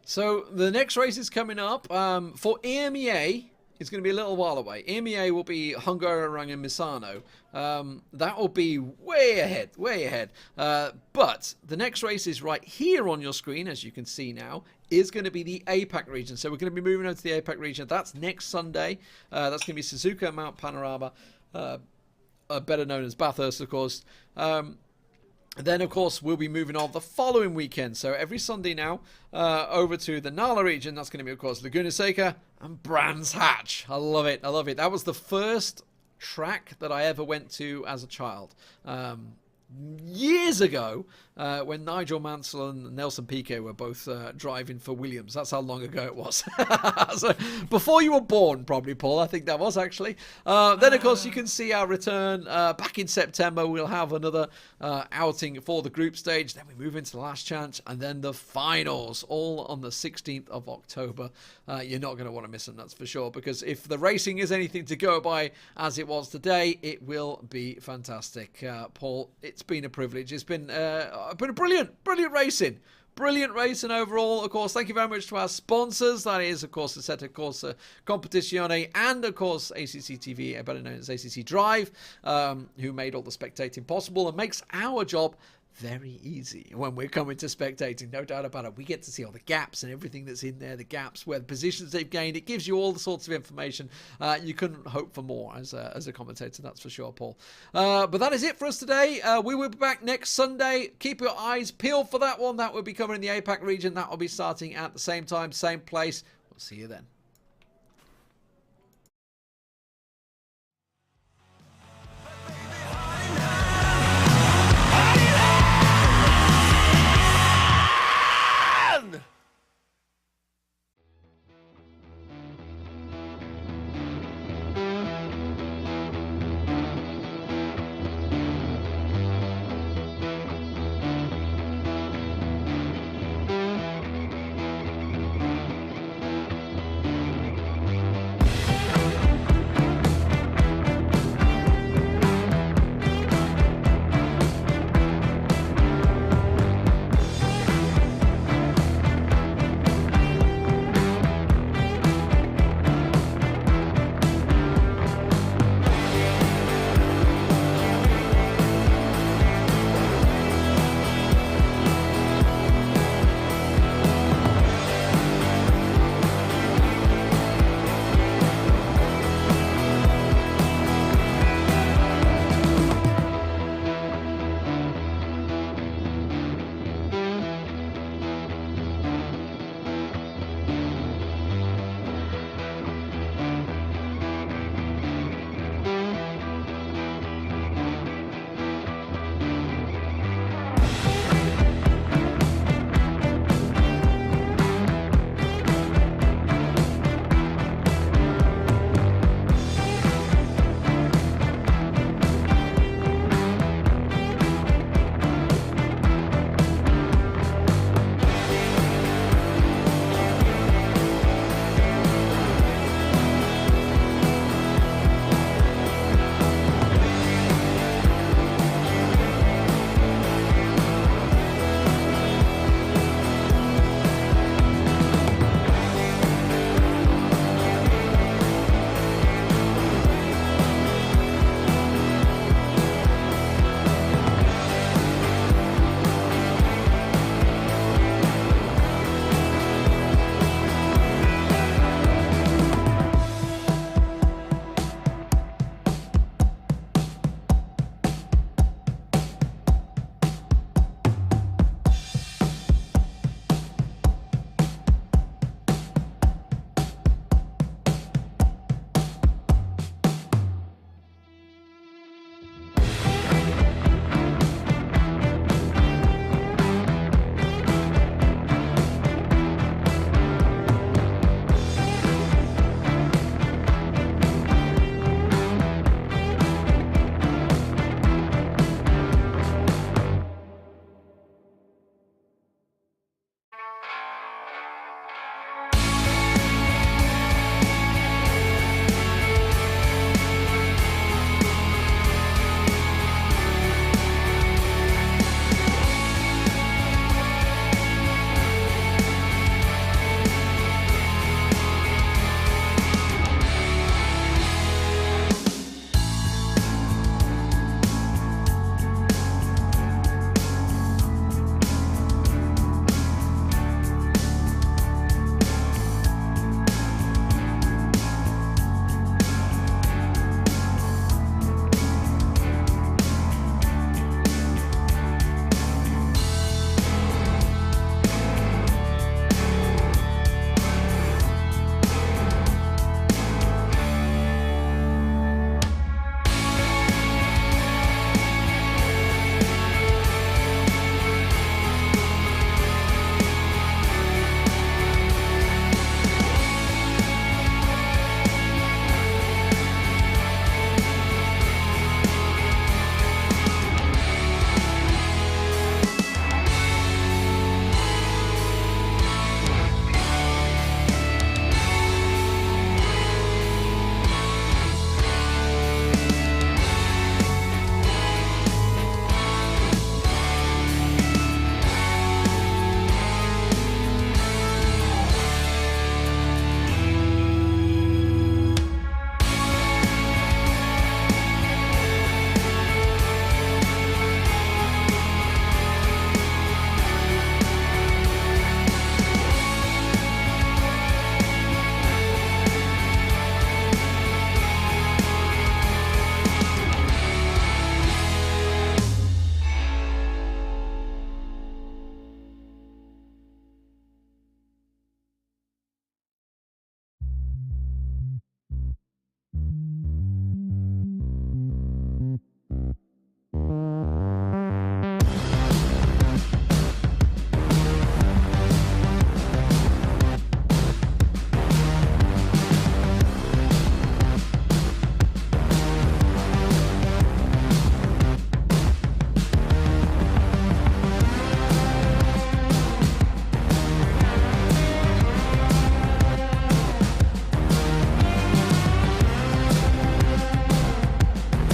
So the next race is coming up for EMEA. It's going to be a little while away. EMEA will be Hungaroring and Misano. That will be way ahead, way ahead. But the next race is right here on your screen, as you can see now, is going to be the APAC region. So we're going to be moving over to the APAC region. That's next Sunday. That's going to be Suzuka Mount Panorama, better known as Bathurst, of course. Then, of course, we'll be moving on the following weekend. So every Sunday now, over to the Nala region. That's going to be, of course, Laguna Seca and Brands Hatch. I love it. I love it. That was the first track that I ever went to as a child. Years ago, when Nigel Mansell and Nelson Piquet were both driving for Williams. That's how long ago it was. So, before you were born, probably, Paul. I think that was, actually. Then, of course, you can see our return. Back in September, we'll have another outing for the group stage. Then we move into the last chance. And then the finals, all on the 16th of October. You're not going to want to miss them, that's for sure. Because if the racing is anything to go by as it was today, it will be fantastic. Paul, it's been a privilege. It's been a brilliant racing. Brilliant racing overall. Of course, thank you very much to our sponsors. That is, of course, Assetto Corsa Competizione and, of course, ACC TV, better known as ACC Drive, who made all the spectating possible and makes our job very easy when we're coming to spectating, no doubt about it. We get to see all the gaps and everything that's in there, the gaps, where the positions they've gained. It gives you all the sorts of information. You couldn't hope for more as a commentator, that's for sure, Paul. But that is it for us today. We will be back next Sunday. Keep your eyes peeled for that one. That will be covering the APAC region. That will be starting at the same time, same place. We'll see you then.